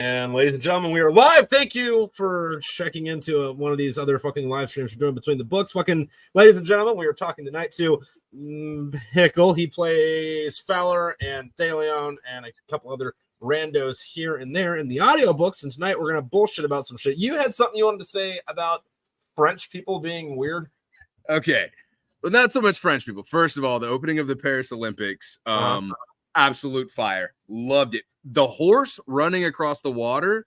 And ladies and gentlemen, we are live. Thank you for checking into one of these other fucking live streams we're doing between the books. Fucking ladies and gentlemen, we are talking tonight to Pickle. He plays Fowler and De Leon and a couple other randos here and there in the audiobooks. And tonight we're going to bullshit about some shit. You had something you wanted to say about French people being weird? Okay. Well, not so much French people. First of all, the opening of the Paris Olympics, absolute fire. Loved it. The horse running across the water,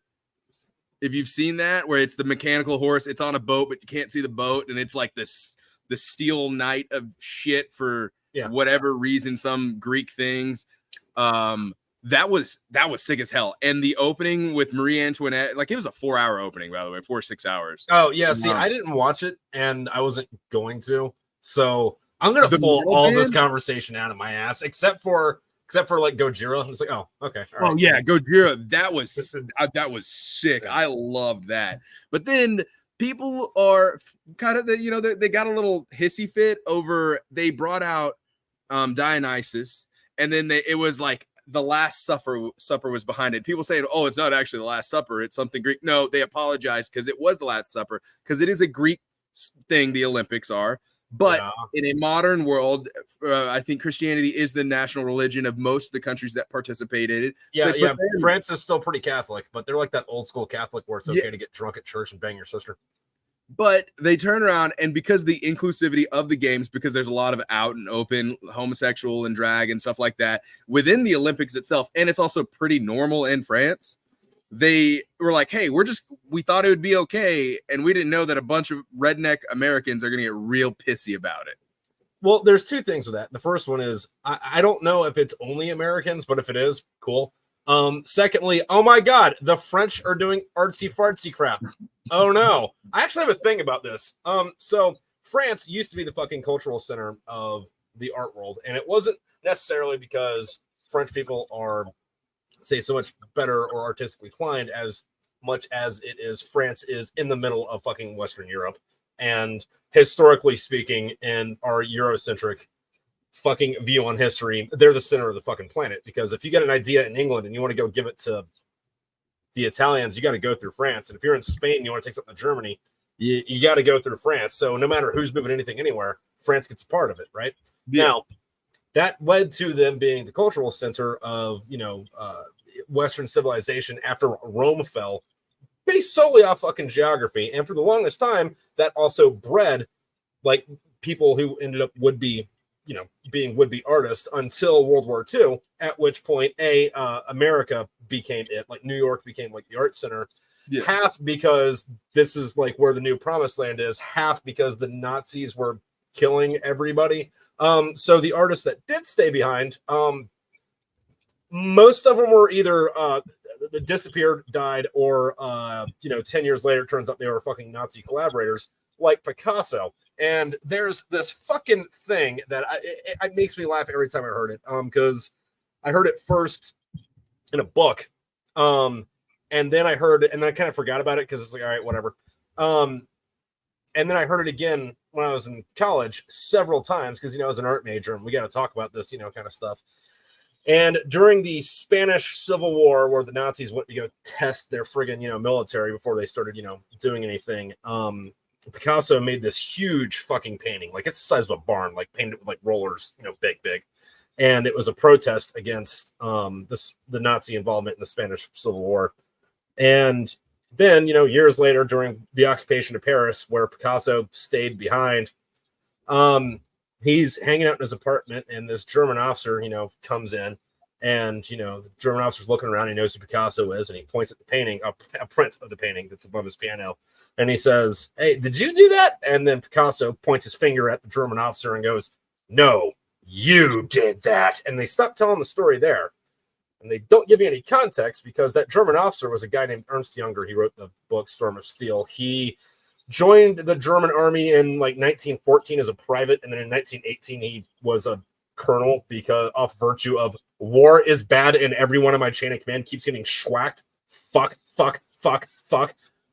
if you've seen that, where it's the mechanical horse, it's on a boat, but you can't see the boat, and it's like this the steel knight of shit for whatever reason, some Greek things. That was sick as hell. And the opening with Marie Antoinette, like it was a 4-hour opening, by the way, 4 or 6 hours. Oh, yeah. See, I didn't watch it, and I wasn't going to. So I'm going to pull all this conversation out of my ass, except for like Gojira. It's like, oh, okay. All right. Yeah, Gojira. That was sick. I loved that. But then people are kind of they got a little hissy fit over they brought out Dionysus, and then it was like the Last Supper was behind it. People saying, oh, it's not actually the Last Supper, it's something Greek. No, they apologized because it was the Last Supper, because it is a Greek thing. The Olympics are. But in a modern world, I think Christianity is the national religion of most of the countries that participated. Yeah, so France is still pretty Catholic, but they're like that old school Catholic where it's okay to get drunk at church and bang your sister. But they turn around, and because the inclusivity of the games, because there's a lot of out and open homosexual and drag and stuff like that within the Olympics itself, and it's also pretty normal in France. They were like, hey, we thought it would be okay, and we didn't know that a bunch of redneck Americans are going to get real pissy about it. Well, there's two things with that. The first one is, I don't know if it's only Americans, but if it is, cool. Secondly, oh my God, the French are doing artsy-fartsy crap. Oh no. I actually have a thing about this. So France used to be the fucking cultural center of the art world, and it wasn't necessarily because French people are, say, so much better or artistically inclined, as much as it is France is in the middle of fucking Western Europe, and historically speaking, in our Eurocentric fucking view on history, they're the center of the fucking planet. Because if you get an idea in England and you want to go give it to the Italians, you got to go through France. And if you're in Spain and you want to take something to Germany, you got to go through France. So no matter who's moving anything anywhere, France gets a part of it, right? Now, that led to them being the cultural center of, Western civilization after Rome fell, based solely off fucking geography. And for the longest time, that also bred like people who ended up being would-be artists until World War II, at which point America became it. Like New York became like the art center. Yeah. Half because this is like where the new promised land is, half because the Nazis were killing everybody. So the artists that did stay behind, most of them were either disappeared, died, or 10 years later, it turns out they were fucking Nazi collaborators, like Picasso. And there's this fucking thing that it makes me laugh every time I heard it, because I heard it first in a book, and then I heard it, and then I kind of forgot about it because it's like, all right, whatever. And then I heard it again when I was in college several times because, I was an art major and we got to talk about this, kind of stuff. And during the Spanish Civil War, where the Nazis went to go test their friggin', military before they started, doing anything, Picasso made this huge fucking painting. Like, it's the size of a barn, like painted with like rollers, big. And it was a protest against the Nazi involvement in the Spanish Civil War. And then, years later, during the occupation of Paris, where Picasso stayed behind, he's hanging out in his apartment, and this German officer, comes in, and, the German officer's looking around. He knows who Picasso is, and he points at the painting, a print of the painting that's above his piano. And he says, hey, did you do that? And then Picasso points his finger at the German officer and goes, no, you did that. And they stop telling the story there. And they don't give you any context because that German officer was a guy named Ernst Junger. He wrote the book Storm of Steel. He joined the German army in like 1914 as a private, and then in 1918 he was a colonel because off virtue of war is bad and every one of my chain of command keeps getting schwacked. Fuck.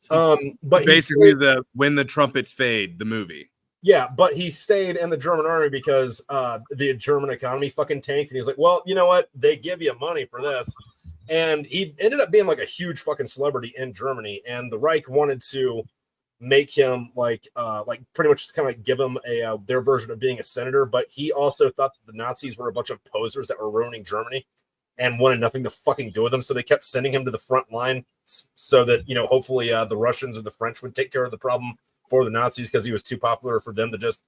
But basically the When the Trumpets Fade, the movie. Yeah, but he stayed in the German army because the German economy fucking tanked, and he's like, well, you know what? They give you money for this. And he ended up being like a huge fucking celebrity in Germany. And the Reich wanted to make him like pretty much just kind of like give him their version of being a senator. But he also thought that the Nazis were a bunch of posers that were ruining Germany and wanted nothing to fucking do with them. So they kept sending him to the front line so that, you know, hopefully the Russians or the French would take care of the problem for the Nazis because he was too popular for them to just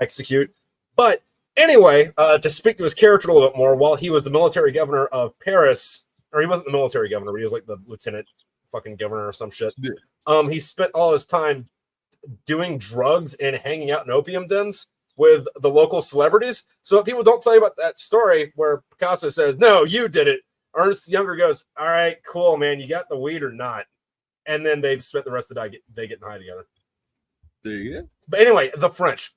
execute. But anyway, to speak to his character a little bit more, while he was the military governor of Paris, or he wasn't the military governor, but he was like the lieutenant fucking governor or some shit. Yeah. He spent all his time doing drugs and hanging out in opium dens with the local celebrities. So if people don't tell you about that story where Picasso says, "No, you did it," Ernest Younger goes, "All right, cool, man, you got the weed or not?" And then they've spent the rest of the day getting high together. There you go. But anyway, the French.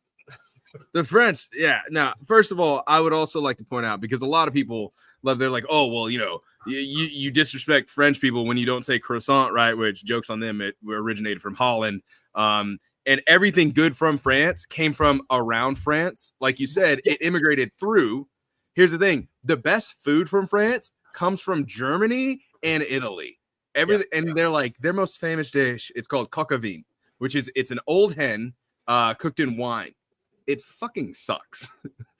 The French, yeah. Now, first of all, I would also like to point out, because a lot of people they're like, oh, well, you know, you disrespect French people when you don't say croissant, right? Which, jokes on them, it originated from Holland. And everything good from France came from around France. Like you said, it immigrated through. Here's the thing. The best food from France comes from Germany and Italy. And they're like, their most famous dish, it's called coq au vin, which is, it's an old hen cooked in wine. It fucking sucks.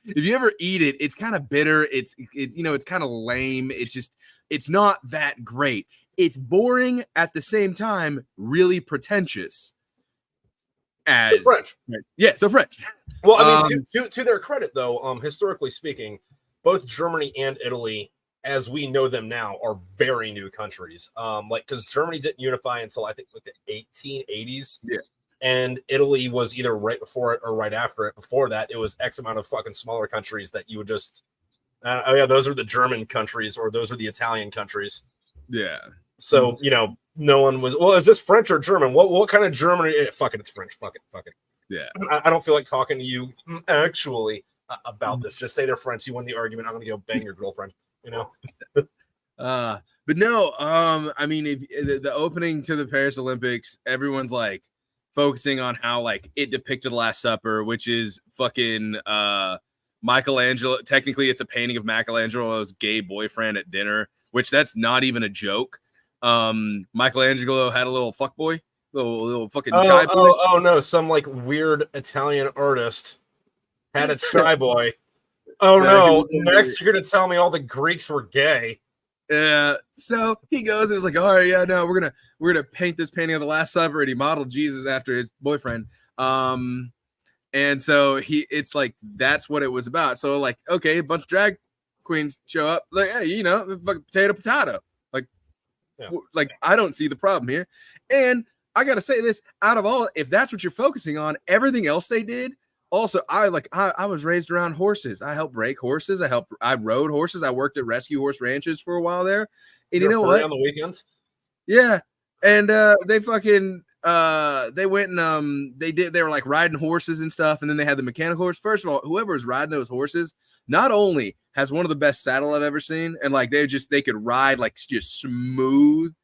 If you ever eat it, it's kind of bitter. It's you know, it's kind of lame. It's not that great. It's boring at the same time, really pretentious. So French. Yeah, so French. Well, I mean, to their credit, though, historically speaking, both Germany and Italy, as we know them now, are very new countries. Like, because Germany didn't unify until I think like the 1880s. Yeah. And Italy was either right before it or right after it. Before that, it was X amount of fucking smaller countries that you would just, oh yeah, those are the German countries or those are the Italian countries. Yeah. So, you know, no one was, well, is this French or German? What kind of German? Fuck it, it's French. Fuck it. Yeah. I don't feel like talking to you actually about this. Just say they're French. You won the argument. I'm going to go bang your girlfriend, you know? But no, I mean, if the opening to the Paris Olympics, everyone's like focusing on how like it depicted the Last Supper, which is fucking Michelangelo. Technically, it's a painting of Michelangelo's gay boyfriend at dinner, which that's not even a joke. Michelangelo had a little fuckboy, little fucking chai boy. Oh no, some like weird Italian artist had a chai boy. Oh no, next you're gonna tell me all the Greeks were gay. So he goes and was like, all right, yeah, no, we're gonna paint this painting of the Last Supper, and he modeled Jesus after his boyfriend. And so it's like that's what it was about. So like, okay, a bunch of drag queens show up, like, hey, you know, potato. Like, I don't see the problem here. And I gotta say this, out of all, if that's what you're focusing on, everything else they did. Also, I was raised around horses. I helped break horses. I rode horses. I worked at rescue horse ranches for a while there. And you know what? On the weekends? Yeah. And they fucking they went and they were like riding horses and stuff, and then they had the mechanical horse. First of all, whoever was riding those horses not only has one of the best saddle I've ever seen, and like they could ride like just smooth.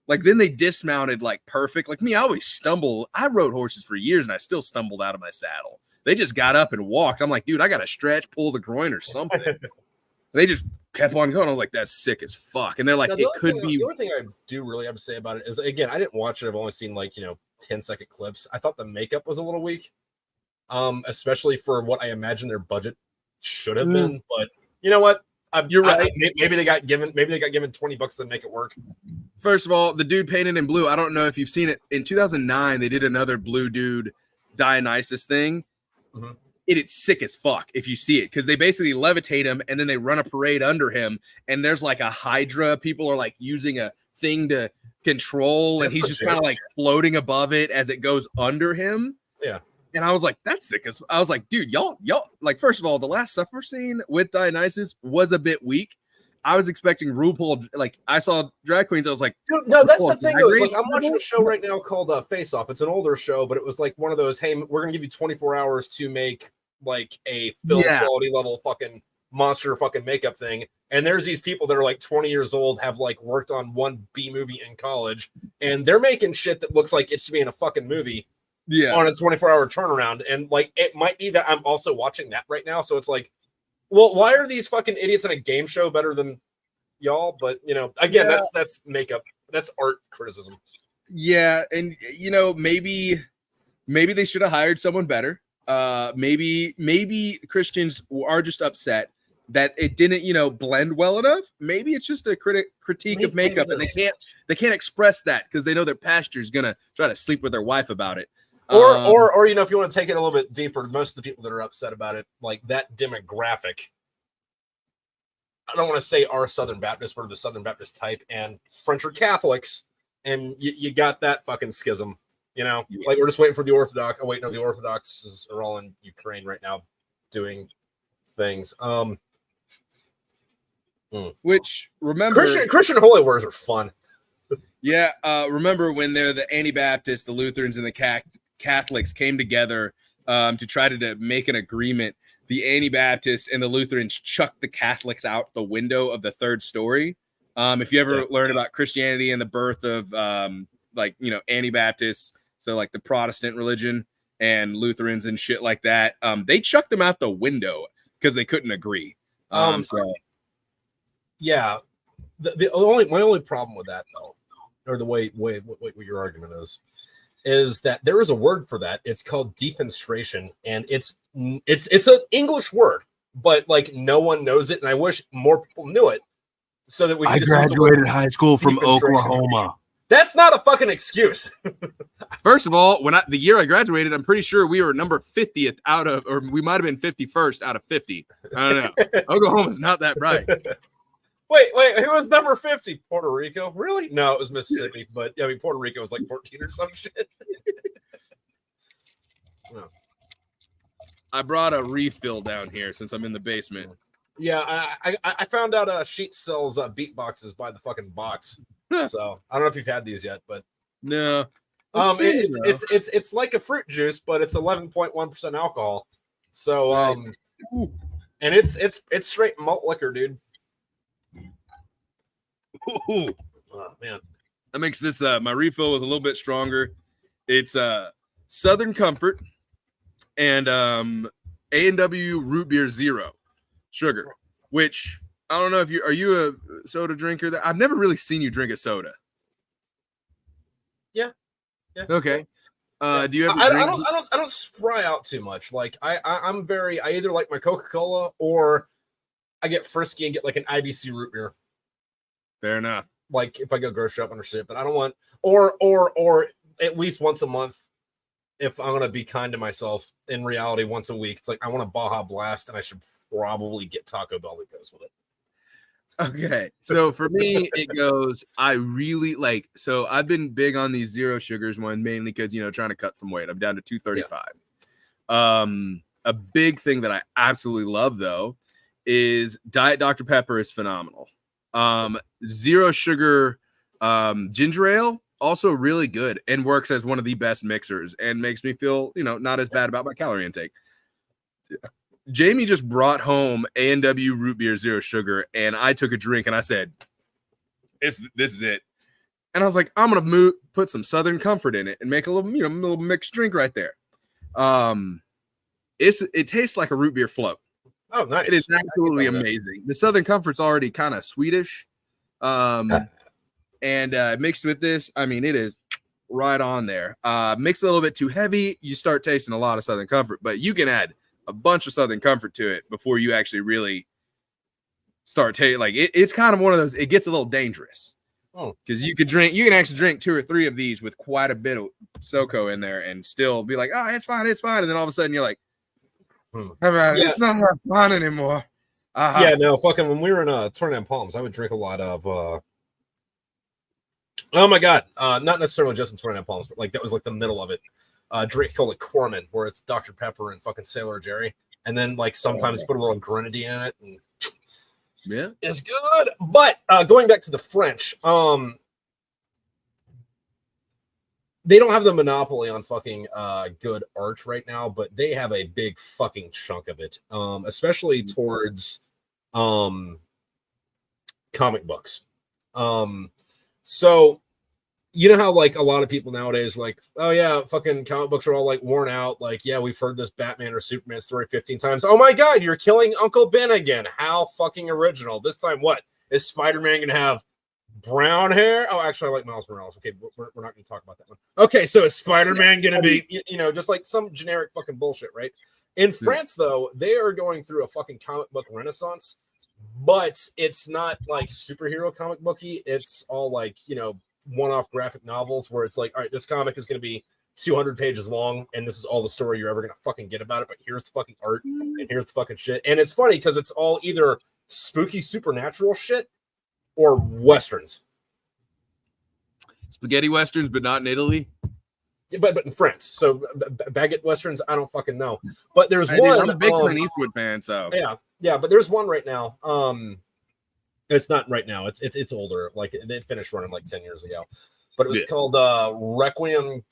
Like then they dismounted like perfect. Like me, I always stumble. I rode horses for years and I still stumbled out of my saddle. They just got up and walked. I'm like, dude, I got to stretch, pull the groin or something. They just kept on going. I was like, that's sick as fuck. And they're like, it could be. The only thing I do really have to say about it is, again, I didn't watch it. I've only seen like, 10-second clips. I thought the makeup was a little weak, especially for what I imagine their budget should have been. But you know what? You're right. Maybe they got given $20 to make it work. First of all, the dude painted in blue. I don't know if you've seen it. In 2009, they did another blue dude Dionysus thing. Mm-hmm. It's sick as fuck if you see it, because they basically levitate him and then they run a parade under him, and there's like a hydra. People are like using a thing to control, and he's just kind of like floating above it as it goes under him. Yeah. And I was like, that's sick as I was like, dude, y'all, like, first of all, the Last Supper scene with Dionysus was a bit weak. I was expecting RuPaul, like, I saw drag queens. I was like, dude, no, that's the thing. Like, I'm watching a show right now called Face Off. It's an older show, but it was like one of those, hey, we're going to give you 24 hours to make like a film quality level fucking monster fucking makeup thing. And there's these people that are like 20 years old, have like worked on one B movie in college, and they're making shit that looks like it should be in a fucking movie. Yeah, on a 24-hour turnaround. And like, it might be that I'm also watching that right now. So it's like, well, why are these fucking idiots in a game show better than y'all, but again, Yeah. that's makeup, that's art criticism. Yeah, and maybe they should have hired someone better. Maybe Christians are just upset that it didn't blend well enough. Maybe it's just a critique of makeup, and they can't express that because they know their pastor is gonna try to sleep with their wife about it. Or if you want to take it a little bit deeper, most of the people that are upset about it, like that demographic, I don't want to say are Southern Baptists, but the Southern Baptist type, and French are Catholics, and you got that fucking schism. Like we're just waiting for the Orthodox. Oh wait, no, the Orthodoxes are all in Ukraine right now, doing things. Which remember, Christian holy wars are fun. Yeah, remember when they're the Anabaptists, the Lutherans, and the Catholics came together to try to make an agreement. The Anabaptists and the Lutherans chucked the Catholics out the window of the third story. If you ever learn about Christianity and the birth of Anabaptists, so like the Protestant religion and Lutherans and shit like that, they chucked them out the window because they couldn't agree. Yeah, my only problem with that though, or the way what your argument is that there is a word for that. It's called defenestration, and it's an English word, but like no one knows it, and I wish more people knew it so that we. I graduated high school from Oklahoma. That's not a fucking excuse. First of all, the year I graduated, I'm pretty sure we were number 50th out of, or we might have been 51st out of 50. I don't know. Oklahoma's not that bright. Wait, who was number 50? Puerto Rico? Really? No, it was Mississippi, but I mean Puerto Rico was like 14 or some shit. No. I brought a refill down here since I'm in the basement. Yeah, I found out Sheet sells beat boxes by the fucking box. So I don't know if you've had these yet, but no. It's like a fruit juice, but it's 11.1% alcohol. So and it's straight malt liquor, dude. Ooh. Oh man, that makes this my refill was a little bit stronger. It's Southern Comfort and A&W Root Beer Zero sugar, which I don't know if are you a soda drinker? That I've never really seen you drink a soda. Yeah. Okay. Yeah. Do you ever? I don't spry out too much. Like I either like my Coca-Cola or I get frisky and get like an IBC root beer. Fair enough. Like if I go grocery shopping or shit, but I don't want or at least once a month. If I'm gonna be kind to myself, in reality, once a week, it's like I want a Baja Blast, and I should probably get Taco Bell that goes with it. Okay, so for me, it goes. I really like. So I've been big on these zero sugars one, mainly because trying to cut some weight. I'm down to 235. Yeah. A big thing that I absolutely love though is Diet Dr. Pepper is phenomenal. Zero sugar ginger ale. Also really good and works as one of the best mixers and makes me feel, not as bad about my calorie intake. Jamie just brought home A&W Root Beer Zero Sugar, and I took a drink and I said, "If this is it," and I was like, "I'm gonna put some Southern Comfort in it and make a little mixed drink right there." It tastes like a root beer float. Oh, nice! It is absolutely amazing. The Southern Comfort's already kind of Swedish. And mixed with this, I mean, it is right on there. Mixed a little bit too heavy, you start tasting a lot of Southern Comfort, but you can add a bunch of Southern Comfort to it before you actually really start tasting. Like it's kind of one of those. It gets a little dangerous because you can actually drink 2 or 3 of these with quite a bit of SoCo in there and still be like, "Oh, it's fine," and then all of a sudden you're like, "It's not fun anymore." Yeah, no, fucking. When we were in Tornado Palms, I would drink a lot of. Oh my god, not necessarily just in Tornado Palms, but like that was like the middle of it. Drink called it Corman, where it's Dr. Pepper and fucking Sailor Jerry, and then like sometimes put a little grenadine in it, and yeah, it's good. But going back to the French, they don't have the monopoly on fucking good art right now, but they have a big fucking chunk of it, especially towards comic books. So you know how like a lot of people nowadays like, oh yeah, fucking comic books are all like worn out. Like, yeah, we've heard this Batman or Superman story 15 times. Oh my god, you're killing Uncle Ben again. How fucking original. This time what? Is Spider-Man gonna have brown hair? Oh, actually, I like Miles Morales. Okay, we're not gonna talk about that one. Okay, so is Spider-Man gonna be, just like some generic fucking bullshit, right? In France, though, they are going through a fucking comic book renaissance, but it's not like superhero comic booky. It's all like, one-off graphic novels where it's like, all right, this comic is going to be 200 pages long, and this is all the story you're ever going to fucking get about it, but here's the fucking art, and here's the fucking shit. And it's funny because it's all either spooky supernatural shit or Westerns. Spaghetti Westerns, but not in Italy. But in France. So baguette Westerns, I don't fucking know. But there's Dude, one. I'm a big Clint Eastwood fan, so. Yeah, but there's one right now. It's not right now. It's older. Like it finished running like 10 years ago. But it was called Requiem.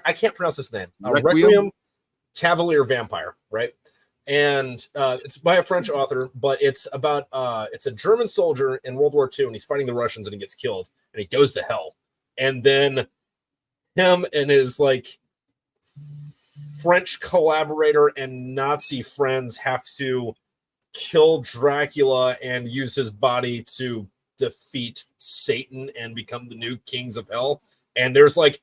I can't pronounce this name. Requiem Cavalier Vampire, right? And it's by a French author, but it's about it's a German soldier in World War II, and he's fighting the Russians, and he gets killed, and he goes to hell. And then him and his like French collaborator and Nazi friends have to kill Dracula and use his body to defeat Satan and become the new kings of hell. And there's like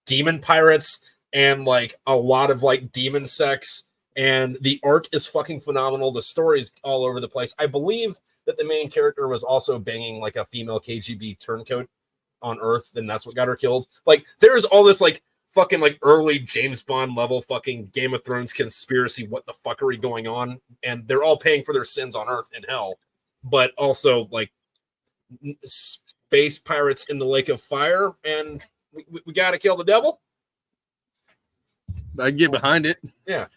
demon pirates and like a lot of like demon sex, and the art is fucking phenomenal. The story's all over the place. I believe that the main character was also banging like a female KGB turncoat on Earth, and that's what got her killed. Like there's all this like fucking like early James Bond level fucking Game of Thrones conspiracy what the fuckery going on, and they're all paying for their sins on Earth and hell, but also like space pirates in the lake of fire, and we gotta kill the devil. I get behind it. Yeah,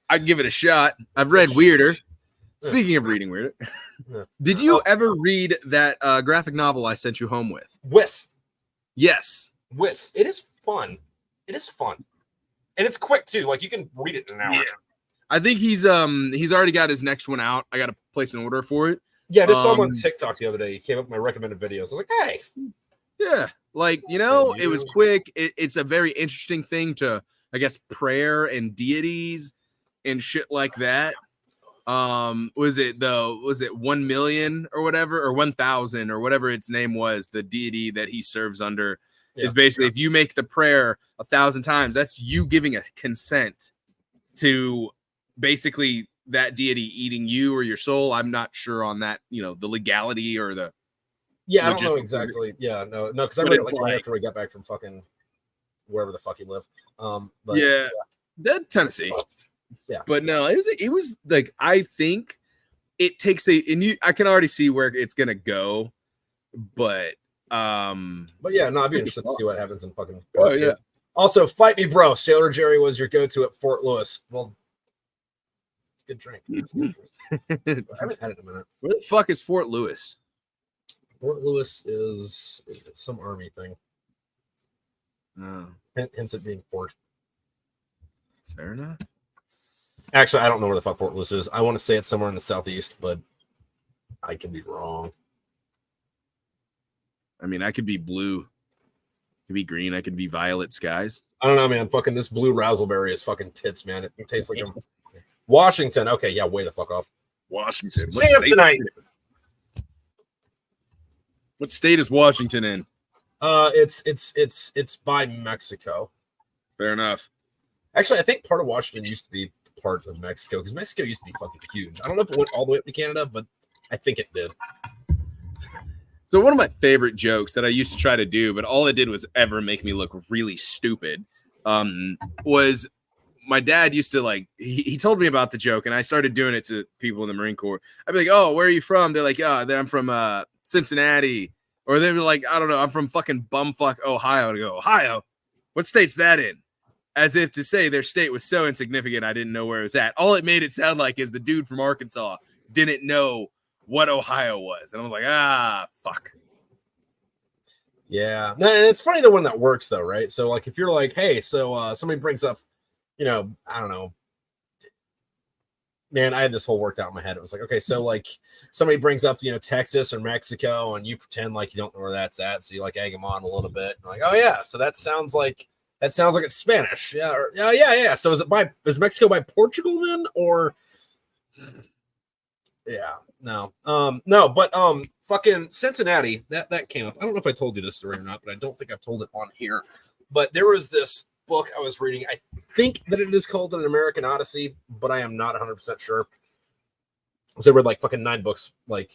I'd give it a shot. I've read Weirder. Speaking of reading Weirder, did you ever read that graphic novel I sent you home with? Whis. Yes. Whis. It is fun. It is fun. And it's quick too. Like you can read it in an hour. Yeah. I think he's already got his next one out. I got to place an order for it. Yeah, I just saw him on TikTok the other day. He came up with my recommended videos. I was like, hey. Yeah. Like, it was quick. It's a very interesting thing to, I guess, prayer and deities and shit like that. Was it 1 million or whatever, or 1,000 or whatever its name was, the deity that he serves under is basically if you make the prayer 1,000 times, that's you giving a consent to basically that deity eating you or your soul. I'm not sure on that, the legality or the I don't know exactly. Yeah, no, because I read it like right after we got back from fucking wherever the fuck you live. But that Tennessee. Yeah, but no, it was like, I think it takes I can already see where it's gonna go, but yeah, no, I'd be interested to see what happens in fucking. Yeah. Also, Fight Me Bro. Sailor Jerry was your go-to at Fort Lewis. Well, it's a good drink. I haven't had it in a minute. Where the fuck is Fort Lewis? Fort Lewis is some army thing. Hence it being Fort. Fair enough. Actually, I don't know where the fuck Fort Lewis is. I want to say it's somewhere in the southeast, but I can be wrong. I mean, I could be blue. I could be green. I could be violet skies. I don't know, man. Fucking this blue razzleberry is fucking tits, man. It tastes like a Washington. Okay, yeah, way the fuck off. Washington. Stay up tonight. What state is Washington in? It's by Mexico. Fair enough. Actually, I think part of Washington used to be part of Mexico, because Mexico used to be fucking huge. I don't know if it went all the way up to Canada, but I think it did. So one of my favorite jokes that I used to try to do, but all it did was ever make me look really stupid, was my dad used to like, he told me about the joke, and I started doing it to people in the Marine Corps. I'd be like, oh, where are you from? They're like, oh, I'm from Cincinnati. Or they were like, I don't know, I'm from fucking bumfuck Ohio. To go, Ohio? What state's that in? As if to say their state was so insignificant, I didn't know where it was at. All it made it sound like is the dude from Arkansas didn't know what Ohio was. And I was like, fuck. Yeah. And it's funny the one that works, though, right? So, like, if you're like, hey, so somebody brings up, I don't know. Man, I had this whole worked out in my head. It was like, okay, so, like, somebody brings up, Texas or Mexico, and you pretend like you don't know where that's at. So you, like, egg them on a little bit. And like, oh, yeah, so that sounds like it's Spanish. Yeah. Yeah. So is Mexico by Portugal then? Or, yeah. No. No, but fucking Cincinnati, that came up. I don't know if I told you this story or not, but I don't think I've told it on here. But there was this book I was reading. I think that it is called An American Odyssey, but I am not 100% sure. So I read like fucking 9 books like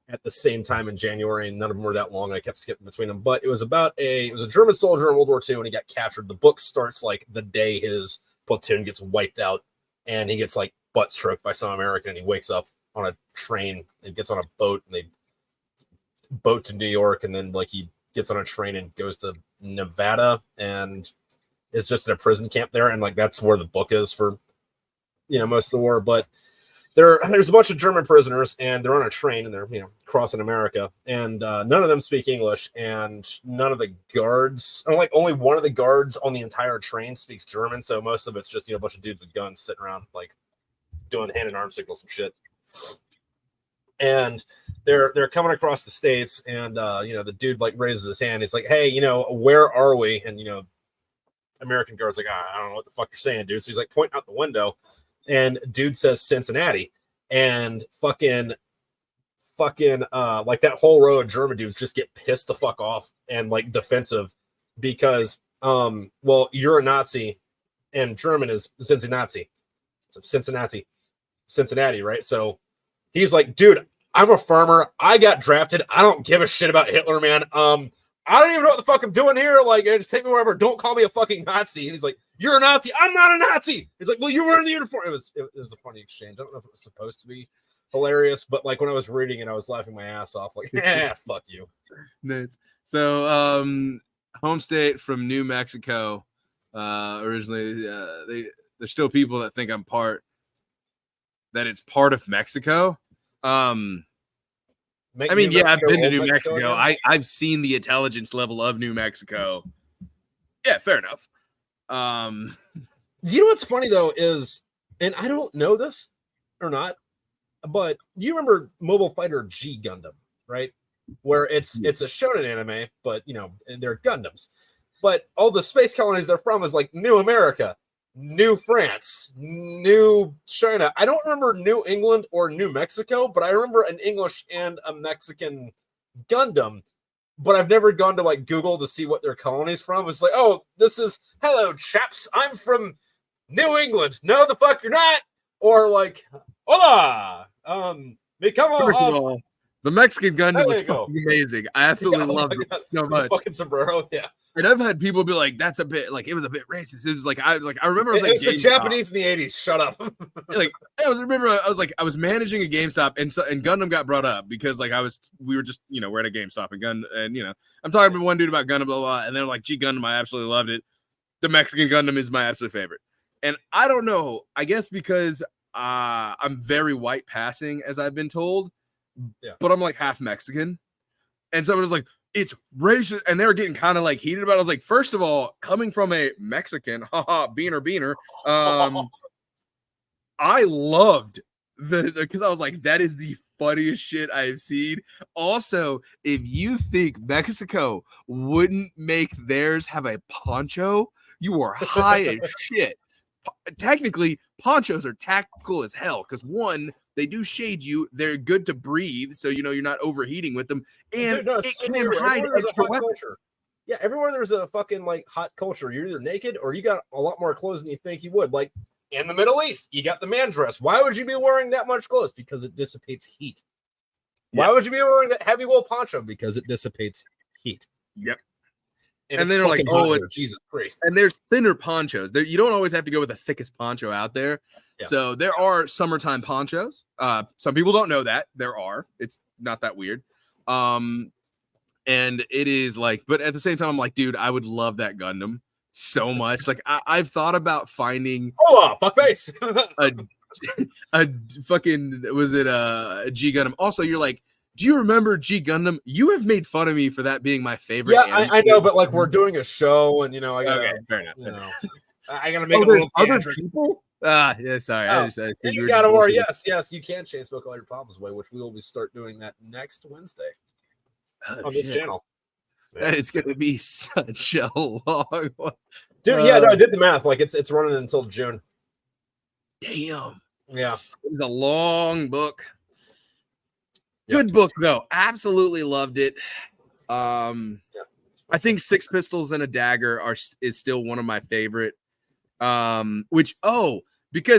at the same time in January, and none of them were that long. I kept skipping between them. But it was about it was a German soldier in World War II, and he got captured. The book starts like the day his platoon gets wiped out, and he gets like butt stroked by some American, and he wakes up on a train and gets on a boat, and they boat to New York, and then like he gets on a train and goes to Nevada and is just in a prison camp there, and like that's where the book is for most of the war. But there's a bunch of German prisoners, and they're on a train, and they're crossing America, and none of them speak English, and none of the guards, or like only one of the guards on the entire train speaks German, so most of it's just a bunch of dudes with guns sitting around like doing hand and arm signals and shit. And they're coming across the states, and the dude like raises his hand. He's like, "Hey, where are we?" And American guard's like, "I don't know what the fuck you're saying, dude." So he's like pointing out the window, and dude says Cincinnati, and fucking like that whole row of German dudes just get pissed the fuck off and like defensive because well, you're a Nazi, and German is Cincinnati, so Cincinnati, right? So he's like, dude, I'm a farmer. I got drafted. I don't give a shit about Hitler, man. I don't even know what the fuck I'm doing here. Like, just take me wherever. Don't call me a fucking Nazi. And he's like, you're a Nazi. I'm not a Nazi. He's like, well, you were in the uniform. It was a funny exchange. I don't know if it was supposed to be hilarious, but like when I was reading it, I was laughing my ass off. Like, fuck you. Nice. So, home state from New Mexico. Originally, there's still people that think that it's part of Mexico. I've been to New Mexico. I've seen the intelligence level of New Mexico. Yeah, fair enough. You know what's funny though is, and I don't know this or not, but you remember Mobile Fighter G Gundam, right? Where it's a shonen anime, but they're Gundams. But all the space colonies they're from is like New America, New France, New China. I don't remember New England or New Mexico, but I remember an English and a Mexican Gundam. But I've never gone to like Google to see what their colony's from. It's like, oh, this is hello, chaps. I'm from New England. No, the fuck you're not. Or like, hola. All, the Mexican Gundam was fucking amazing. I absolutely loved it so much. Fucking sombrero, yeah. And I've had people be like, "That's a bit like it was a bit racist." It was like I remember it was the Japanese in the '80s. Shut up. I was managing a GameStop, and Gundam got brought up because like we were just we're at a GameStop and I'm talking to one dude about Gundam blah blah, and they're like, "Gee, Gundam, I absolutely loved it. The Mexican Gundam is my absolute favorite." And I don't know, I guess because I'm very white passing, as I've been told, but I'm like half Mexican, and someone was like, it's racist, and they were getting kind of like heated about it. I was like, first of all, coming from a Mexican, beaner, I loved this because I was like, that is the funniest shit I've seen. Also, if you think Mexico wouldn't make theirs have a poncho, you are high as shit. Technically, ponchos are tactical as hell because one, they do shade you. They're good to breathe, so you're not overheating with them, and it can hide extra weapons. Yeah, everywhere there's a fucking like hot culture. You're either naked or you got a lot more clothes than you think you would. Like in the Middle East, you got the man dress. Why would you be wearing that much clothes? Because it dissipates heat. Why would you be wearing that heavy wool poncho? Because it dissipates heat. Yep. And then they're like, oh, it's Jesus Christ. And there's thinner ponchos. You don't always have to go with the thickest poncho out there. Yeah. So there are summertime ponchos. Some people don't know that. There are. It's not that weird. And it is like, but at the same time, I'm like, dude, I would love that Gundam so much. Like, I've thought about finding fuckface. a fucking, was it a G Gundam? Also, you're like, do you remember G Gundam? You have made fun of me for that being my favorite. Yeah, I know, but like we're doing a show, and I gotta, fair enough. I gotta make it a little other people. Yeah, sorry. Oh, you gotta worry. Yes, you can chain smoke all your problems away, which we will start doing that next Wednesday on this channel. That is gonna be such a long one, dude. Yeah, no, I did the math. Like it's running until June. Damn. Yeah, it's a long book. Good book though. Absolutely loved it. I think Six Pistols and a Dagger is still one of my favorite. Because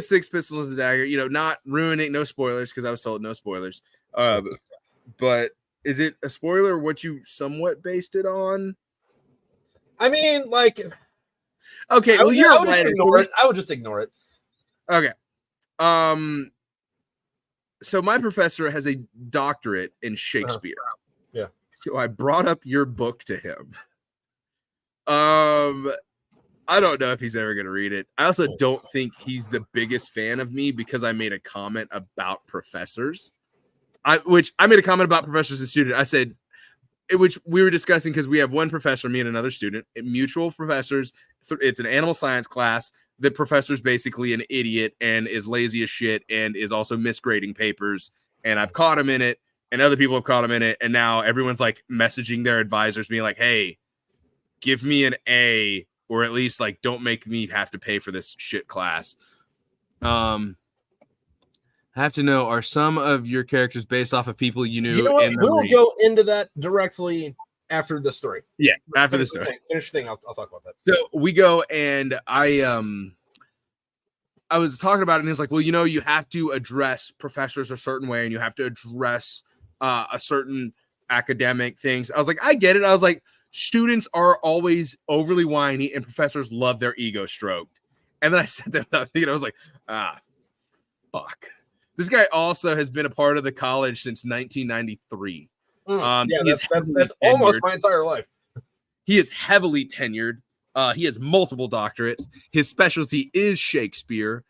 Six Pistols and a Dagger, not ruining, no spoilers, because I was told no spoilers. But is it a spoiler what you somewhat based it on? I mean, like, okay, I would just ignore it. Okay. So my professor has a doctorate in Shakespeare. Yeah. So I brought up your book to him. I don't know if he's ever going to read it. I also don't think he's the biggest fan of me because I made a comment about professors. I made a comment about professors and students. I said, which we were discussing because we have one professor, me and another student, mutual professors. It's an animal science class. The professor's basically an idiot and is lazy as shit and is also misgrading papers. And I've caught him in it, and other people have caught him in it. And now everyone's like messaging their advisors, being like, hey, give me an A, or at least like don't make me have to pay for this shit class. I have to know, are some of your characters based off of people you knew? You know what? We'll go into that directly after the story. Yeah, after the story. Finish the thing. I'll talk about that. So we go, and I was talking about it, and he's like, well, you have to address professors a certain way, and you have to address a certain academic things. I was like, I get it. I was like, students are always overly whiny, and professors love their ego stroked. And then I said that without thinking, I was like, fuck. This guy also has been a part of the college since 1993. That's almost my entire life. He is heavily tenured. He has multiple doctorates. His specialty is Shakespeare,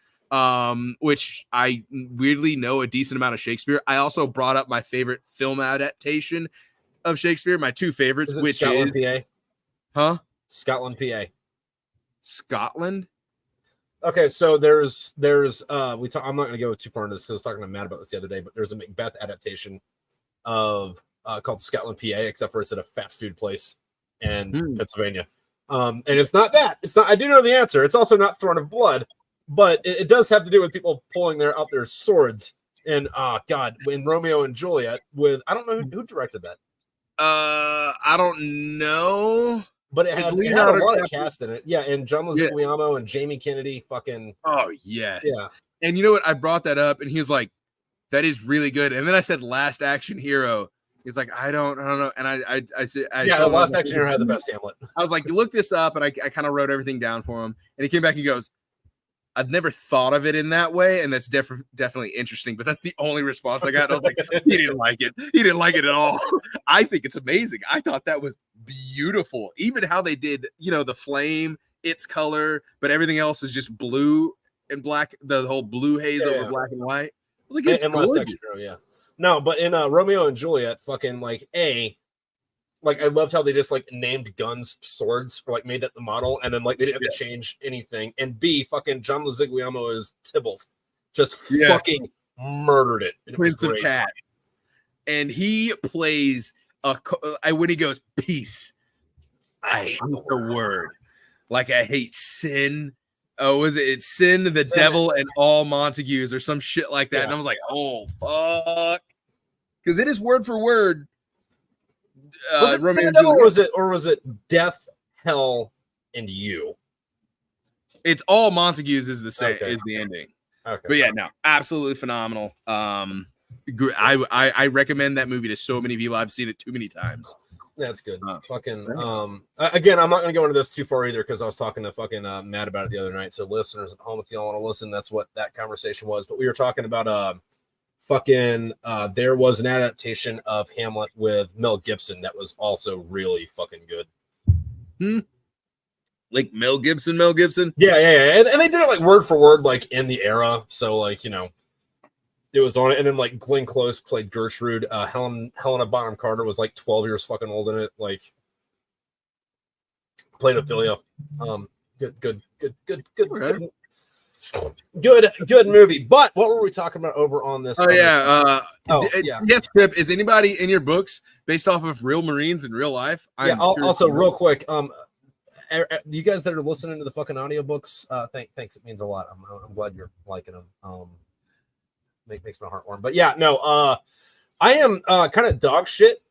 which I weirdly know a decent amount of Shakespeare. I also brought up my favorite film adaptation of Shakespeare, my two favorites, which Scotland, is PA? Scotland, PA. Scotland? Okay, so I'm not going to go too far into this because I was talking to Matt about this the other day, but there's a Macbeth adaptation of called Scotland, PA, except for it's at a fast food place in Pennsylvania. And it's not that. It's not. I do know the answer. It's also not Throne of Blood, but it does have to do with people pulling out their swords. And in Romeo and Juliet, I don't know who directed that. I don't know. But it had a lot of cast in it. Yeah, and John Leguizamo and Jamie Kennedy fucking... Oh, yes. Yeah. And you know what? I brought that up, and he was like, that is really good. And then I said Last Action Hero. He's like, I don't know. And I said... the Last Action Hero had the best Hamlet. I was like, you look this up, and I kind of wrote everything down for him. And he came back and he goes, I've never thought of it in that way, and that's definitely interesting, but that's the only response I got. I was like, he didn't like it. He didn't like it at all. I think it's amazing. I thought that was beautiful. Even how they did, the flame, its color, but everything else is just blue and black, the whole blue haze over black and white. I was like, it's gorgeous. Yeah. No, but in Romeo and Juliet, fucking I loved how they just named guns swords, or made that the model, and then they didn't have to change anything. And B, fucking John Leguizamo is Tybalt, just fucking murdered it. Prince of Cats, and he plays when he goes peace. I hate the word. Like I hate sin. Oh, was it? It's sin, the devil, and all Montagues, or some shit like that. Yeah. And I was like, oh fuck, because it is word for word. Was it Sin, or was it Death, Hell, and You? It's all Montagues is the same is the ending. Okay. But yeah, no, absolutely phenomenal. I recommend that movie to so many people. I've seen it too many times. That's good. Again, I'm not going to go into this too far either because I was talking to fucking Matt about it the other night. So listeners at home, if y'all want to listen, that's what that conversation was. But we were talking about there was an adaptation of Hamlet with Mel Gibson that was also really fucking good. Like Mel Gibson. Yeah. And they did it word for word, in the era. So it was on it. And then Glenn Close played Gertrude. Helena Bonham Carter was 12 years fucking old in it. Played Ophelia. Good. Good movie. But what were we talking about over on this? Yes, Trip. Is anybody in your books based off of real Marines in real life? Also, real quick, you guys that are listening to the fucking audiobooks, thanks. It means a lot. I'm glad you're liking them. Makes my heart warm. But yeah, no. I am kind of dog shit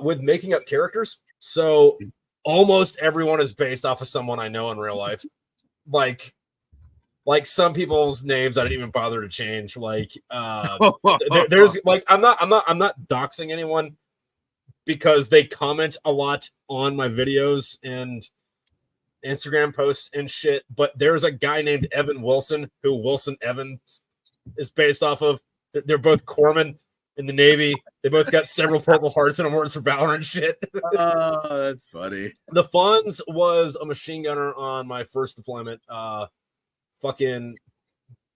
with making up characters. So almost everyone is based off of someone I know in real life. Like some people's names I didn't even bother to change. Like there's like I'm not doxing anyone because they comment a lot on my videos and Instagram posts and shit. But there's a guy named Evan Wilson who Wilson Evans is based off of. They're both corpsmen in the Navy. They both got several Purple Hearts and awards for valor and shit. Oh, that's funny. The Fonz was a machine gunner on my first deployment. Fucking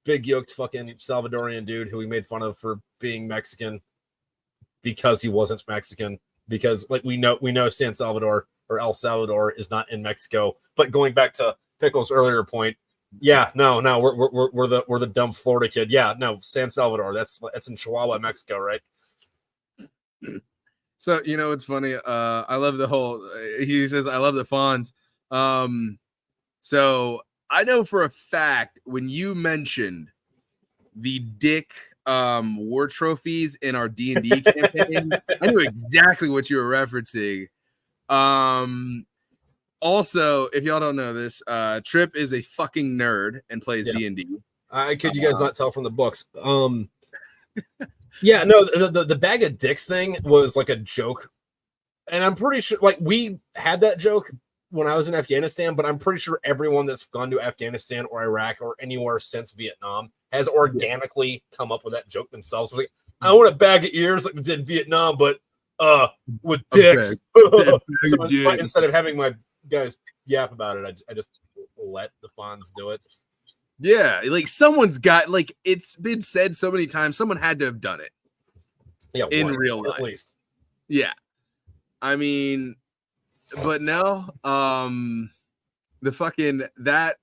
big yoked fucking Salvadorian dude who we made fun of for being Mexican because he wasn't Mexican. Because like we know San Salvador or El Salvador is not in Mexico. But going back to Pickle's earlier point, yeah, no, we're the dumb Florida kid. Yeah, no, San Salvador. That's in Chihuahua, Mexico, right? So it's funny. I love the whole. He says I love the Fonz. So I know for a fact when you mentioned the Dick war trophies in our D&D campaign, I knew exactly what you were referencing. Also, if y'all don't know this, Trip is a fucking nerd and plays D&D. I could you guys not tell from the books. Yeah, no, the bag of dicks thing was like a joke. And I'm pretty sure like we had that joke when I was in Afghanistan, but I'm pretty sure everyone that's gone to Afghanistan or Iraq or anywhere since Vietnam has organically come up with that joke themselves. Like, I want a bag of ears like we did in Vietnam, but with dicks. So instead of having my guys yap about it, I just let the Fonz do it. Yeah, like someone's got like it's been said so many times, someone had to have done it. Yeah, in real life, at least. Yeah, I mean, but no, the fucking that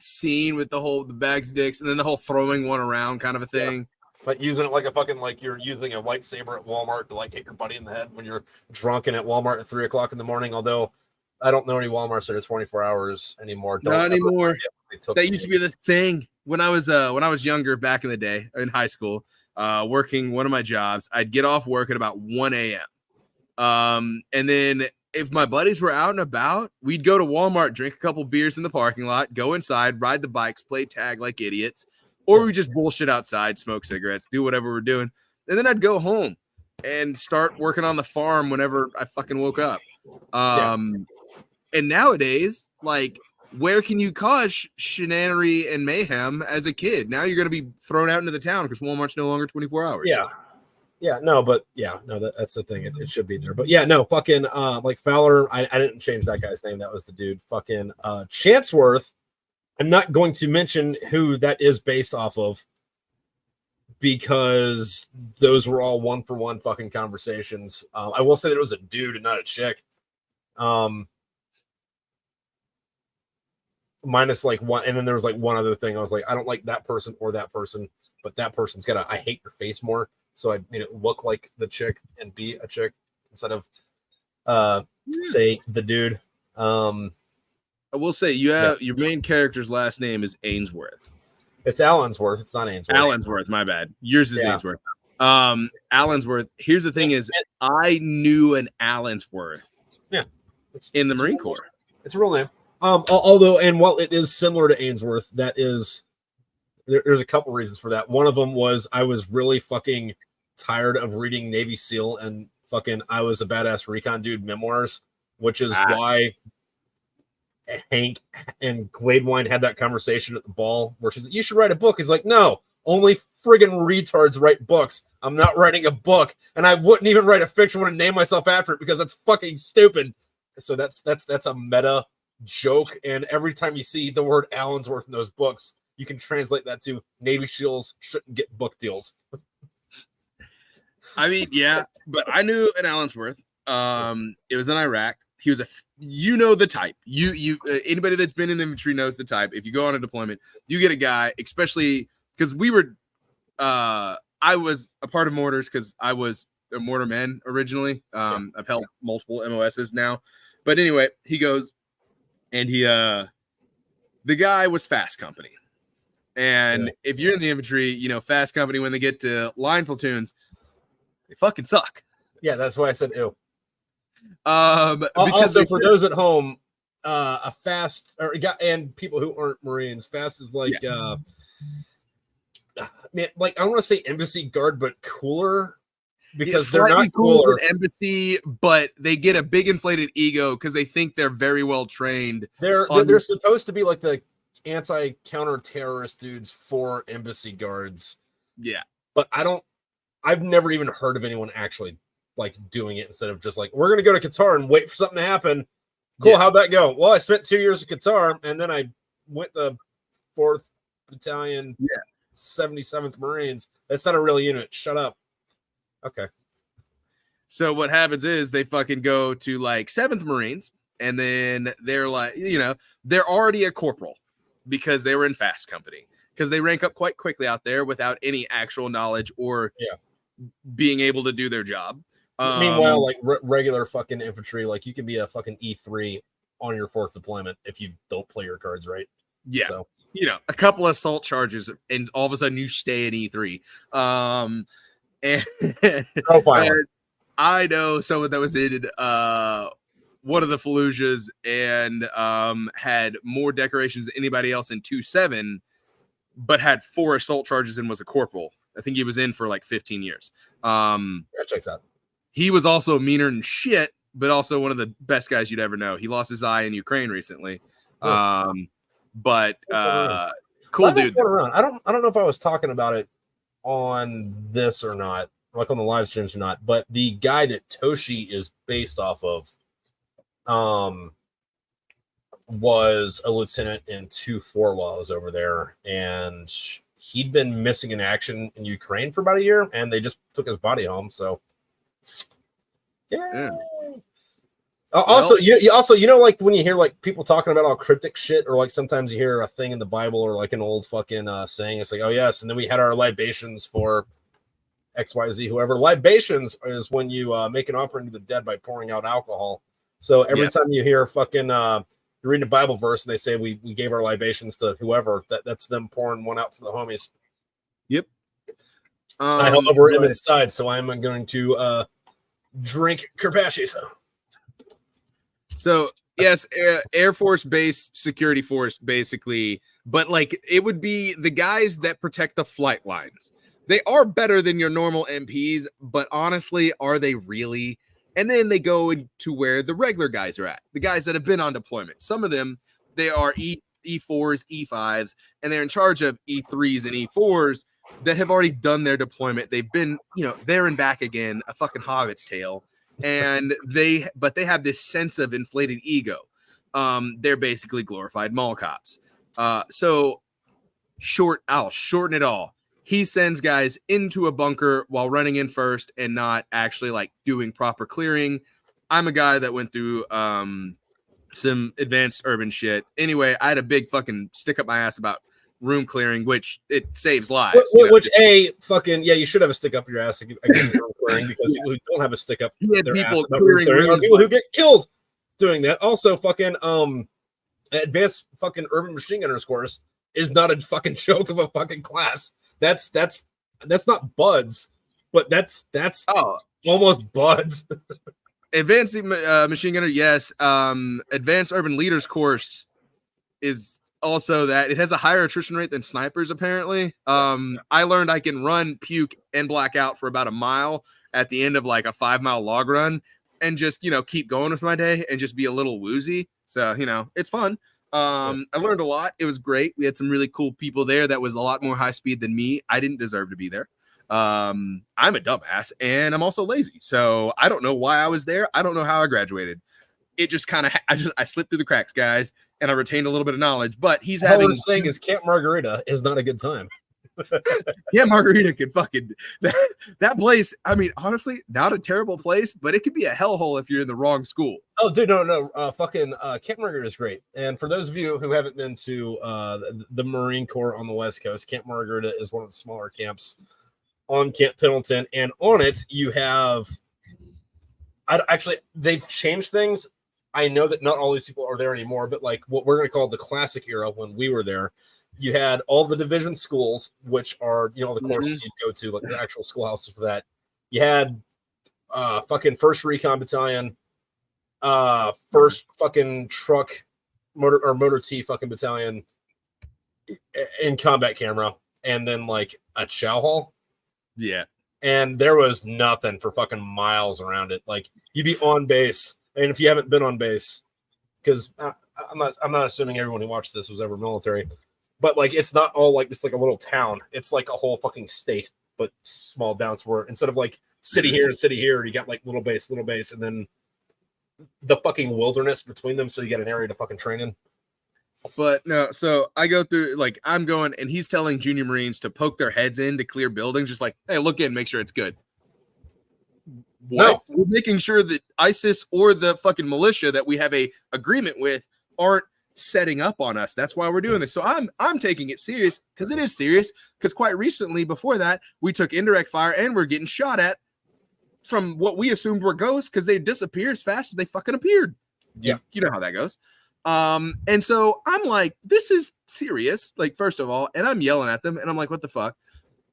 scene with the bags of dicks and then the whole throwing one around kind of a thing. Yeah. Like using it like a fucking like you're using a lightsaber at Walmart to like hit your buddy in the head when you're drunken at Walmart at 3 o'clock in the morning. Although I don't know any Walmarts that are 24 hours anymore. Not anymore. That used to be the thing when I was younger back in the day in high school, working one of my jobs. I'd get off work at about 1 a.m. And then if my buddies were out and about, we'd go to Walmart, drink a couple beers in the parking lot, go inside, ride the bikes, play tag like idiots, or we just bullshit outside, smoke cigarettes, do whatever we're doing. And then I'd go home and start working on the farm whenever I fucking woke up. And nowadays, like, where can you cause shenanery and mayhem as a kid? Now you're going to be thrown out into the town because Walmart's no longer 24 hours. Yeah. Yeah, no, but yeah, no, that's the thing. It should be there. But yeah, no, fucking like Fowler, I didn't change that guy's name. That was the dude. Fucking Chancellorth. I'm not going to mention who that is based off of because those were all one-for-one fucking conversations. I will say that it was a dude and not a chick. Minus like one, and then there was like one other thing. I was like, I don't like that person or that person, but that person's got I hate your face more. So I made it look like the chick and be a chick instead of say the dude. I will say your main character's last name is Ainsworth. It's Allensworth. It's not Ainsworth. Allensworth, my bad. Yours is Ainsworth. Allensworth. Here's the thing is I knew an Allensworth in the Marine Corps. It's a real name. Although, and while it is similar to Ainsworth, there's a couple reasons for that. One of them was I was really fucking tired of reading Navy SEAL and fucking I Was a Badass Recon Dude memoirs, which is why Hank and Gladewine had that conversation at the ball where she's like, you should write a book. He's like, no, only friggin' retards write books. I'm not writing a book, and I wouldn't even write a fiction. I wouldn't name myself after it because that's fucking stupid. So that's a meta joke, and every time you see the word Allensworth in those books, you can translate that to Navy SEALs shouldn't get book deals. I mean, yeah, but I knew an Allensworth. It was in Iraq. He was the type. You anybody that's been in the infantry knows the type. If you go on a deployment, you get a guy, especially because we were. I was a part of mortars because I was a mortarman originally. I've held multiple MOSs now, but anyway, he goes. And the guy was fast company. And if you're in the infantry, fast company, when they get to line platoons, They fucking suck. Yeah, that's why I said ew. Because also, for those at home, a fast and people who aren't Marines, fast is like man, like I want to say embassy guard, but cooler because they're not cooler than embassy, but they get a big inflated ego because they think they're very well trained. They're supposed to be like the anti-counter-terrorist dudes for embassy guards. Yeah, but I've never even heard of anyone actually like doing it instead of just like, we're gonna go to Qatar and wait for something to happen. Cool, how'd that go? Well, I spent 2 years in Qatar and then I went to 4th Battalion, 77th Marines. That's not a real unit. Shut up. Okay. So what happens is they fucking go to like 7th Marines, and then they're like, they're already a corporal because they were in fast company, because they rank up quite quickly out there without any actual knowledge or being able to do their job. Meanwhile, like regular fucking infantry, like you can be a fucking E3 on your 4th deployment if you don't play your cards right. Yeah. So, a couple of assault charges and all of a sudden you stay at E3. And I know someone that was in one of the Fallujahs and had more decorations than anybody else in 2-7, but had 4 assault charges and was a corporal. I think he was in for like 15 years. That checks out. He was also meaner than shit, but also one of the best guys you'd ever know. He lost his eye in Ukraine recently. But cool dude. I don't know if I was talking about it on this or not, like on the live streams or not, but the guy that Toshi is based off of was a lieutenant in 2-4 while I was over there, and he'd been missing in action in Ukraine for about a year, and they just took his body home. So yeah. Also, like when you hear like people talking about all cryptic shit, or like sometimes you hear a thing in the Bible or like an old fucking saying, it's like, oh yes, and then we had our libations for XYZ, whoever. Libations is when you make an offering to the dead by pouring out alcohol. So every time you hear fucking you're reading a Bible verse and they say we gave our libations to whoever, that's them pouring one out for the homies. Yep. However, I'm inside, so I'm going to drink Kirpashi. So yes, Air Force Base security force, basically, but like it would be the guys that protect the flight lines. They are better than your normal MPs, but honestly, are they really? And then they go into where the regular guys are at, the guys that have been on deployment. Some of them, they are E4s, E5s, and they're in charge of E3s and E4s that have already done their deployment. They've been, there and back again, a fucking hobbit's tale. And they have this sense of inflated ego. They're basically glorified mall cops. So I'll shorten it all. He sends guys into a bunker while running in first and not actually like doing proper clearing. I'm a guy that went through some advanced urban shit. Anyway, I had a big fucking stick up my ass about room clearing, which it saves lives. You should have a stick up your ass against room clearing, because people who don't have a stick up their ass about room clearing are people who get killed doing that. Also, fucking advanced fucking urban machine gunners course is not a fucking joke of a fucking class. That's not buds, but that's almost buds. Advanced machine gunner, yes. Advanced urban leaders course is also that. It has a higher attrition rate than snipers, apparently. I learned I can run, puke, and black out for about a mile at the end of like a 5-mile log run, and just keep going with my day and just be a little woozy. So it's fun. I learned a lot. It was great. We had some really cool people there that was a lot more high speed than me. I didn't deserve to be there. I'm a dumbass and I'm also lazy. So I don't know why I was there. I don't know how I graduated. It just kind of, I slipped through the cracks, guys, and I retained a little bit of knowledge, but he's having. All I'm saying is Camp Margarita is not a good time. Yeah, Margarita could fucking that place. I mean, honestly, not a terrible place, but it could be a hellhole if you're in the wrong school. Oh, dude, no, fucking Camp Margarita is great. And for those of you who haven't been to the Marine Corps on the West Coast, Camp Margarita is one of the smaller camps on Camp Pendleton, and on it you have. They've changed things. I know that not all these people are there anymore, but like what we're going to call the classic era when we were there. You had all the division schools, which are, the courses you'd go to, like the actual schoolhouses for that. You had fucking 1st Recon Battalion, 1st fucking truck motor T fucking battalion in combat camera, and then like a chow hall. Yeah. And there was nothing for fucking miles around it. Like you'd be on base, and if you haven't been on base, because I'm not assuming everyone who watched this was ever military, but like it's not all like just like a little town. It's like a whole fucking state, but small down. Where instead of like city here and city here, you got like little base, and then the fucking wilderness between them, so you get an area to fucking train in. But no, so I go through, like, I'm going, and he's telling junior Marines to poke their heads in to clear buildings, just like, hey, look in, make sure it's good. What? No. We're making sure that ISIS or the fucking militia that we have a agreement with aren't setting up on us. That's why we're doing this. So I'm taking it serious, because it is serious, because quite recently, before that, we took indirect fire and we're getting shot at from what we assumed were ghosts, because they disappear as fast as they fucking appeared. Yeah. You know how that goes. And so I'm like, this is serious, like, first of all, and I'm yelling at them, and I'm like, what the fuck?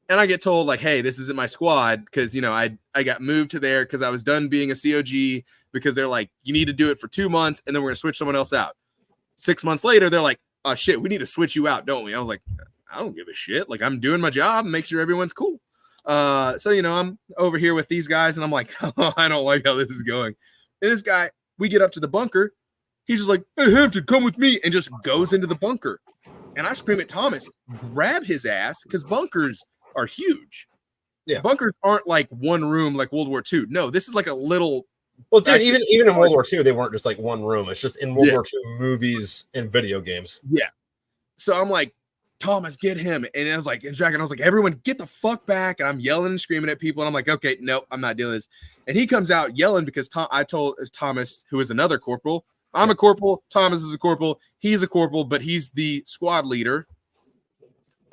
And I get told, like, hey, this isn't my squad, because, you know, I got moved to there because I was done being a COG, because they're like, you need to do it for 2 months, and then we're gonna switch someone else out. 6 months later, they're like, oh shit, we need to switch you out, don't we? I was like, I don't give a shit. Like, I'm doing my job and make sure everyone's cool. So, you know, I'm over here with these guys, and I'm like, oh, I don't like how this is going. And this guy, we get up to the bunker. He's just like, hey, Hampton, come with me, and just goes into the bunker. And I scream at Thomas, grab his ass, because bunkers are huge. Yeah. Bunkers aren't like one room like World War II. No, this is like a little. Well, dude, even in World War II, they weren't just like one room. It's just in World War II movies and video games. Yeah. So I'm like, Thomas, get him. And I was like, everyone get the fuck back. And I'm yelling and screaming at people. And I'm like, okay, nope, I'm not doing this. And he comes out yelling because I told Thomas, who is another corporal, I'm a corporal. Thomas is a corporal. He's a corporal, but he's the squad leader,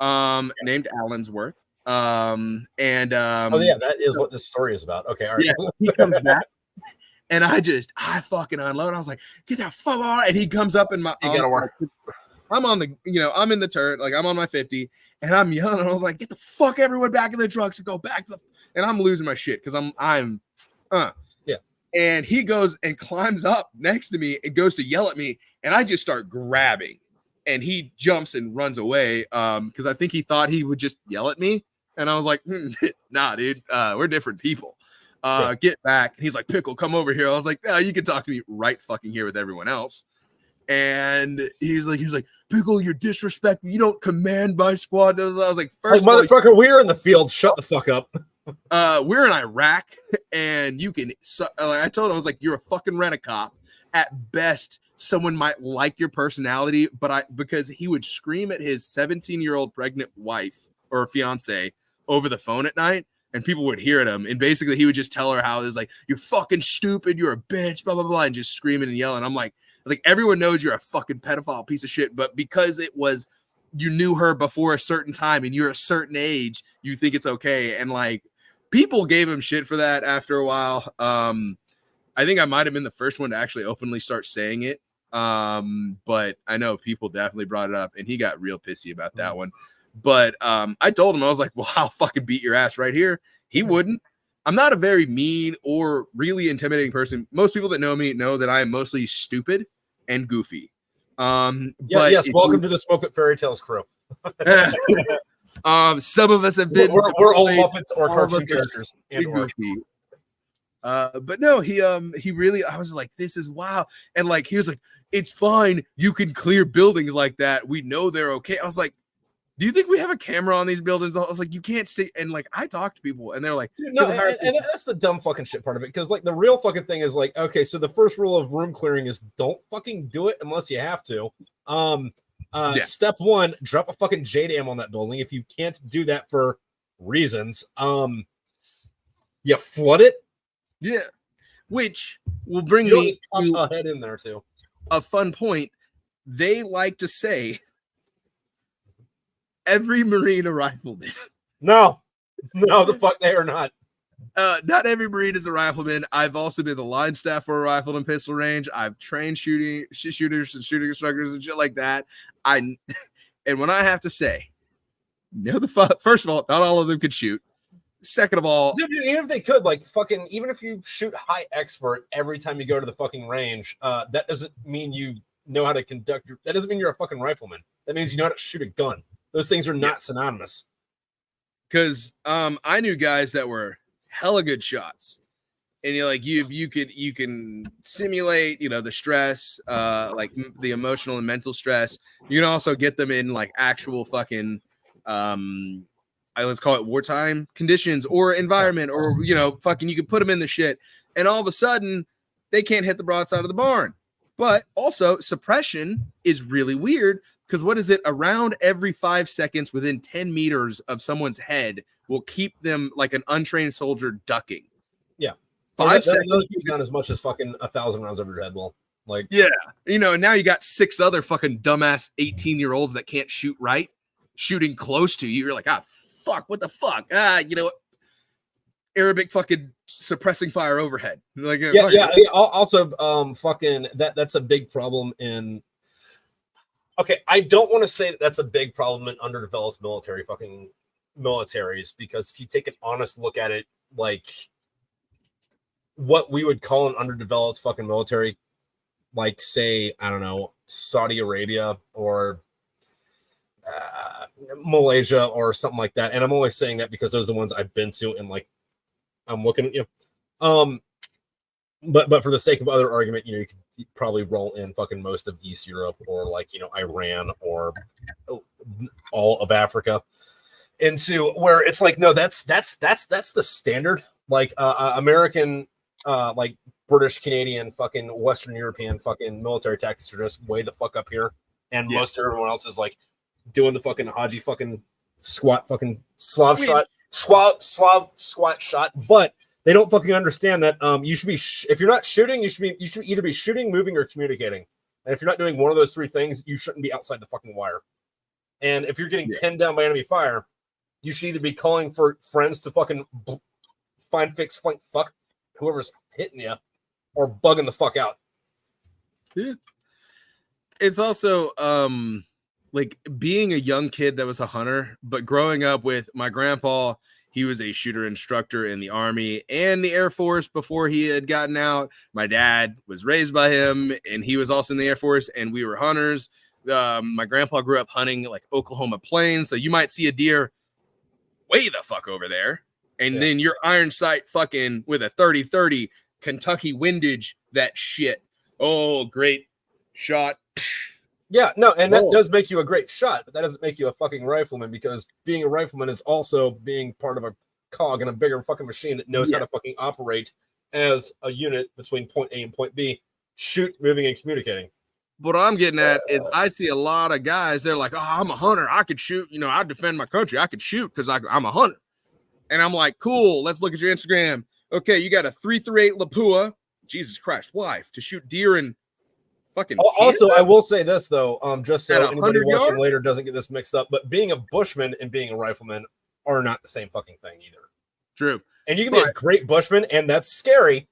named Allensworth. Oh yeah, that is what this story is about. Okay, all right. Yeah, he comes back, and I fucking unload. I was like, get that fuck out! And he comes up in my. You gotta work. I'm on the, I'm in the turret, like I'm on my 50, and I'm yelling. And I was like, get the fuck everyone back in the trucks and go back to the. And I'm losing my shit because I'm. And he goes and climbs up next to me and goes to yell at me. And I just start grabbing. And he jumps and runs away because I think he thought he would just yell at me. And I was like, nah, dude, we're different people. Get back. And he's like, Pickle, come over here. I was like, no, you can talk to me right fucking here with everyone else. And he's like, Pickle, you're disrespectful. You don't command my squad. I was like, first motherfucker, we're in the field. Shut the fuck up. We're in Iraq, and you can. I told him, I was like, "You're a fucking rent-a-cop. At best, someone might like your personality, but because he would scream at his 17-year-old pregnant wife or fiance over the phone at night, and people would hear him, and basically he would just tell her how it was like, you're fucking stupid, you're a bitch, blah blah blah, and just screaming and yelling. I'm like everyone knows you're a fucking pedophile piece of shit, but because it was you knew her before a certain time and you're a certain age, you think it's okay, and like. People gave him shit for that after a while. I think I might have been the first one to actually openly start saying it. But I know people definitely brought it up, and he got real pissy about that one. But I told him, I was like, well, I'll fucking beat your ass right here. He wouldn't. I'm not a very mean or really intimidating person. Most people that know me know that I am mostly stupid and goofy. But yes, welcome to the Smokepit Fairytales crew. Some of us have been. We're all Muppets or cartoon characters. But no, he really. I was like, this is wow, and like he was like, it's fine. You can clear buildings like that. We know they're okay. I was like, do you think we have a camera on these buildings? I was like, you can't stay. And like, I talk to people, and they're like, dude, no, and that's the dumb fucking shit part of it. Because like the real fucking thing is like, okay, so the first rule of room clearing is don't fucking do it unless you have to. Step one, drop a fucking JDAM on that building. If you can't do that for reasons, you flood it. Yeah, which will bring me to head in there too. A fun point. They like to say every Marine a rifleman. No, the fuck they are not. Not every Marine is a rifleman. I've also been the line staff for a rifle and pistol range. I've trained shooters and shooting instructors and shit like that. And when I have to say, first of all, not all of them could shoot. second of all, dude, even if they could, like, fucking, even if you shoot high expert every time you go to the fucking range, that doesn't mean you know how to conduct that doesn't mean you're a fucking rifleman. That means you know how to shoot a gun. Those things are not synonymous. Because I knew guys that were hella good shots, and you're like you can simulate, you know, the stress, like the emotional and mental stress. You can also get them in like actual fucking let's call it wartime conditions or environment, or, you know, fucking, you can put them in the shit, and all of a sudden they can't hit the broadside of the barn. But also suppression is really weird, because what is it? Around every 5 seconds within 10 meters of someone's head will keep them, like an untrained soldier, ducking. Yeah. 5 seconds. Not as much as fucking 1,000 rounds over your head will. Like, yeah. You know, and now you got 6 other fucking dumbass 18-year-olds that can't shoot right shooting close to you. You're like, fuck, what the fuck? You know what? Arabic fucking suppressing fire overhead. Like, yeah. Also, fucking that's a big problem in. Okay, I don't want to say that that's a big problem in underdeveloped militaries, because if you take an honest look at it, like what we would call an underdeveloped fucking military, like, say, I don't know, Saudi Arabia or Malaysia or something like that. And I'm always saying that because those are the ones I've been to, and like I'm looking at you. But for the sake of other argument, you know, you could probably roll in fucking most of East Europe, or like, you know, Iran, or all of Africa, into where it's like, no, that's the standard. Like American, like British, Canadian, fucking Western European fucking military tactics are just way the fuck up here, and most everyone else is like doing the fucking Haji fucking squat fucking squat shot, but they don't fucking understand that you should be if you're not shooting, you should either be shooting, moving, or communicating. And if you're not doing one of those three things, you shouldn't be outside the fucking wire. And if you're getting pinned down by enemy fire, you should either be calling for friends to fucking find, fix, flank, fuck whoever's hitting you, or bugging the fuck out. Yeah. It's also like being a young kid that was a hunter, but growing up with my grandpa. He was a shooter instructor in the Army and the Air Force before he had gotten out. My dad was raised by him, and he was also in the Air Force, and we were hunters. My grandpa grew up hunting like Oklahoma plains, so you might see a deer way the fuck over there, and then your iron sight fucking with a 30-30 Kentucky windage that shit. Oh, great shot. Yeah, no, and that does make you a great shot, but that doesn't make you a fucking rifleman, because being a rifleman is also being part of a cog in a bigger fucking machine that knows how to fucking operate as a unit between point A and point B, shoot, moving, and communicating. What I'm getting at is I see a lot of guys, they're like, oh, I'm a hunter. I could shoot. You know, I defend my country. I could shoot because I'm a hunter. And I'm like, cool, let's look at your Instagram. Okay, you got a 338 Lapua. Jesus Christ, why? To shoot deer and fucking also, I will say this though, just so anybody watching yards? later doesn't get this mixed up, but being a bushman and being a rifleman are not the same fucking thing either. True. And you can be a great bushman, and that's scary.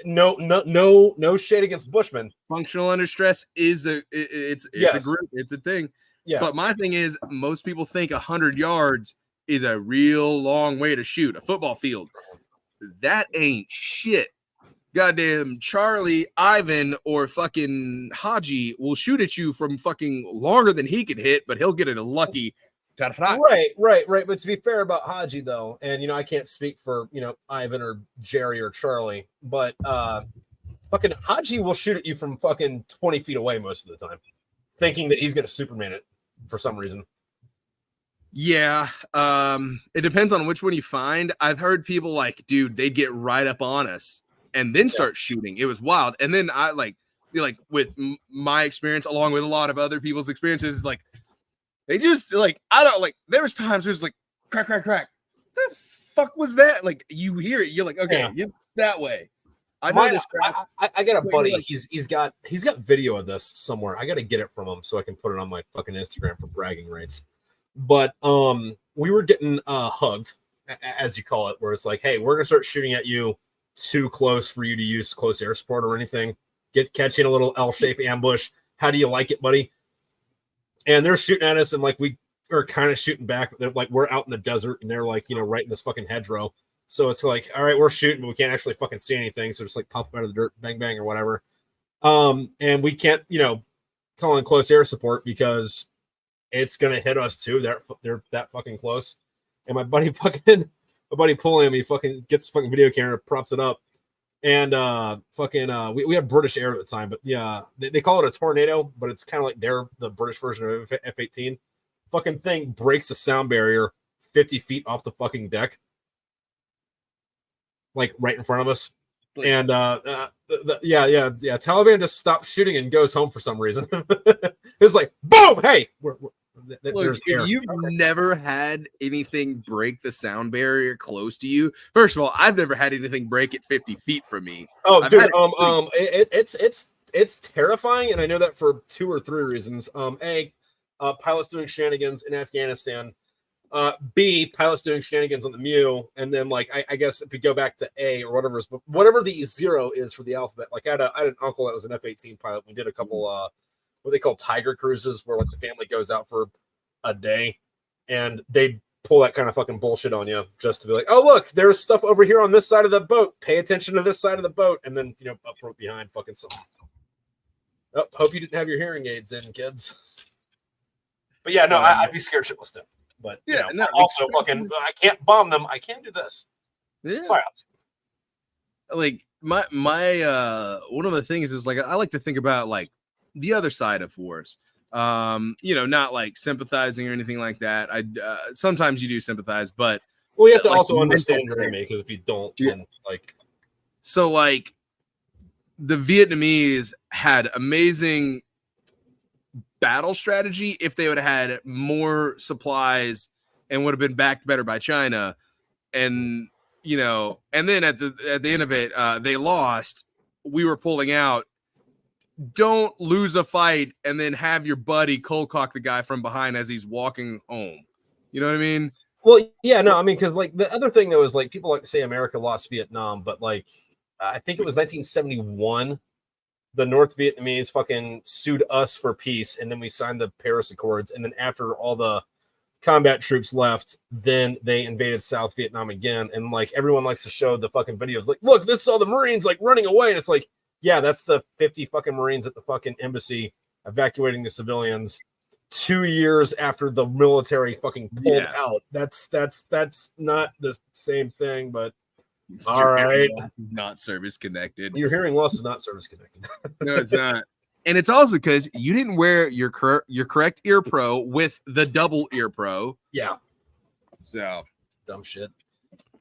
No shade against bushmen. Functional under stress is it's a group, it's a thing. Yeah. But my thing is, most people think 100 yards is a real long way to shoot a football field. That ain't shit. Goddamn Charlie, Ivan, or fucking Haji will shoot at you from fucking longer than he can hit, but he'll get a lucky. Right. But to be fair about Haji, though, and, you know, I can't speak for, you know, Ivan or Jerry or Charlie, but fucking Haji will shoot at you from fucking 20 feet away most of the time, thinking that he's going to Superman it for some reason. Yeah. It depends on which one you find. I've heard people like, dude, they'd get right up on us and then start shooting. It was wild. And then I with my experience, along with a lot of other people's experiences, like they just like, I don't like, there was times where it's like crack. The fuck was that? Like you hear it, you're like, okay, that way. I know this crap. I got a buddy. He's got video of this somewhere. I got to get it from him so I can put it on my fucking Instagram for bragging rights. But we were getting hugged, as you call it, where it's like, hey, we're gonna start shooting at you too close for you to use close air support or anything. Catching a little L-shaped ambush. How do you like it, buddy? And they're shooting at us, and like we are kind of shooting back, but like we're out in the desert and they're like, right in this fucking hedgerow. So it's like, all right, we're shooting, but we can't actually fucking see anything. So just like pop up out of the dirt, bang, bang, or whatever. And we can't, call in close air support because it's going to hit us too. They're that fucking close. And my buddy pulling him, he fucking gets the fucking video camera, props it up. And we had British Air at the time, but yeah, they call it a tornado, but it's kind of like the British version of F-18. Fucking thing breaks the sound barrier 50 feet off the fucking deck, like right in front of us. And Taliban just stops shooting and goes home for some reason. It's like boom, hey, look, if you've never had anything break the sound barrier close to you, first of all, I've never had anything break at 50 feet from me. Oh, dude, it's terrifying, and I know that for 2 or 3 reasons. Pilots doing shenanigans in Afghanistan. B, pilots doing shenanigans on the Mew, and then like I guess if you go back to A or whatever the 0 is for the alphabet. Like I had an uncle that was an F-18 pilot. We did a couple what they call tiger cruises, where like the family goes out for a day, and they pull that kind of fucking bullshit on you just to be like, oh look, there's stuff over here on this side of the boat. Pay attention to this side of the boat, and then up front behind fucking something. Oh, hope you didn't have your hearing aids in, kids. But yeah, no, I'd be scared shitless too. But also fucking, I can't bomb them. I can do this. Yeah. Sorry. Like my one of the things is like I like to think about like the other side of wars. Not like sympathizing or anything like that. I sometimes you do sympathize, but you have to also understand your enemy, because if you don't, then like so like the Vietnamese had amazing battle strategy if they would have had more supplies and would have been backed better by China. And and then at the end of it, they lost. We were pulling out. Don't lose a fight and then have your buddy cold cock the guy from behind as he's walking home. You know what I mean? Well, yeah, no, I mean, because like the other thing that was like people like to say America lost Vietnam, but like I think it was 1971. The North Vietnamese fucking sued us for peace, and then we signed the Paris Accords. And then after all the combat troops left, then they invaded South Vietnam again. And like everyone likes to show the fucking videos, like, look, this is all the Marines like running away. And it's like, yeah, that's the 50 fucking Marines at the fucking embassy evacuating the civilians 2 years after the military fucking pulled out. That's not the same thing, but all right. Not service connected. Your hearing loss is not service connected. No, it's not. And it's also because you didn't wear your correct ear pro with the double ear pro. Yeah. So dumb shit.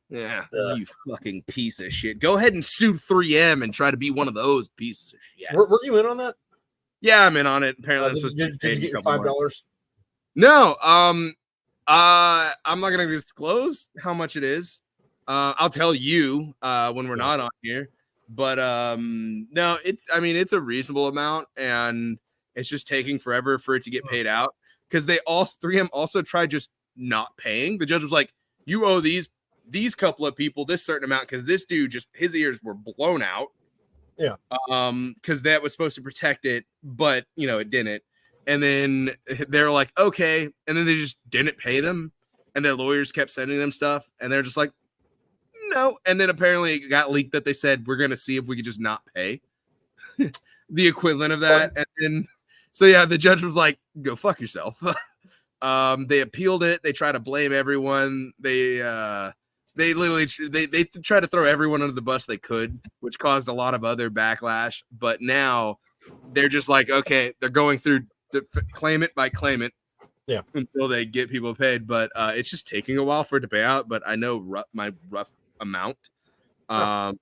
Yeah. You fucking piece of shit. Go ahead and sue 3M and try to be one of those pieces of shit. Were you in on that? Yeah, I'm in on it. Apparently, did you get your $5? No. I'm not gonna disclose how much it is. I'll tell you when we're not on here. But no, it's a reasonable amount, and it's just taking forever for it to get paid out, because 3M also tried just not paying. The judge was like, you owe these couple of people this certain amount, because this dude his ears were blown out. Yeah. Because that was supposed to protect it, but it didn't. And then they're like, okay, and then they just didn't pay them, and their lawyers kept sending them stuff, and they're just like, no. And then apparently it got leaked that they said we're going to see if we could just not pay the equivalent of that. And then so yeah, the judge was like, go fuck yourself. They appealed it. They try to blame everyone. They literally they try to throw everyone under the bus they could, which caused a lot of other backlash. But now they're just like, okay, they're going through claimant by claimant. Yeah, until they get people paid. But it's just taking a while for it to pay out. But I know my rough amount. But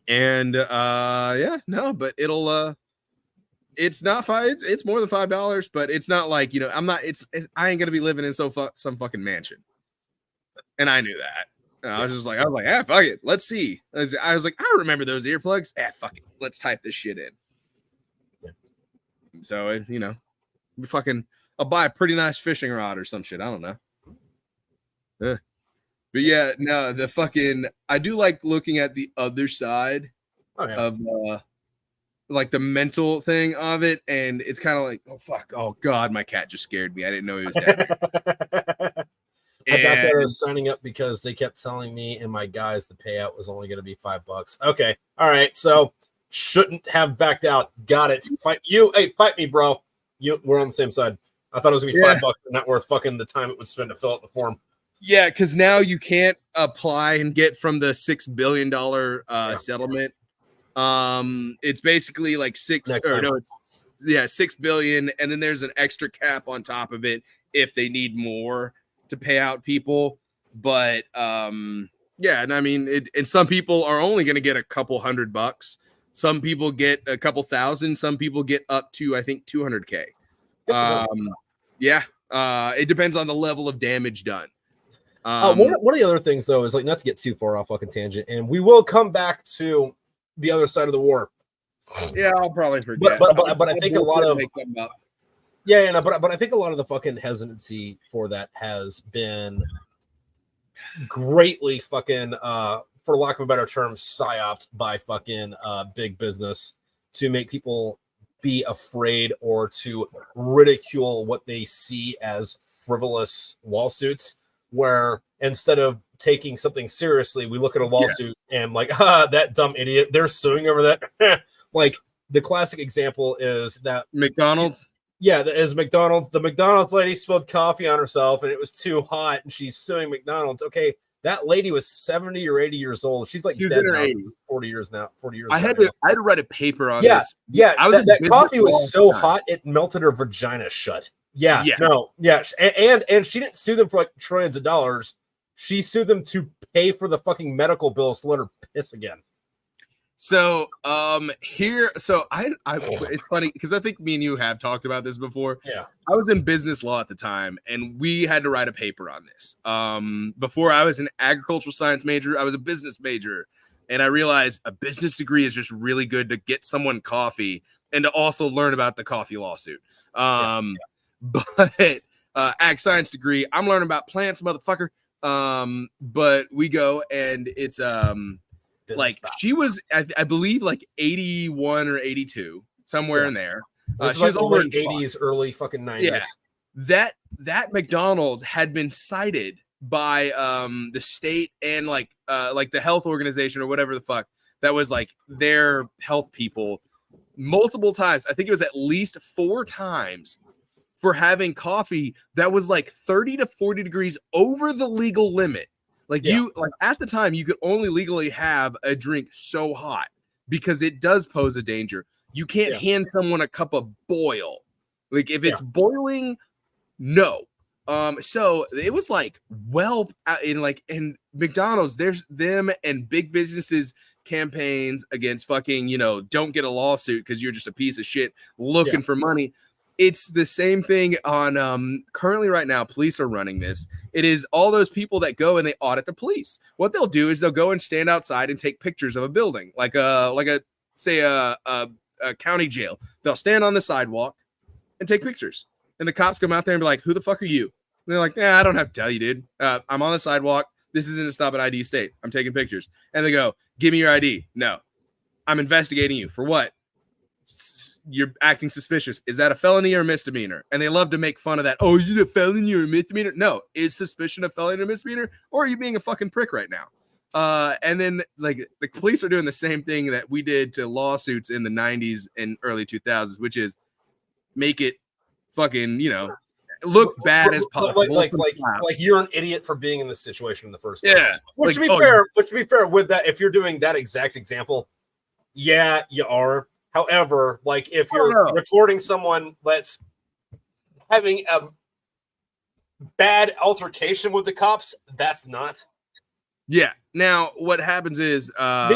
it'll it's not it's more than $5, but it's not like I ain't gonna be living in some fucking mansion, and I knew that. And I was like fuck it, let's see. I was like, I remember those earplugs. Fuck it, let's type this shit in. Yeah. So I'll buy a pretty nice fishing rod or some shit. I don't know. But yeah, no, I do like looking at the other side of like the mental thing of it, and it's kind of like, oh fuck, oh god, my cat just scared me. I didn't know he was down here. I got that I was signing up because they kept telling me and my guys the payout was only going to be $5. Okay, all right, so shouldn't have backed out. Got it. Fight you. Hey, fight me, bro. We're on the same side. I thought it was gonna be $5, but not worth fucking the time it would spend to fill out the form. Yeah, because now you can't apply and get from the $6 billion settlement. It's basically like 6 billion, and then there's an extra cap on top of it if they need more to pay out people. But yeah, and I mean, and some people are only going to get a couple $100. Some people get a couple thousand. Some people get up to, I think, 200K. Yeah, it depends on the level of damage done. One of the other things, though, is like not to get too far off fucking tangent, and we will come back to the other side of the war. Yeah, I'll probably forget. But I think a lot of but I think a lot of the fucking hesitancy for that has been greatly fucking for lack of a better term, psyoped by fucking big business to make people be afraid or to ridicule what they see as frivolous lawsuits, where instead of taking something seriously, we look at a lawsuit and like, that dumb idiot, they're suing over that. Like the classic example is that McDonald's. Yeah, that is McDonald's. The McDonald's lady spilled coffee on herself and it was too hot and she's suing McDonald's. Okay, that lady was 70 or 80 years old. She's like dead now, 40 years now. 40 years. I had to write a paper on this. Yeah, that coffee was so time. hot it melted her vagina shut. Yeah. And she didn't sue them for like trillions of dollars. She sued them to pay for the fucking medical bills to let her piss again. So it's funny because I think me and you have talked about this before. Yeah. I was in business law at the time and we had to write a paper on this. Before I was an agricultural science major, I was a business major, and I realized a business degree is just really good to get someone coffee and to also learn about the coffee lawsuit. But ag science degree, I'm learning about plants, motherfucker. But we go and it's like she was, I believe, like 81 or 82, somewhere in there. She was over in 80s, early fucking 90s. Yeah, that McDonald's had been cited by the state and like the health organization or whatever the fuck that was like their health people multiple times. I think it was at least 4 times for having coffee that was like 30 to 40 degrees over the legal limit. Like at the time, you could only legally have a drink so hot because it does pose a danger. You can't hand someone a cup of boil. Like if it's boiling, no. So it was like in McDonald's, there's them and big businesses campaigns against fucking, don't get a lawsuit because you're just a piece of shit looking for money. It's the same thing on currently right now. Police are running this. It is all those people that go and they audit the police. What they'll do is they'll go and stand outside and take pictures of a building, like a county jail. They'll stand on the sidewalk and take pictures. And the cops come out there and be like, "Who the fuck are you?" And they're like, "I don't have to tell you, dude. I'm on the sidewalk. This isn't a stop at ID state. I'm taking pictures." And they go, "Give me your ID." "No, I'm investigating you for what?" "You're acting suspicious." "Is that a felony or a misdemeanor?" And they love to make fun of that. "Oh, is it a felony or a misdemeanor?" No, is suspicion a felony or misdemeanor, or are you being a fucking prick right now? And then like the police are doing the same thing that we did to lawsuits in the 90s and early 2000s, which is make it fucking, look bad as possible. Like you're an idiot for being in this situation in the first place. Yeah. Which to be fair with that, if you're doing that exact example, yeah, you are. However, like if you're recording someone that's having a bad altercation with the cops, that's not. Yeah. Now, what happens is I'm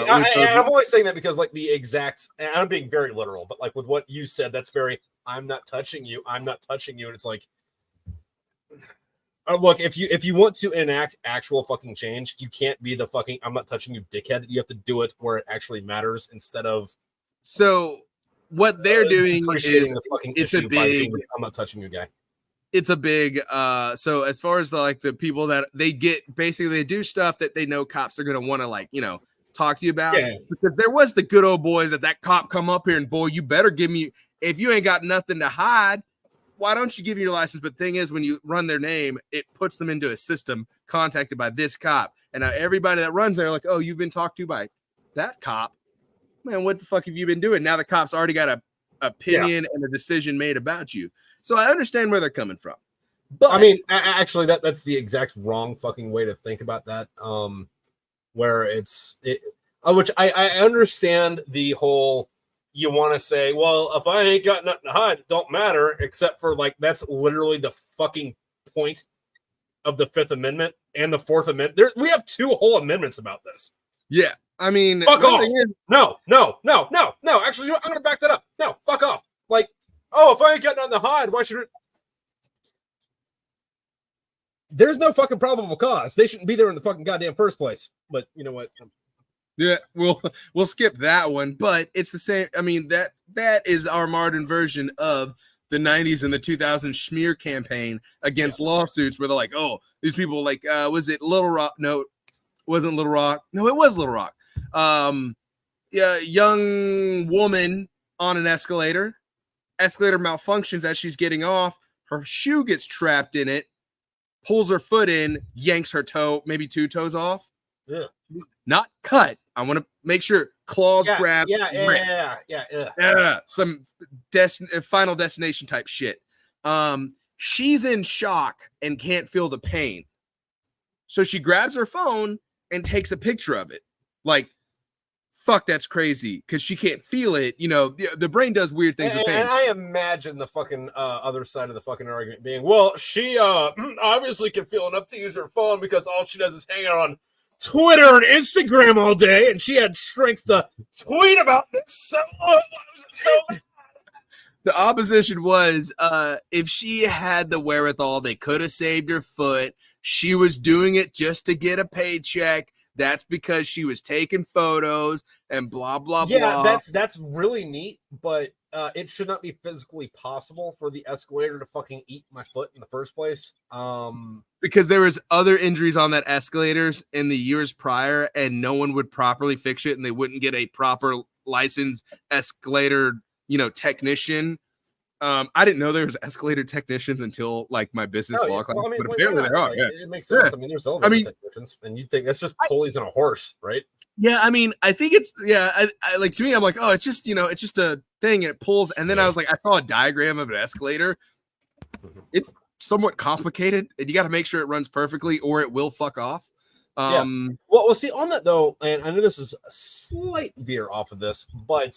only saying that because like the exact, and I'm being very literal, but like with what you said, that's very, I'm not touching you. And it's like, look, if you want to enact actual fucking change, you can't be the fucking, I'm not touching you dickhead. You have to do it where it actually matters instead of. So what they're doing is the fucking it's a big, I'm not touching you guy. It's a big, so as far as the people that they get, basically they do stuff that they know cops are going to want to talk to you about. Yeah. Because there was the good old boys that cop come up here and boy, you better give me, if you ain't got nothing to hide, why don't you give me your license? But the thing is, when you run their name, it puts them into a system contacted by this cop. And now everybody that runs there, like, oh, you've been talked to by that cop. Man, what the fuck have you been doing? Now the cop's already got a opinion and a decision made about you. So I understand where they're coming from. But I mean, actually, that's the exact wrong fucking way to think about that. Where which I understand the whole, you want to say, well, if I ain't got nothing to hide, it don't matter, except for like, that's literally the fucking point of the Fifth Amendment and the Fourth Amendment. We have 2 whole amendments about this. Yeah. I mean, fuck off. No. Actually, you know what? I'm going to back that up. No, fuck off. Like, oh, if I ain't got nothing to hide, why should it? There's no fucking probable cause. They shouldn't be there in the fucking goddamn first place. But you know what? Yeah, we'll skip that one, but it's the same. I mean, that is our modern version of the 90s and the 2000s smear campaign against lawsuits where they're like, oh, these people like, was it Little Rock? No, it wasn't Little Rock. No, it was Little Rock. Young woman on an escalator malfunctions as she's getting off. Her shoe gets trapped in it, pulls her foot in, yanks her toe, maybe 2 toes off. Yeah. Not cut. I want to make sure claws grab. Some Final Destination type shit. She's in shock and can't feel the pain. So she grabs her phone and takes a picture of it. Like, fuck, that's crazy because she can't feel it. You know, the brain does weird things with pain. And I imagine the fucking other side of the fucking argument being, well, she obviously can feel enough to use her phone because all she does is hang out on Twitter and Instagram all day, and she had strength to tweet about this. So the opposition was, if she had the wherewithal, they could have saved her foot. She was doing it just to get a paycheck. That's because she was taking photos and blah, blah, blah. Yeah, that's really neat, but it should not be physically possible for the escalator to fucking eat my foot in the first place. Because there was other injuries on that escalators in the years prior, and no one would properly fix it, and they wouldn't get a proper licensed escalator, technician. I didn't know there was escalator technicians until like my business law class, but apparently there are. It makes sense. Yeah. I mean, there's elevator technicians, and you think that's just pulleys in a horse, right? Yeah, I mean, I think it's I like, to me, I'm like, oh, it's just it's just a thing and it pulls, and then I was like, I saw a diagram of an escalator. It's somewhat complicated, and you got to make sure it runs perfectly, or it will fuck off. Well, see, on that though, and I know this is a slight veer off of this, but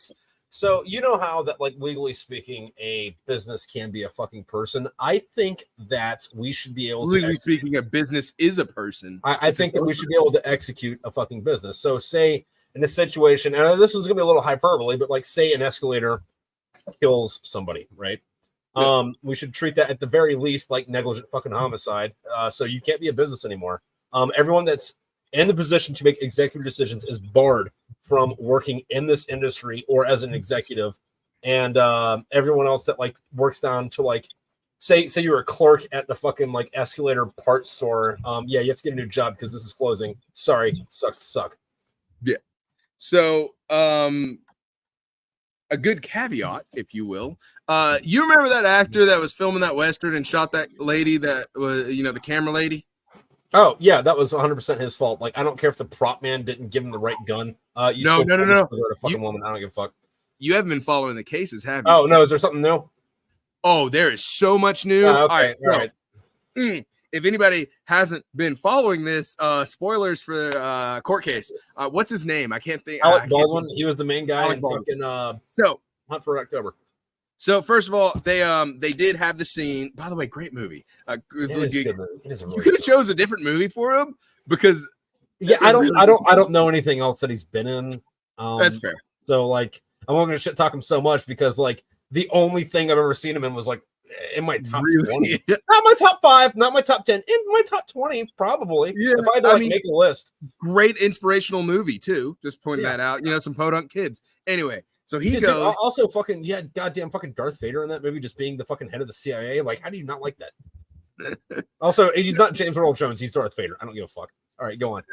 so you know how that, like, legally speaking, a business can be a fucking person. I think that we should be able to. Legally speaking, a business is a person. I think that we should be able to execute a fucking business. So, say in a situation, and this one's gonna be a little hyperbole, but like, say an escalator kills somebody, right? Yeah. We should treat that at the very least like negligent fucking homicide. So you can't be a business anymore. Everyone that's in the position to make executive decisions is barred from working in this industry or as an executive. And everyone else that like works down to like, say you're a clerk at the fucking like escalator parts store. You have to get a new job because this is closing. Sorry, sucks to suck. Yeah. So a good caveat, if you will. You remember that actor that was filming that Western and shot that lady that was, the camera lady? Oh, yeah, that was 100% his fault. Like, I don't care if the prop man didn't give him the right gun. No. A fucking woman. I don't give a fuck. You haven't been following the cases, have you? Oh, no. Is there something new? Oh, there is so much new. Okay. All right. If anybody hasn't been following this, spoilers for court case. What's his name? I can't think. Alec Baldwin. He was the main guy in fucking Hunt for October. So first of all, they did have the scene. By the way, great movie. It is a good movie. It is a really you could have chose a different movie for him because I don't know anything else that he's been in. That's fair. So like, I'm not going to shit talk him so much because like the only thing I've ever seen him in was like in my top 20, not my top 5, not my top 10, in my top 20 probably. Yeah, if I had to make a list. Great inspirational movie too. Just pointing that out. Some podunk kids. Anyway. So he goes. Also, fucking, you had goddamn fucking Darth Vader in that movie, just being the fucking head of the CIA. Like, how do you not like that? Also, he's not James Earl Jones. He's Darth Vader. I don't give a fuck. All right, go on.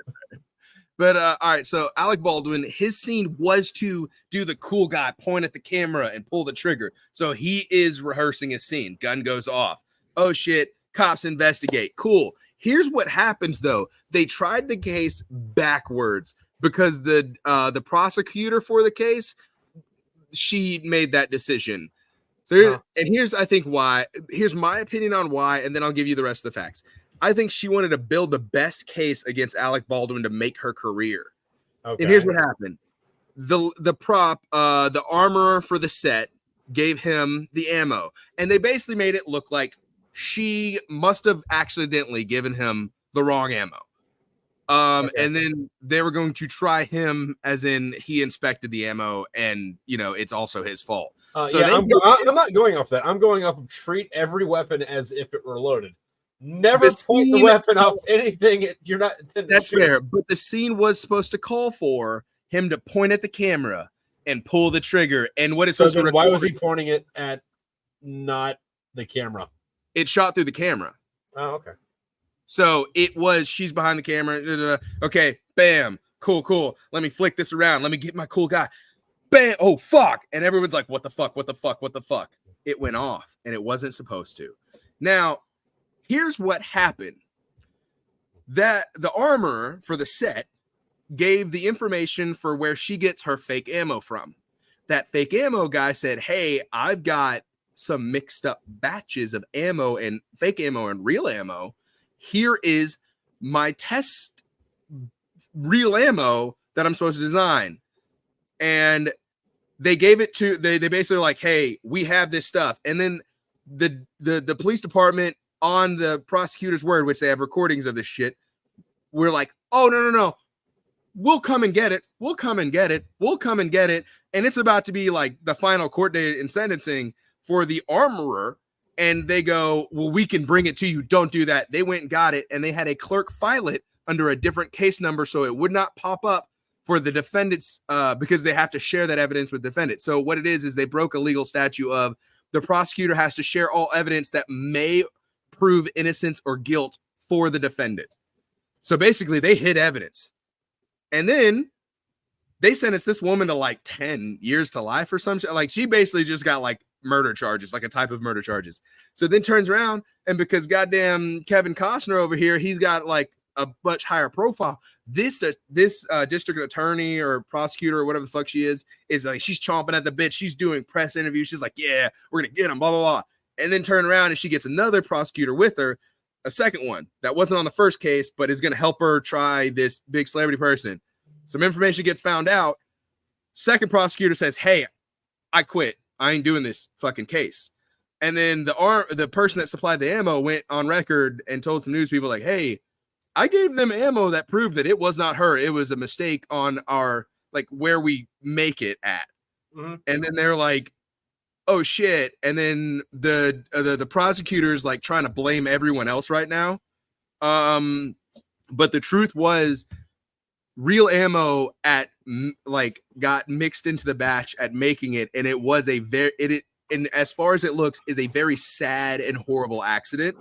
But all right, so Alec Baldwin, his scene was to do the cool guy, point at the camera and pull the trigger. So he is rehearsing his scene. Gun goes off. Oh shit, cops investigate. Cool. Here's what happens though. They tried the case backwards because the prosecutor for the case, she made that decision. So and here's I think why. Here's my opinion on why, and then I'll give you the rest of the facts. I think she wanted to build the best case against Alec Baldwin to make her career. Okay. And here's what happened. The prop, the armorer for the set gave him the ammo. And they basically made it look like she must have accidentally given him the wrong ammo. And then they were going to try him as in he inspected the ammo and, it's also his fault. I'm not going off that. I'm going off of treat every weapon as if it were loaded. Never point the weapon off anything you're not intended. That's fair, but the scene was supposed to call for him to point at the camera and pull the trigger. And what is supposed to why was he pointing it at not the camera? It shot through the camera. Oh, okay. So it was she's behind the camera. Okay, bam, cool. Let me flick this around. Let me get my cool guy. Bam! Oh fuck! And everyone's like, "What the fuck? What the fuck? What the fuck?" It went off, and it wasn't supposed to. Now. Here's what happened. That the armorer for the set gave the information for where she gets her fake ammo from. That fake ammo guy said, hey, I've got some mixed up batches of ammo and fake ammo and real ammo. Here is my test real ammo that I'm supposed to design. And they gave it to, they basically were like, hey, we have this stuff. And then the police department, on the prosecutor's word, which they have recordings of this shit, we're like, oh, no. We'll come and get it. And it's about to be like the final court date in sentencing for the armorer. And they go, well, we can bring it to you. Don't do that. They went and got it. And they had a clerk file it under a different case number so it would not pop up for the defendants because they have to share that evidence with defendants. So what it is they broke a legal statute of the prosecutor has to share all evidence that may prove innocence or guilt for the defendant. So basically they hid evidence. And then they sentenced this woman to like 10 years to life or some shit. Like she basically just got like murder charges, like a type of murder charges. So then turns around and because goddamn Kevin Costner over here, he's got like a much higher profile. This district attorney or prosecutor or whatever the fuck she is like, she's chomping at the bit. She's doing press interviews. She's like, yeah, we're going to get him, blah, blah, blah. And then turn around and she gets another prosecutor with her, a second one that wasn't on the first case, but is going to help her try this big celebrity person. Some information gets found out. Second prosecutor says, hey, I quit. I ain't doing this fucking case. And then the person that supplied the ammo went on record and told some news people like, hey, I gave them ammo that proved that it was not her. It was a mistake on our, like where we make it at. Mm-hmm. And then they're like, oh shit. And then the prosecutor's like trying to blame everyone else right now. But the truth was real ammo got mixed into the batch at making it. And it was and as far as it looks is a very sad and horrible accident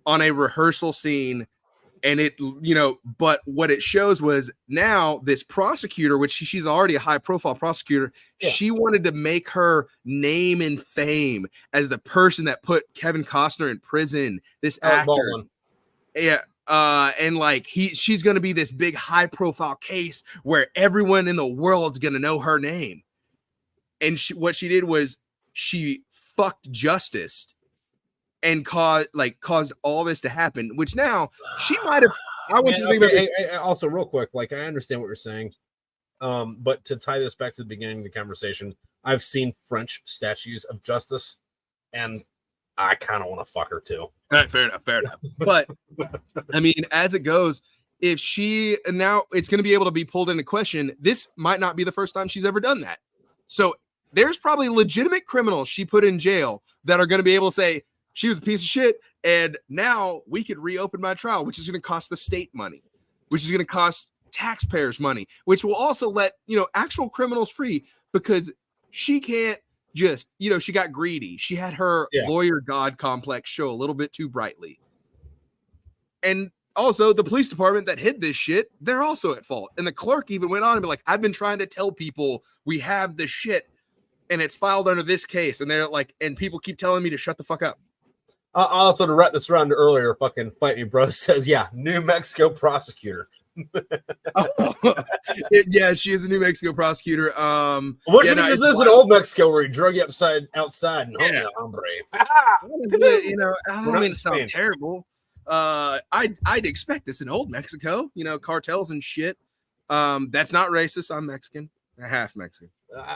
on a rehearsal scene. And it, but what it shows was now this prosecutor, which she's already a high profile prosecutor. Yeah. She wanted to make her name and fame as the person that put Kevin Costner in prison, this actor. Baldwin. Yeah. And like she's going to be this big high profile case where everyone in the world's going to know her name. And what she did was she fucked justice and caused all this to happen, which now she might have. I want you to think about it. Also, real quick, like I understand what you're saying, but to tie this back to the beginning of the conversation, I've seen French statues of justice, and I kind of want to fuck her too. All right, fair enough. But I mean, as it goes, if she now it's going to be able to be pulled into question, this might not be the first time she's ever done that. So there's probably legitimate criminals she put in jail that are going to be able to say, she was a piece of shit, and now we could reopen my trial, which is going to cost the state money, which is going to cost taxpayers money, which will also let, actual criminals free because she can't just, she got greedy. She had her lawyer God complex show a little bit too brightly. And also the police department that hid this shit, they're also at fault. And the clerk even went on and be like, I've been trying to tell people we have the shit and it's filed under this case. And they're like, and people keep telling me to shut the fuck up. Also, to wrap this around earlier, fucking Fight Me Bro says, yeah, New Mexico prosecutor. Yeah, she is a New Mexico prosecutor. Which one is this in Old Mexico where he drug you outside and hung you, hombre? You know, I don't mean to sound terrible. I'd expect this in Old Mexico, you know, cartels and shit. That's not racist. I'm Mexican, half Mexican.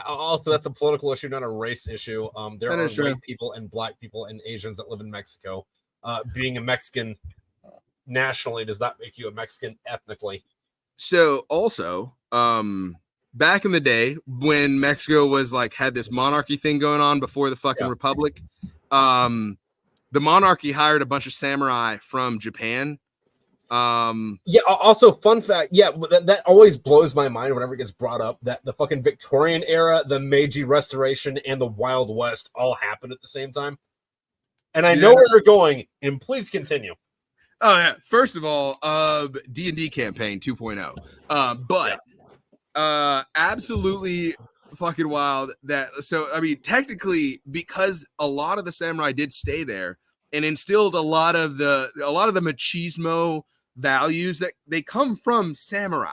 Also, that's a political issue, not a race issue. There are white people and black people and Asians that live in Mexico. Being a Mexican nationally does not make you a Mexican ethnically. So also, back in the day when Mexico was like had this monarchy thing going on before the fucking republic, the monarchy hired a bunch of samurai from Japan. Also fun fact, that always blows my mind whenever it gets brought up that the fucking Victorian era, the Meiji Restoration, and the Wild West all happened at the same time. And I know where you're going, and please continue. Oh yeah, first of all, D&D campaign 2.0. Absolutely fucking wild that. So I mean, technically, because a lot of the samurai did stay there and instilled a lot of the machismo values that they come from samurai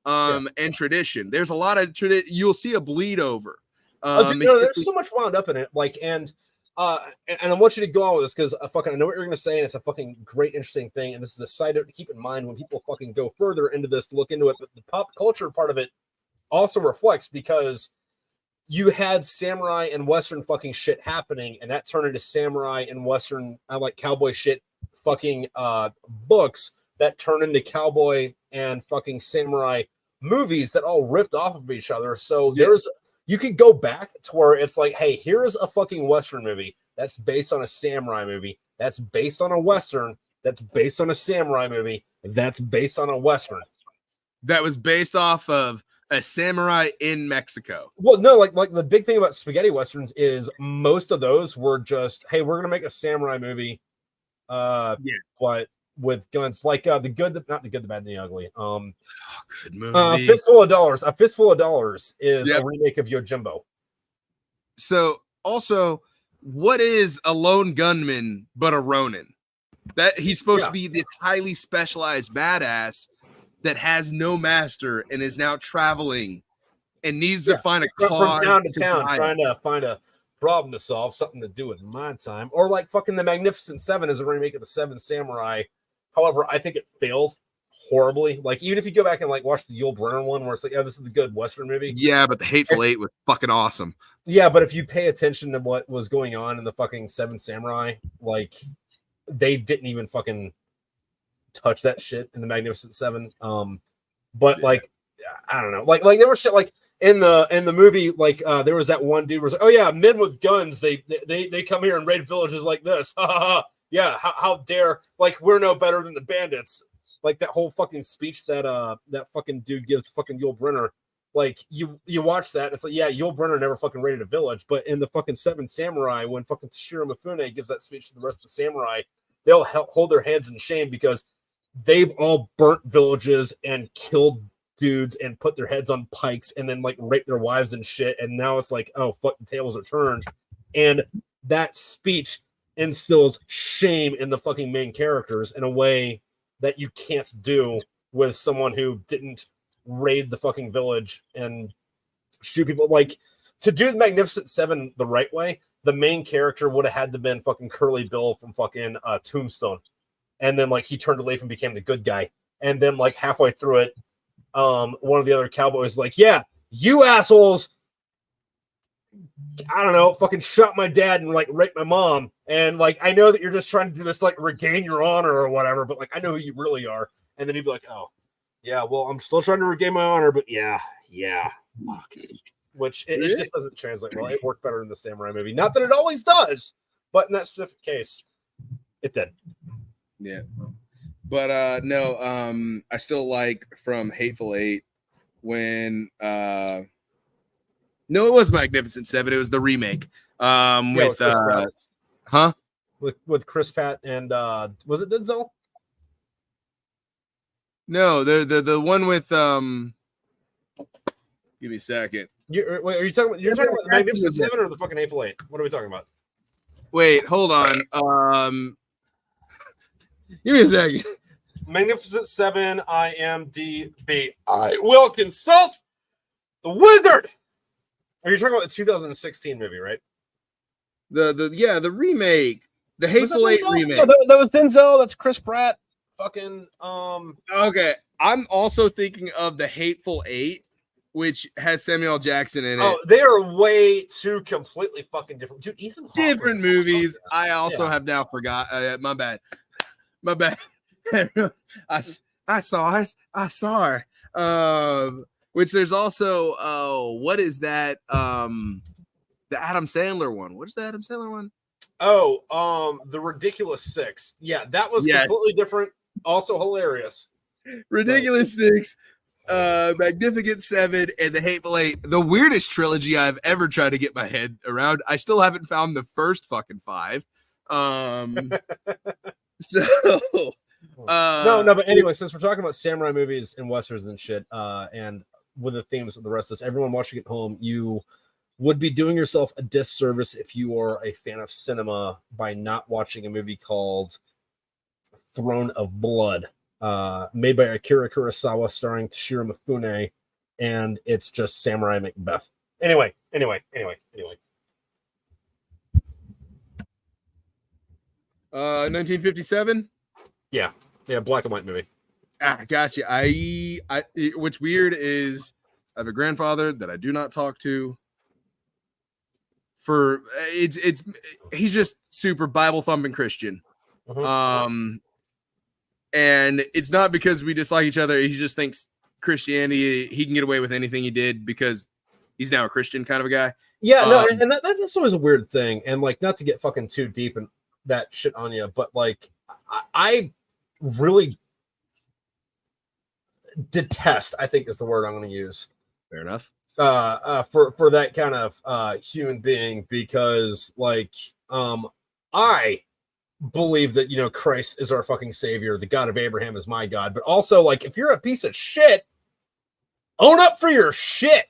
and tradition. There's a lot of you'll see a bleed over. There's so much wound up in it, and I want you to go on with this because I know what you're going to say, and it's a fucking great, interesting thing. And this is a side note to keep in mind when people fucking go further into this to look into it. But the pop culture part of it also reflects because you had samurai and Western fucking shit happening, and that turned into samurai and Western, like cowboy shit fucking books that turned into cowboy and fucking samurai movies that all ripped off of each other. So you could go back to where it's like, hey, here's a fucking Western movie that's based on a samurai movie, that's based on a Western, that's based on a samurai movie, that's based on a Western. That was based off of a samurai in Mexico. Well, no, like the big thing about spaghetti Westerns is most of those were just, hey, we're going to make a samurai movie, but with guns, like not the good, the bad, and the ugly. Good movie. Fistful of Dollars. A Fistful of Dollars is a remake of Yojimbo. So, also, what is a lone gunman but a Ronin? That he's supposed to be this highly specialized badass that has no master and is now traveling and needs to find a cause from town to town, trying to find a problem to solve, something to do with my time. Or like fucking The Magnificent Seven is a remake of The Seven Samurai. However, I think it failed horribly. Like, even if you go back and like watch the Yul Brynner one, where it's like, oh, this is the good Western movie. Yeah, but The Hateful Eight was fucking awesome. Yeah, but if you pay attention to what was going on in the fucking Seven Samurai, like, they didn't even fucking touch that shit in the Magnificent Seven. But like, I don't know, like there was shit like in the movie, like there was that one dude was like, oh yeah, men with guns, they come here and raid villages like this. Yeah, how dare, like, we're no better than the bandits. Like that whole fucking speech that that fucking dude gives to fucking Yul Brynner. Like you watch that, it's like, yeah, Yul Brynner never fucking raided a village, but in the fucking Seven Samurai, when fucking Toshiro Mifune gives that speech to the rest of the samurai, they'll hold their heads in shame because they've all burnt villages and killed dudes and put their heads on pikes and then like raped their wives and shit. And now it's like, oh fuck, the tables are turned. And that speech instills shame in the fucking main characters in a way that you can't do with someone who didn't raid the fucking village and shoot people. Like, to do the Magnificent Seven the right way, the main character would have had to been fucking Curly Bill from fucking Tombstone. And then like he turned away and became the good guy. And then like halfway through it, one of the other cowboys is like, yeah, you assholes, I don't know, fucking shot my dad and like raped my mom. And like, I know that you're just trying to do this, like regain your honor or whatever, but like, I know who you really are. And then he'd be like, oh yeah, well, I'm still trying to regain my honor, but yeah. Which it just doesn't translate well. It worked better in the samurai movie. Not that it always does, but in that specific case, it did. Yeah. But no, I still like from Hateful Eight when no, it was Magnificent Seven. It was the remake. With Chris Pratt and was it Denzel? No, the one with Give me a second. Wait, are you talking about? You're talking about the Magnificent Seven or the fucking Hateful Eight? What are we talking about? Wait, hold on. Give me a second. Magnificent Seven, IMDb. I will consult the wizard. Are you talking about the 2016 movie, right? The remake, the Hateful Eight remake. Yeah, that was Denzel. That's Chris Pratt. Fucking Okay, I'm also thinking of the Hateful Eight, which has Samuel L. Jackson in it. Oh, they are way too completely fucking different, dude. Ethan Hawke Different movies. I also have now forgot. My bad. I saw her. Which there's also what is that? The Adam Sandler one. What is the Adam Sandler one? Oh, the Ridiculous Six. Yeah, that was completely different. Also hilarious. Ridiculous Six, Magnificent Seven, and the Hateful Eight. The weirdest trilogy I've ever tried to get my head around. I still haven't found the first fucking five. But anyway, since we're talking about samurai movies and westerns and shit, and with the themes of the rest of this, everyone watching at home, you would be doing yourself a disservice if you are a fan of cinema by not watching a movie called Throne of Blood, made by Akira Kurosawa, starring Toshiro Mifune, and it's just Samurai Macbeth. Anyway. 1957. Yeah, black and white movie. Gotcha. What's weird is I have a grandfather that I do not talk to. He's just super Bible thumping Christian. Mm-hmm. And it's not because we dislike each other. He just thinks Christianity, he can get away with anything he did because he's now a Christian kind of a guy. Yeah, and that's always a weird thing. And like, not to get fucking too deep in that shit on you, but like, I really detest, I think is the word I'm going to use. Fair enough. For that kind of human being, because like, I believe that, you know, Christ is our fucking savior. The God of Abraham is my God. But also, like, if you're a piece of shit, own up for your shit.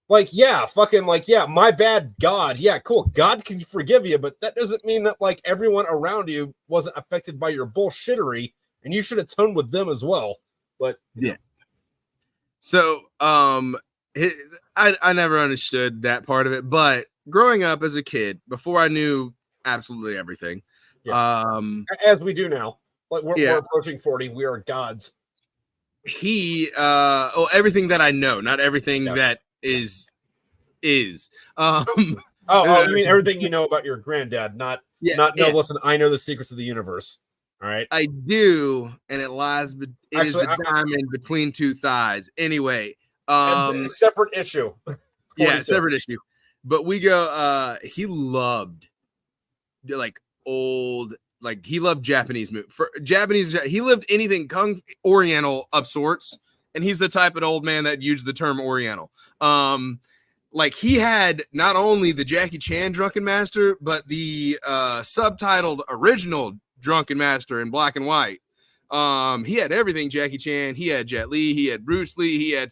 Like, yeah, fucking, like, yeah, my bad, God. Yeah, cool. God can forgive you, but that doesn't mean that, like, everyone around you wasn't affected by your bullshittery, and you should atone with them as well. But, yeah. So, I never understood that part of it, but growing up as a kid, before I knew absolutely everything, as we do now, like, we're approaching 40, we are gods. Everything that I know, not everything that is. You mean everything you know about your granddad, listen, I know the secrets of the universe. All right. I do, and it lies, but is the diamond between two thighs. Anyway, separate issue. Separate issue. But we go, he loved like old, like he loved Japanese movies. For Japanese, he lived anything Kung Oriental of sorts, and he's the type of old man that used the term Oriental. Like he had not only the Jackie Chan Drunken Master, but the subtitled original Drunken Master in black and white. He had everything Jackie Chan. He had Jet Li. He had Bruce Lee. He had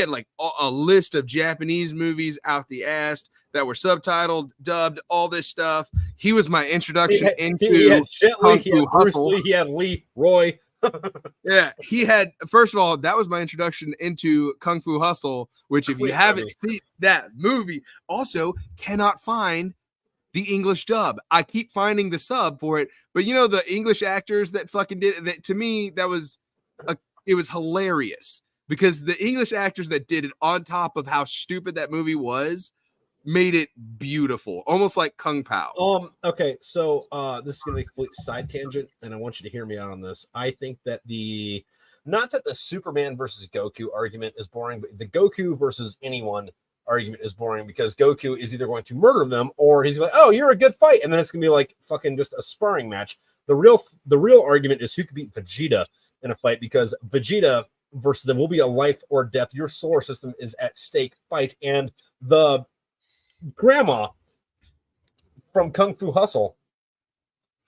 like a list of Japanese movies out the ass that were subtitled, dubbed, all this stuff. He was my introduction into Kung Fu Hustle. He had Lee Roy. Yeah, he had, first of all, that was my introduction into Kung Fu Hustle, which if you haven't seen that movie, also cannot find the English dub. I keep finding the sub for it, but you know, the English actors that fucking did it, to me, it was hilarious because the English actors that did it, on top of how stupid that movie was, made it beautiful, almost like Kung Pao. Okay, so this is gonna be a complete side tangent, and I want you to hear me out on this. I think that not that the Superman versus Goku argument is boring, but the Goku versus anyone argument is boring because Goku is either going to murder them or he's like, oh, you're a good fight, and then it's gonna be like fucking just a sparring match. The real argument is who could beat Vegeta in a fight, because Vegeta versus them will be a life or death. Your solar system is at stake fight, and the grandma from Kung Fu Hustle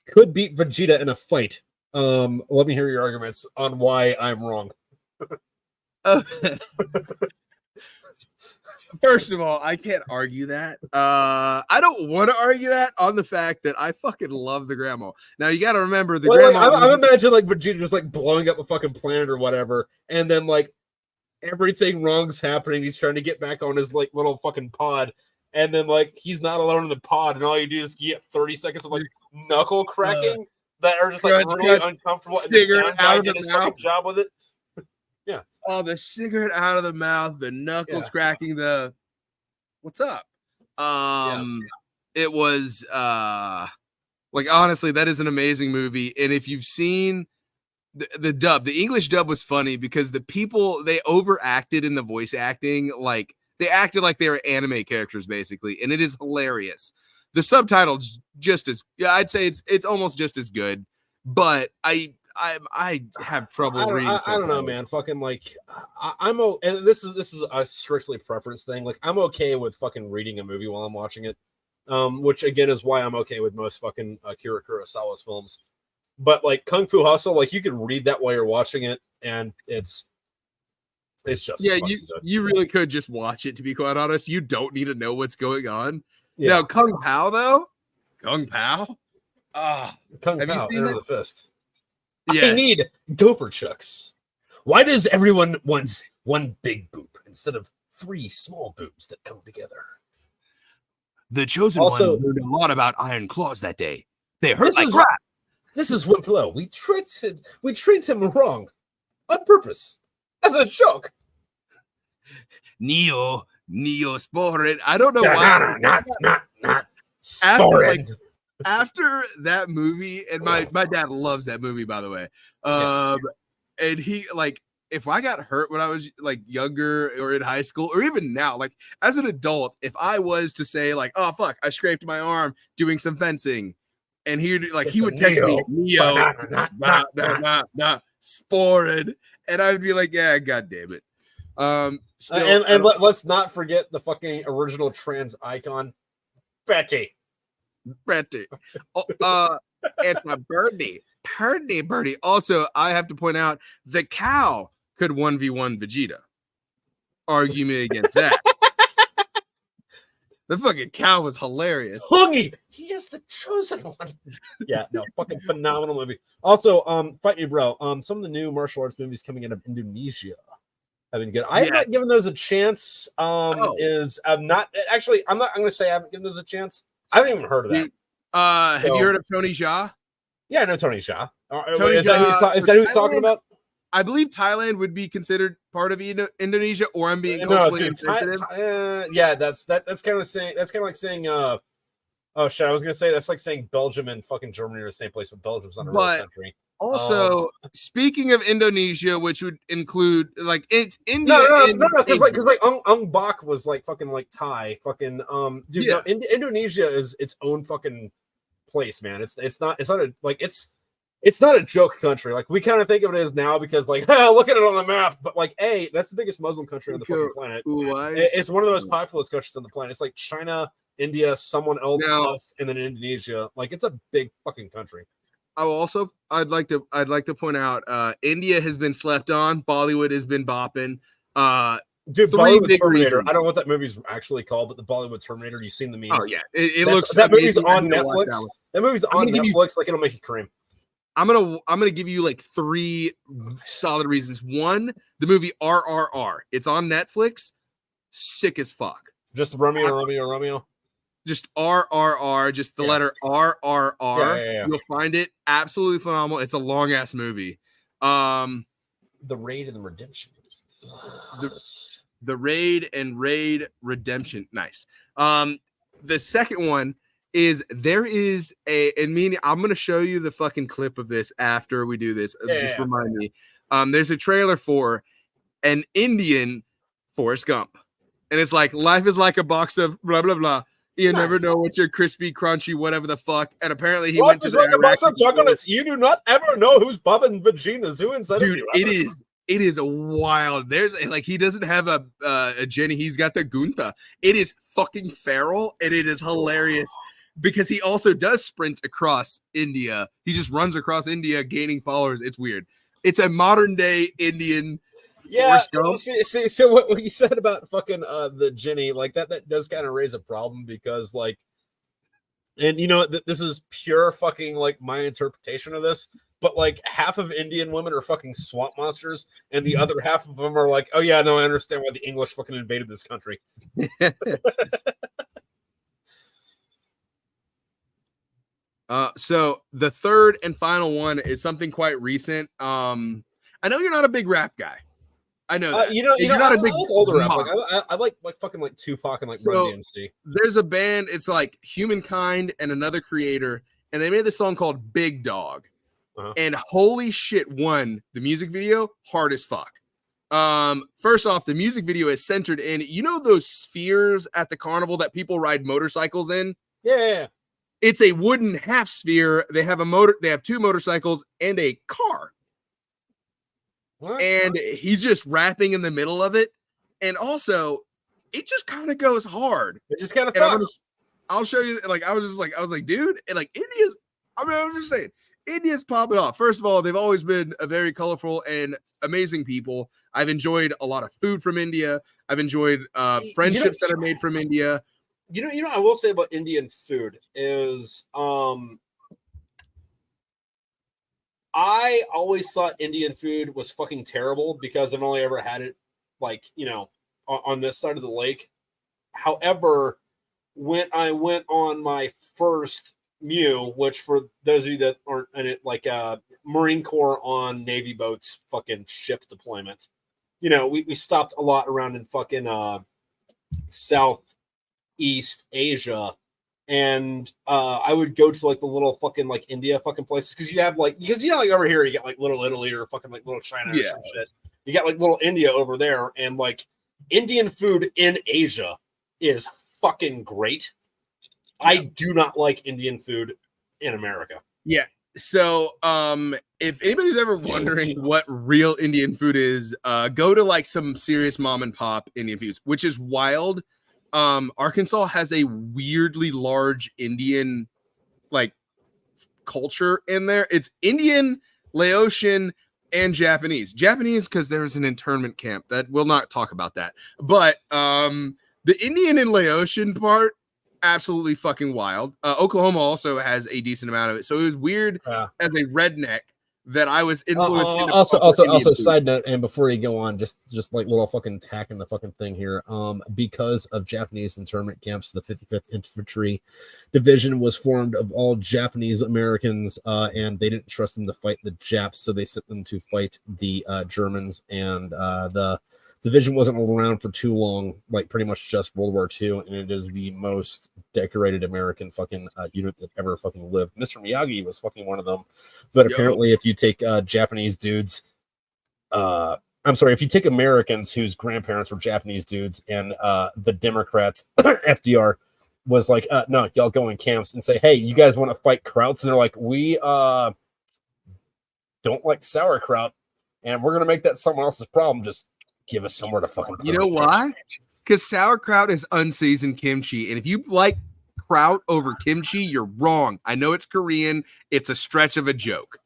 could beat Vegeta in a fight Let me hear your arguments on why I'm wrong. First of all, I can't argue that. I don't want to argue that on the fact that I fucking love the grandma. Now you got to remember the grandma. Like, I'm imagining like Vegeta just like blowing up a fucking planet or whatever, and then like everything wrong's happening. He's trying to get back on his like little fucking pod, and then like he's not alone in the pod, and all you do is get 30 seconds of like knuckle cracking that are just like really uncomfortable. And the sound guy did his fucking job with it. Yeah. Oh, the cigarette out of the mouth, the knuckles cracking, the what's up? It was like honestly, that is an amazing movie. And if you've seen the dub, the English dub was funny because the people they overacted in the voice acting, like they acted like they were anime characters basically, and it is hilarious. The subtitles just as I'd say it's almost just as good, but I have trouble reading. I don't know, man. Fucking like, I'm and this is a strictly preference thing. Like, I'm okay with fucking reading a movie while I'm watching it, which again is why I'm okay with most fucking Akira Kurosawa's films. But like Kung Fu Hustle, like you could read that while you're watching it, and it's just you really could just watch it. To be quite honest, you don't need to know what's going on. Yeah. Now Kung Pao though, Kung Pao, Kung have Pao, you seen Enter that? the Fist. Yes. I need gopher chucks. Why does everyone want one big boop instead of 3 small boops that come together? The chosen one learned a lot about iron claws that day. They hurt like crap. This is Wimplo. We treat him wrong on purpose as a joke. Neo Sporin. I don't know why. Not Sporin. After that movie, and my dad loves that movie, by the way. And he like, if I got hurt when I was like younger or in high school, or even now, like as an adult, if I was to say like, oh fuck, I scraped my arm doing some fencing, and he would text me Neo, Sporin, and I would be like, yeah, god damn it. And let's not forget the fucking original trans icon, Betty. It's a birdie. Also, I have to point out the cow could 1v1 Vegeta. Argue me against that. The fucking cow was hilarious. Hungy, he is the chosen one. Yeah, no, fucking phenomenal movie. Also, fight me, bro. Some of the new martial arts movies coming out of Indonesia have been good. I have not given those a chance. I'm not going to say I haven't given those a chance. I haven't even heard of that. Have you heard of Tony Jaa? Yeah, I know Tony Jaa. Is that who he's talking about? I believe Thailand would be considered part of Indonesia, or I'm being culturally insensitive. Yeah, that's kind of saying like saying oh shit, I was gonna say that's like saying Belgium and fucking Germany are the same place, but Belgium's not a real country. Also, speaking of Indonesia, which would include like it's India. No, because like Ong Bak was like fucking like Thai, fucking dude. Yeah. No, Indonesia is its own fucking place, man. It's not a joke country. Like we kind of think of it as now because like look at it on the map, but like that's the biggest Muslim country on the fucking planet. It's one of the most populous countries on the planet. It's like China, India, someone else, us, and then Indonesia. Like it's a big fucking country. I'd like to point out India has been slept on. Bollywood has been bopping. Dude, Bollywood Terminator. I don't know what that movie's actually called, but the Bollywood Terminator. You've seen the memes. Oh yeah, it looks. That movie's on Netflix. That movie's on Netflix. Like it'll make you cream. I'm gonna give you like 3 solid reasons. One, the movie RRR. It's on Netflix. Sick as fuck. Just Romeo. Just RRR, just the letter RRR. Yeah. You'll find it absolutely phenomenal. It's a long ass movie. The Raid and the Redemption. The Raid and Raid Redemption. Nice. The second one is there is I'm going to show you the fucking clip of this after we do this. Remind me. There's a trailer for an Indian Forrest Gump. And it's like, life is like a box of blah, blah, blah. You never know what your crispy, crunchy, whatever the fuck. And apparently he went to like a box of chocolates. You do not ever know who's bobbing vaginas. Who inside dude, it is wild. There's like he doesn't have a Jenny. He's got the Gunther. It is fucking feral and it is hilarious. because he also does sprint across India. He just runs across India, gaining followers. It's weird. It's a modern day Indian. Yeah. So what you said about fucking the Ginny, like that does kind of raise a problem because like, and you know, this is pure fucking like my interpretation of this. But like half of Indian women are fucking swamp monsters, and the other half of them are like, oh yeah, no, I understand why the English fucking invaded this country. So the third and final one is something quite recent. I know you're not a big rap guy. I know that. You're not a big older rap. Like I like fucking like Tupac and like Run DMC. There's a band. It's like Humankind and another creator, and they made this song called Big Dog. And holy shit, the music video hard as fuck. First off, the music video is centered in, you know, those spheres at the carnival that people ride motorcycles in? Yeah. It's a wooden half sphere. They have they have 2 motorcycles and a car. What? And he's just rapping in the middle of it. And also, it just kind of goes hard. It just kind of fucks. I'll show you. Like, I was like, dude, and like India's, I'm just saying, India's popping off. First of all, they've always been a very colorful and amazing people. I've enjoyed a lot of food from India. I've enjoyed friendships that are made from India. You know, I will say about Indian food is, I always thought Indian food was fucking terrible because I've only ever had it like, you know, on this side of the lake. However, when I went on my first MEW, which for those of you that aren't in it, like Marine Corps on Navy boats, fucking ship deployments. You know, we stopped a lot around in fucking Southeast Asia, and I would go to like the little fucking like India fucking places because you have like like over here you get like Little Italy or fucking like Little China or some shit. You got like Little India over there, and like Indian food in Asia is fucking great. I do not like Indian food in America. Yeah. So, if anybody's ever wondering what real Indian food is, go to like some serious mom and pop Indian foods, which is wild. Arkansas has a weirdly large Indian like culture in there. It's Indian, Laotian, and Japanese. Japanese because there's an internment camp that we'll not talk about that. But the Indian and Laotian part, absolutely fucking wild. Oklahoma also has a decent amount of it. So it was weird as a redneck that I was influenced. Also, side note, and before you go on, just like little fucking tack in the fucking thing here. Because of Japanese internment camps, the 55th Infantry Division was formed of all Japanese Americans, and they didn't trust them to fight the Japs, so they sent them to fight the Germans, and the division wasn't around for too long, like pretty much just World War II, and it is the most decorated American fucking unit that ever fucking lived. Mr. Miyagi was fucking one of them, but apparently if you take Japanese dudes, if you take Americans whose grandparents were Japanese dudes, and the Democrats, FDR, was like, no, y'all go in camps and say, hey, you guys want to fight Krauts? And they're like, we don't like sauerkraut, and we're going to make that someone else's problem. Just give us somewhere to fucking put. You know why? Because sauerkraut is unseasoned kimchi, and if you like kraut over kimchi, you're wrong. I know it's Korean. It's a stretch of a joke.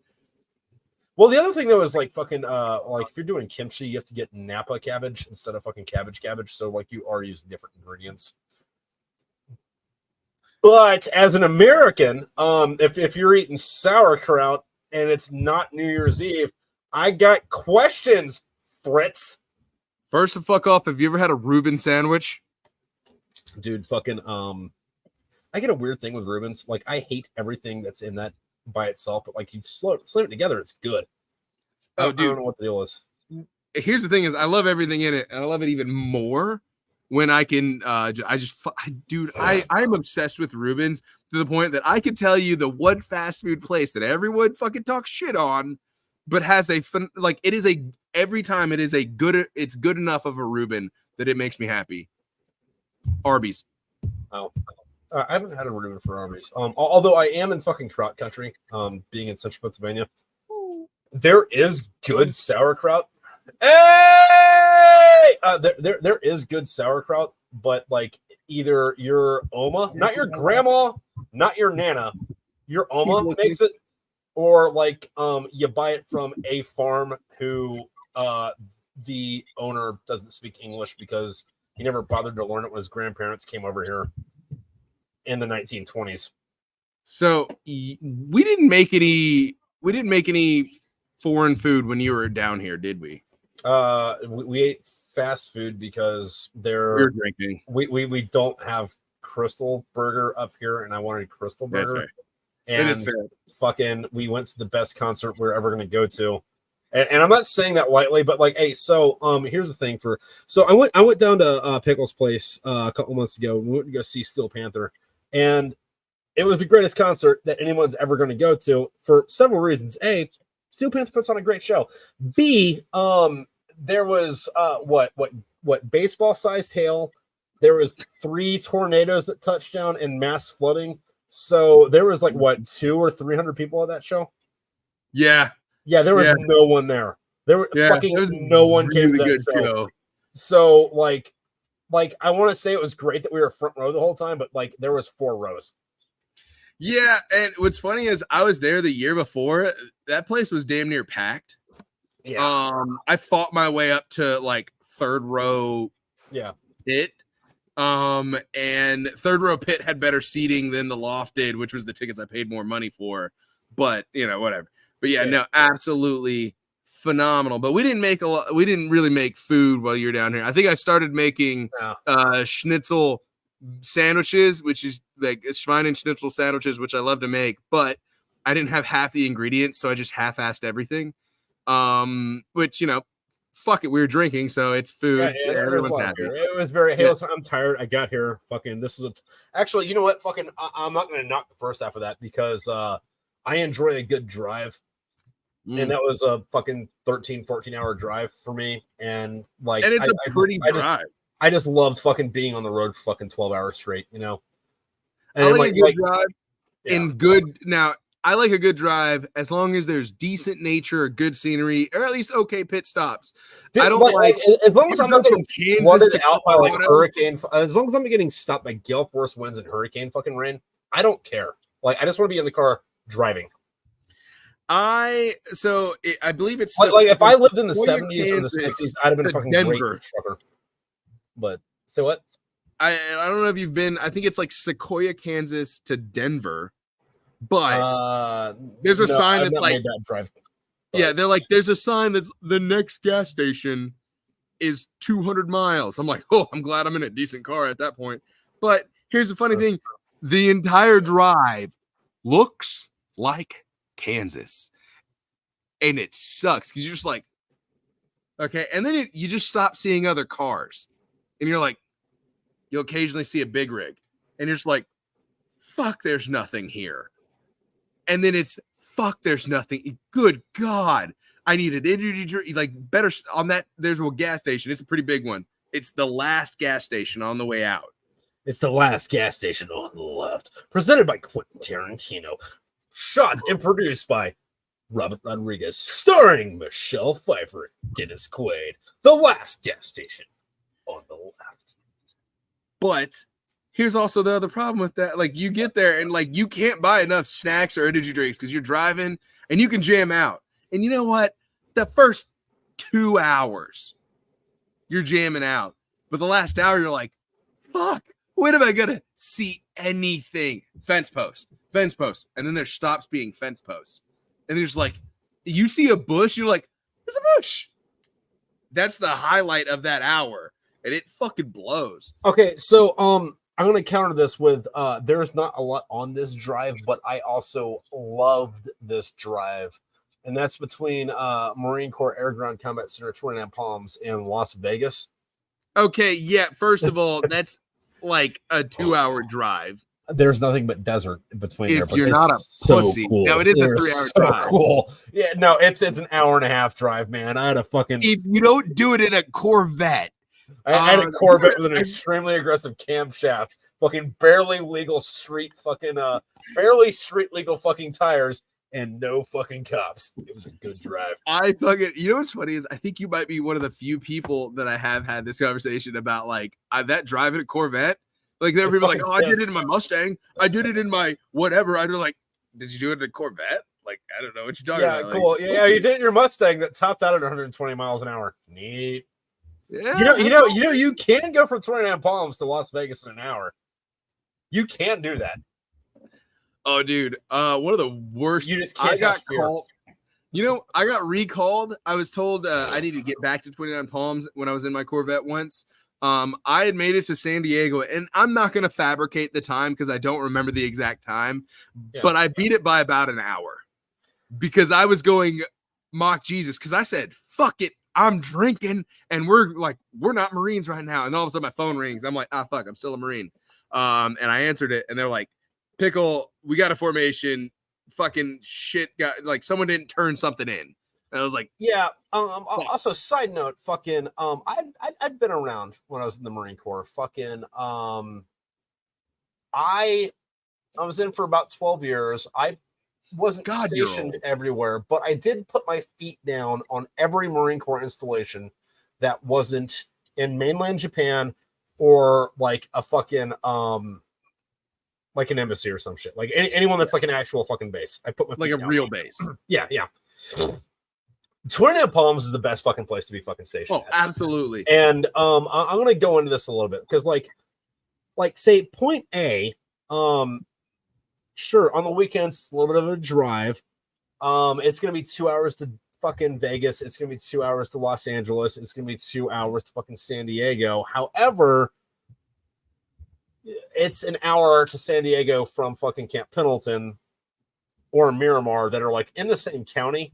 Well, the other thing though is like fucking like if you're doing kimchi, you have to get Napa cabbage instead of fucking cabbage. So like you are using different ingredients. But as an American, if you're eating sauerkraut and it's not New Year's Eve, I got questions, Fritz. First, to fuck off, have you ever had a Reuben sandwich? Dude, fucking, I get a weird thing with Reubens. Like, I hate everything that's in that by itself, but like you slam it together, it's good. Oh, dude, I don't know what the deal is. Here's the thing: is I love everything in it, and I love it even more when I can. I'm obsessed with Reubens to the point that I can tell you the one fast food place that everyone fucking talks shit on, but has a fun, like it is a every time it is a good. It's good enough of a Reuben that it makes me happy. Arby's. Oh. I haven't had a Reuben for Arby's. Although I am in fucking kraut country, being in central Pennsylvania. There is good sauerkraut. Hey! There is good sauerkraut, but like either your Oma, not your grandma, not your Nana, your Oma People makes it, or like you buy it from a farm who the owner doesn't speak English because he never bothered to learn it when his grandparents came over here in the 1920s. So we didn't make any foreign food when you were down here, did we? We ate fast food because We were drinking. we don't have Crystal Burger up here, and I wanted Crystal That's Burger. right. And It is fair. fucking, we went to the best concert we're ever going to go to. And I'm not saying that lightly, but like, hey, so here's the thing. So I went down to Pickle's place a couple months ago. We went to go see Steel Panther, and it was the greatest concert that anyone's ever going to go to for several reasons. A, Steel Panther puts on a great show. B, there was what baseball sized hail. There was 3 tornadoes that touched down and mass flooding. So there was like what 200 or 300 people at that show. Yeah. There was no one there. There were fucking no one came to that show. So like I want to say it was great that we were front row the whole time, but like there was 4 rows. Yeah, and what's funny is I was there the year before. That place was damn near packed. Yeah. I fought my way up to like 3rd row. Yeah. Pit. And 3rd row pit had better seating than the loft did, which was the tickets I paid more money for. But whatever. But yeah, no, absolutely phenomenal. But we didn't make a lot. We didn't really make food while you were down here. I think I started making schnitzel sandwiches, which is like Schwein schnitzel sandwiches, which I love to make. But I didn't have half the ingredients, so I just half-assed everything. Which fuck it, we were drinking, so it's food. Yeah, everyone's happy. It was very. Hey, listen, I'm tired. I got here. Fucking, this is actually. You know what? Fucking, I'm not going to knock the first half of that because I enjoy a good drive. And that was a fucking 13-14 hour drive for me, and like, and it's a pretty drive. I just loved fucking being on the road for fucking 12 hours straight, And I like a good drive. And good now, I like a good drive as long as there's decent nature, good scenery, or at least okay pit stops. Dude, I don't like as long as I'm not getting flooded out by like hurricane. As long as I'm not getting stopped by gale force winds and hurricane fucking rain, I don't care. Like, I just want to be in the car driving. I believe it's like if I lived in the 70s or the 60s, I'd have been a fucking Denver great trucker. But so what? I don't know if you've been. I think it's like Sequoia, Kansas to Denver, but there's a sign that's like that drive. Yeah, they're like there's a sign that's the next gas station is 200 miles. I'm like, oh, I'm glad I'm in a decent car at that point. But here's the funny thing: the entire drive looks like Kansas, and it sucks because you're just like, okay, and then you just stop seeing other cars, and you're like, you'll occasionally see a big rig, and you're just like, fuck, there's nothing here, and then it's fuck, there's nothing. Good God, I need an energy drink. Like, better on that. There's a gas station. It's a pretty big one. It's the last gas station on the way out. It's the last gas station on the left. Presented by Quentin Tarantino. Shot and produced by Robert Rodriguez, starring Michelle Pfeiffer and Dennis Quaid. The last gas station on the left. But here's also the other problem with that. Like, you get there and like you can't buy enough snacks or energy drinks because you're driving and you can jam out. And you know what? The first 2 hours, you're jamming out. But the last hour, you're like, fuck, when am I going to see anything? Fence post. And then there stops being fence posts. And there's like, you see a bush, you're like, there's a bush. That's the highlight of that hour. And it fucking blows. Okay, so I'm going to counter this with there's not a lot on this drive, but I also loved this drive. And that's between Marine Corps Air Ground Combat Center 29 Palms and Las Vegas. Okay, yeah, first of all, that's like a 2-hour drive. There's nothing but desert between there. But you're not a pussy. Cool. No, it is a 3-hour drive. Cool. Yeah, no, it's an hour and a half drive, man. I had a fucking. If you don't do it in a Corvette. I had a Corvette with an extremely aggressive camshaft, fucking barely legal street legal fucking tires, and no fucking cops. It was a good drive. You know what's funny is I think you might be one of the few people that I have had this conversation about, like, that driving a Corvette. Like there were It's people like, fucking oh, I did tense. it in my Mustang. I did it in my whatever. I'd be like, did you do it in a Corvette? Like, I don't know what you're talking Yeah, about. cool. Like, Yeah, you did it in your Mustang that topped out at 120 miles an hour. Neat. yeah, You can go from 29 Palms to Las Vegas in an hour. You can do that. Oh, dude. One of the worst. You just can't I got have fear. called. You know, I got recalled. I was told I needed to get back to 29 Palms when I was in my Corvette once. I had made it to San Diego, and I'm not going to fabricate the time because I don't remember the exact time, but I beat it by about an hour because I was going mock Jesus because I said, fuck it, I'm drinking, and we're not Marines right now. And all of a sudden my phone rings. I'm like, fuck, I'm still a Marine. And I answered it, and they're like, Pickle, we got a formation. Fucking shit got like someone didn't turn something in. And I was like, yeah. Also, side note, fucking, I'd been around when I was in the Marine Corps. Fucking, I was in for about 12 years. I wasn't stationed everywhere, but I did put my feet down on every Marine Corps installation that wasn't in mainland Japan or like a fucking, like an embassy or some shit. Like anyone that's like an actual fucking base. I put my like feet a down. real base. Yeah. 29 Palms is the best fucking place to be fucking stationed. Oh, absolutely. And I'm gonna go into this a little bit because like say point A, sure, on the weekends it's a little bit of a drive. It's gonna be 2 hours to fucking Vegas, it's gonna be 2 hours to Los Angeles, it's gonna be 2 hours to fucking San Diego. However, it's an hour to San Diego from fucking Camp Pendleton or Miramar that are like in the same county.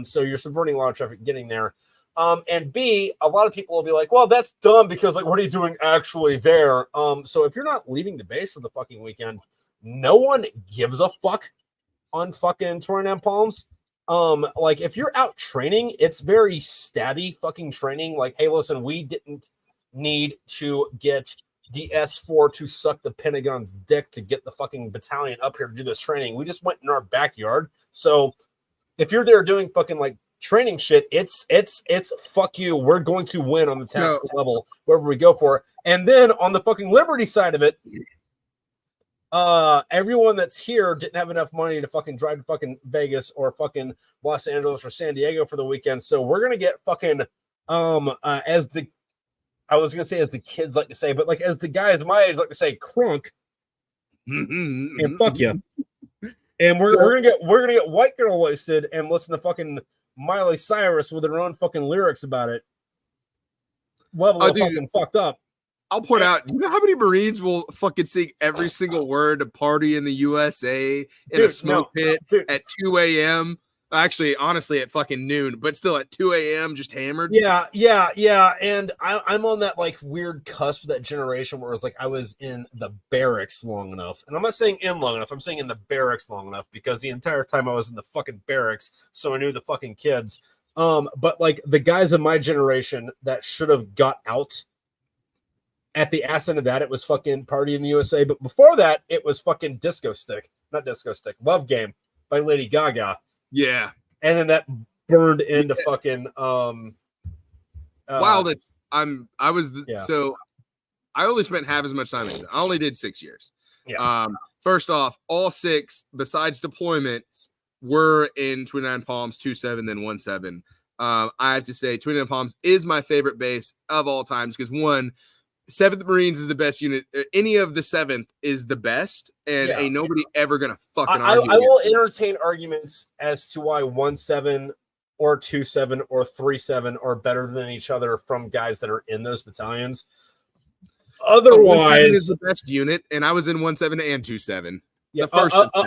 So you're subverting a lot of traffic getting there. And B, a lot of people will be like, well, that's dumb because like, what are you doing actually there? So if you're not leaving the base for the fucking weekend, no one gives a fuck on fucking 29 Palms. Like if you're out training, it's very stabby fucking training. Like, hey, listen, we didn't need to get the S4 to suck the Pentagon's dick to get the fucking battalion up here to do this training. We just went in our backyard. So if you're there doing fucking like training shit, it's fuck you. We're going to win on the tactical level wherever we go for. And then on the fucking Liberty side of it, everyone that's here didn't have enough money to fucking drive to fucking Vegas or fucking Los Angeles or San Diego for the weekend. So we're gonna get fucking I was gonna say as the kids like to say, but like as the guys my age like to say, crunk. And fuck you. And we're gonna get white girl wasted and listen to fucking Miley Cyrus with her own fucking lyrics about it. Level of fucking fucked up. I'll point out, you know how many Marines will fucking sing every single word to Party in the USA in a smoke pit at 2 a.m. Actually, honestly, at fucking noon, but still at 2 a.m. just hammered. Yeah. And I'm on that like weird cusp of that generation where it's like I was in the barracks long enough. And I'm not saying in long enough, I'm saying in the barracks long enough because the entire time I was in the fucking barracks, so I knew the fucking kids. But like the guys of my generation that should have got out at the ass end of that, it was fucking Party in the USA. But before that, it was fucking Disco Stick. Not Disco Stick, Love Game by Lady Gaga. Yeah. And then that burned into fucking so I only spent half as much time in it. I only did 6 years. Yeah. First off, all 6 besides deployments were in 29 Palms, 2-7, then 1-7. I have to say 29 Palms is my favorite base of all times because 7th Marines is the best unit. Any of the 7th is the best, and ain't nobody ever gonna fucking argue. I will entertain arguments as to why 1-7 or 2-7 or 3-7 are better than each other from guys that are in those battalions. Otherwise, is the best unit, and I was in 1-7 and 2-7. Yeah.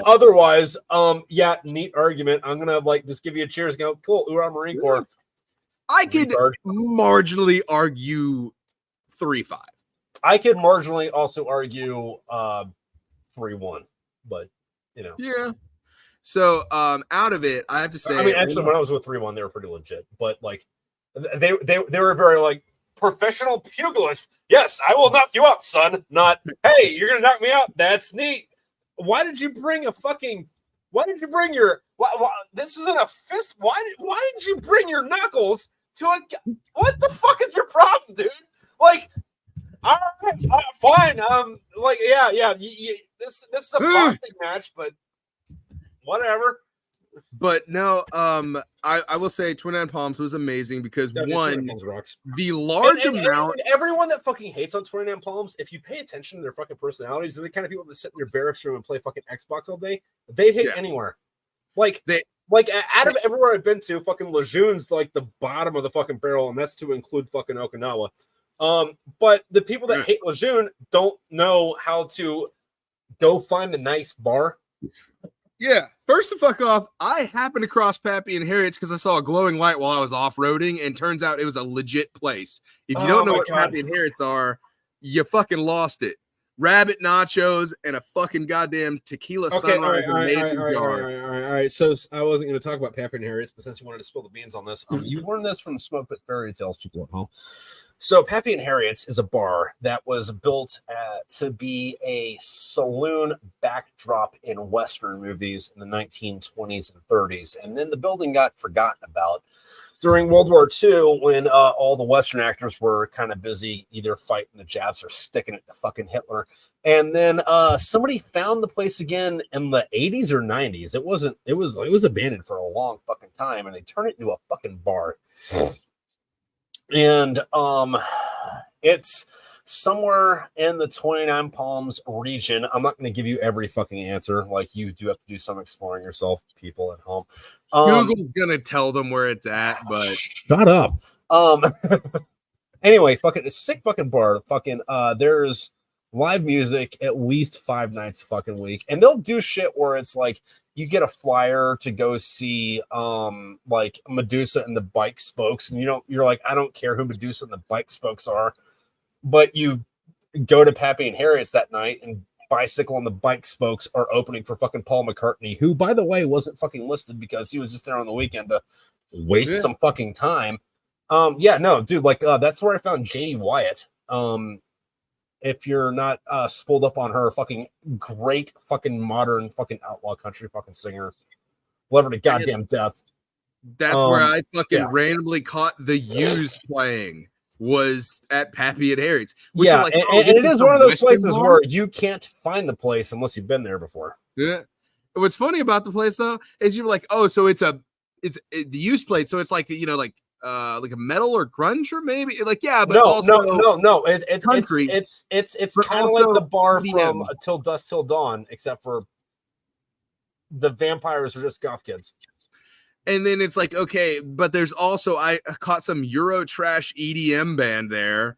Otherwise, neat argument. I'm gonna like just give you a cheers. Go cool. Hoorah, Marine Corps. I could marginally argue 3-5. I could marginally also argue 3-1, but you know. Yeah. So out of it, I have to say, I mean, actually, when I was with 3-1, they were pretty legit, but like they were very like professional pugilist. Yes, I will knock you out, son. Not, hey, you're gonna knock me out. That's neat. Why did you bring your? This isn't a fist. Why did you bring your knuckles to a? What the fuck is your problem, dude? Like, All right, fine. Like, yeah. This is a boxing match, but whatever. But no, I will say 29 Palms was amazing because Yeah, dude, one, 29 Palms rocks. the large amount. And everyone that fucking hates on 29 Palms, if you pay attention to their fucking personalities, they're the kind of people that sit in your barracks room and play fucking Xbox all day. They'd hit anywhere. Like out of everywhere I've been to, fucking Lejeune's like the bottom of the fucking barrel, and that's to include fucking Okinawa. But the people that hate Lejeune don't know how to go find the nice bar. Yeah, first to fuck off, I happened to cross Pappy and Harriet's because I saw a glowing light while I was off-roading, and turns out it was a legit place. If you don't know what Pappy and Harriet's are, you fucking lost it. Rabbit nachos and a fucking goddamn tequila sunrise. All right. So I wasn't going to talk about Pappy and Harriet's, but since you wanted to spill the beans on this, you learned this from Smokepit Fairytales, people at home. So Pappy and Harriet's is a bar that was built to be a saloon backdrop in Western movies in the 1920s and 30s. And then the building got forgotten about during World War II when all the Western actors were kind of busy either fighting the Japs or sticking it to fucking Hitler. And then somebody found the place again in the 80s or 90s. It was abandoned for a long fucking time, and they turned it into a fucking bar. And it's somewhere in the 29 Palms region. I'm not going to give you every fucking answer. Like, you do have to do some exploring yourself, people at home. Google's going to tell them where it's at, but shut up. Anyway, fucking a sick fucking bar. Fucking there's live music at least 5 nights a fucking week, and they'll do shit where it's like you get a flyer to go see like Medusa and the Bike Spokes, and you're like, I don't care who Medusa and the Bike Spokes are, but you go to Pappy and Harriet's that night, and Bicycle and the Bike Spokes are opening for fucking Paul McCartney, who, by the way, wasn't fucking listed because he was just there on the weekend to waste some fucking time. Dude, like that's where I found Janie Wyatt. If you're not spooled up on her, fucking great fucking modern fucking outlaw country fucking singer, love her to goddamn death. That's where I fucking randomly caught The Used playing, was at Pappy and Harriet's. And it is one of those places where you can't find the place unless you've been there before. Yeah. What's funny about the place though is you're like, oh, so it's the Used plate, so it's like like a metal or grunge or maybe but no. It's country. It's kind of like the bar from Till Dusk Till Dawn, except for the vampires are just goth kids. And then it's like, okay, but there's also I caught some Euro trash EDM band there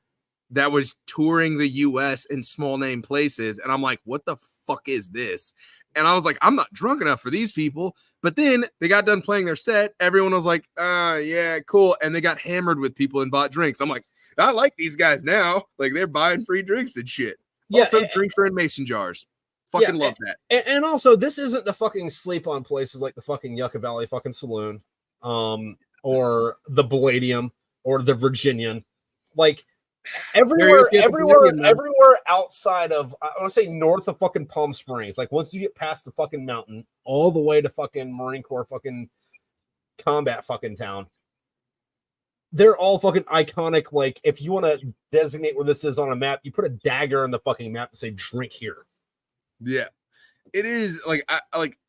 that was touring the US in small name places, and I'm like, what the fuck is this? And I was like, I'm not drunk enough for these people. But then they got done playing their set. Everyone was like, yeah, cool. And they got hammered with people and bought drinks. I'm like, I like these guys now. Like, they're buying free drinks and shit. Yeah, also, drinks are in mason jars. Fucking love that. And also, this isn't the fucking sleep on places like the fucking Yucca Valley fucking Saloon, or the Palladium, or the Virginian. Like, everywhere outside of, I want to say north of fucking Palm Springs, like once you get past the fucking mountain all the way to fucking Marine Corps fucking combat fucking town, they're all fucking iconic. Like, if you want to designate where this is on a map, you put a dagger on the fucking map and say drink here. Yeah, it is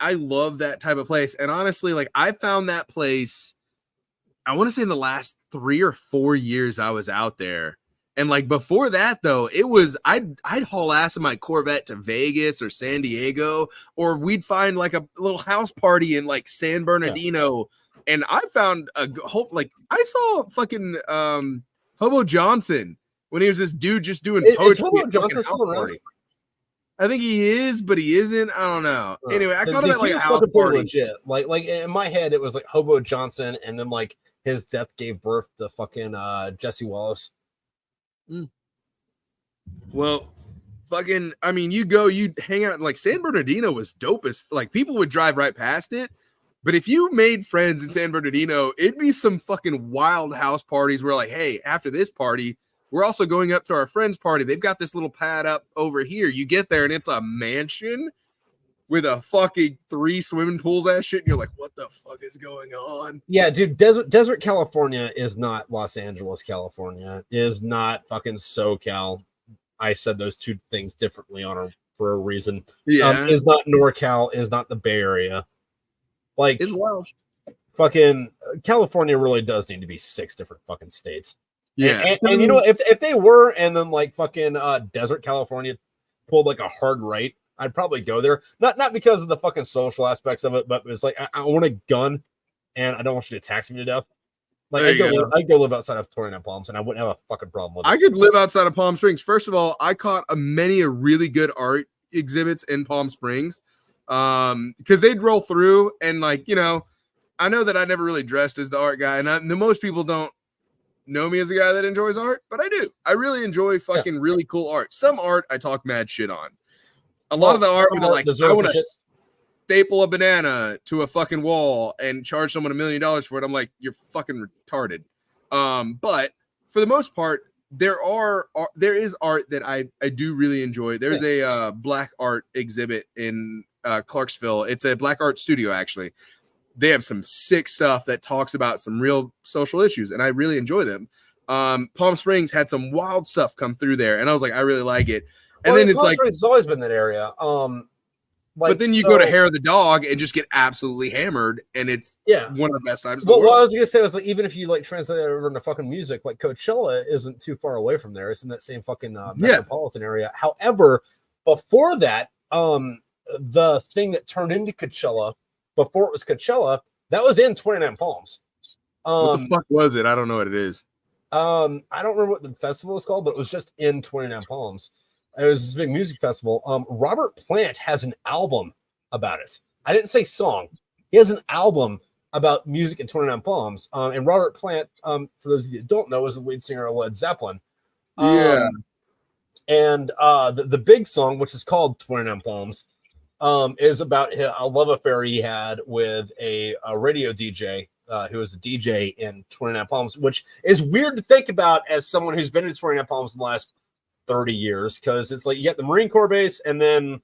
I love that type of place. And honestly, like, I found that place, I want to say in the last 3 or 4 years I was out there. And like before that, though, it was I'd haul ass in my Corvette to Vegas or San Diego, or we'd find like a little house party in like San Bernardino. Yeah. And I found I saw fucking Hobo Johnson when he was this dude just doing poetry. Is Hobo Johnson still around? I think he is, but he isn't. I don't know. Anyway, I caught him at like a house party. Legit. Like in my head, it was like Hobo Johnson, and then like his death gave birth to fucking Jesse Wallace. Well, fucking, I mean, you hang out, like San Bernardino was dope as, like, people would drive right past it, but if you made friends in San Bernardino, it'd be some fucking wild house parties where like, hey, after this party, we're also going up to our friend's party. They've got this little pad up over here. You get there and it's a mansion with a fucking 3 swimming pools ass shit, and you're like, what the fuck is going on? Yeah, dude, Desert California is not Los Angeles, California. Is not fucking SoCal. I said those two things differently for a reason. Yeah, Is not NorCal, is not the Bay Area. Like, it's wild. Fucking California really does need to be 6 different fucking states. Yeah, and you know, if they were, and then like fucking desert California pulled like a hard right, I'd probably go there. Not because of the fucking social aspects of it, but it's like I want a gun, and I don't want you to tax me to death. Like I'd go live outside of 29 Palms, and I wouldn't have a fucking problem with it. I could live outside of Palm Springs. First of all, I caught many really good art exhibits in Palm Springs, because they'd roll through, and like, you know, I know that I never really dressed as the art guy, and most people don't know me as a guy that enjoys art, but I do. I really enjoy fucking really cool art. Some art I talk mad shit on. A lot of the art, where like, I want to staple a banana to a fucking wall and charge someone $1 million for it. I'm like, you're fucking retarded. But for the most part, there is art that I do really enjoy. There's a black art exhibit in Clarksville. It's a black art studio, actually. They have some sick stuff that talks about some real social issues, and I really enjoy them. Palm Springs had some wild stuff come through there, and I was like, I really like it. And then it's Palm like, Springs has always been that area. But then you go to Hair of the Dog and just get absolutely hammered, and it's one of the best times. Well, what I was gonna say was like, even if you like translate it over into fucking music, like Coachella isn't too far away from there. It's in that same fucking metropolitan area. However, before that, the thing that turned into Coachella, before it was Coachella, that was in 29 Palms. What the fuck was it? I don't know what it is. I don't remember what the festival was called, but it was just in 29 Palms. It was this big music festival. Robert Plant has an album about it. I didn't say song. He has an album about music in 29 Palms. And Robert Plant, for those of you that don't know, is the lead singer of Led Zeppelin. And the big song, which is called 29 Palms, is about a love affair he had with a radio DJ who was a DJ in 29 Palms, which is weird to think about as someone who's been in 29 Palms in the last 30 years, because it's like you got the Marine Corps base and then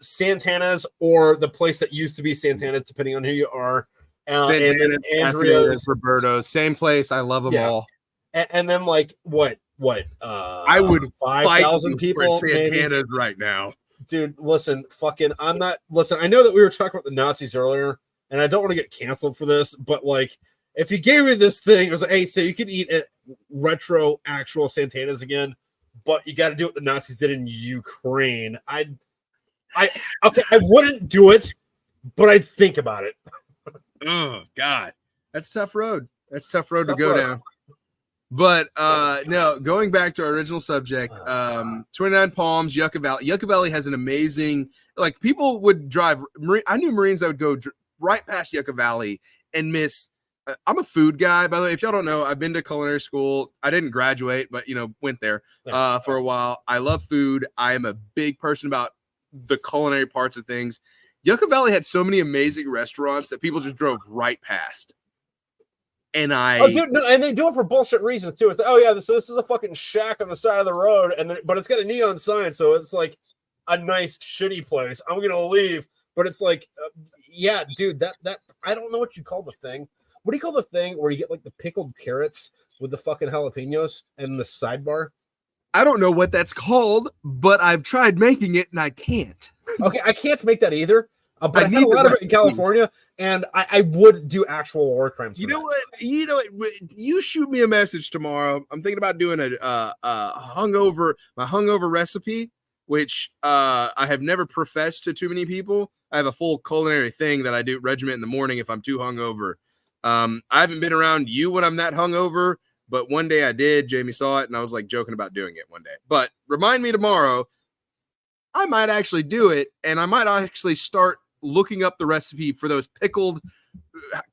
Santana's, or the place that used to be Santana's, depending on who you are. Santana's, Andrea's, Roberto's, same place. I love them all. And then like what? I would 5,000 people for Santana's right now. Dude, listen, I know that we were talking about the Nazis earlier, and I don't want to get canceled for this, but like, if you gave me this thing, it was like, hey, so you can eat at retro actual Santana's again, but you got to do what the Nazis did in Ukraine. I wouldn't do it, but I'd think about it. Oh God, that's a tough road. That's a tough road to go down. But no, going back to our original subject, 29 Palms, Yucca Valley. Yucca Valley has an amazing, like, people would drive. I knew Marines that would go right past Yucca Valley and miss. I'm a food guy, by the way. If y'all don't know, I've been to culinary school. I didn't graduate, but went there for a while. I love food. I am a big person about the culinary parts of things. Yucca Valley had so many amazing restaurants that people just drove right past. And and they do it for bullshit reasons too. It's so this is a fucking shack on the side of the road, but it's got a neon sign, so it's like a nice shitty place. I'm gonna leave, but it's like, dude, that I don't know what you call the thing. What do you call the thing where you get like the pickled carrots with the fucking jalapenos and the sidebar? I don't know what that's called, but I've tried making it and I can't. Okay, I can't make that either. But I had a lot of it in California, and I would do actual war crimes. You know what? You shoot me a message tomorrow. I'm thinking about doing my hungover recipe, which I have never professed to too many people. I have a full culinary thing that I do regiment in the morning if I'm too hungover. I haven't been around you when I'm that hungover, but one day I did. Jamie saw it, and I was like joking about doing it one day. But remind me tomorrow. I might actually do it, and I might actually start looking up the recipe for those pickled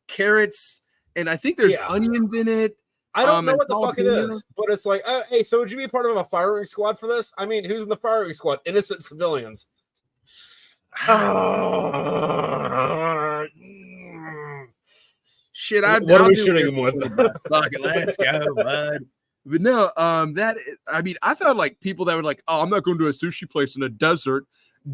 carrots, and I think there's onions in it. I don't know what the fuck it is, but it's like, hey, so would you be part of a firing squad for this? I mean, who's in the firing squad? Innocent civilians. Shit, what are we shooting him with? Let's go, bud. But no, I thought like people that were like, oh, I'm not going to a sushi place in a desert.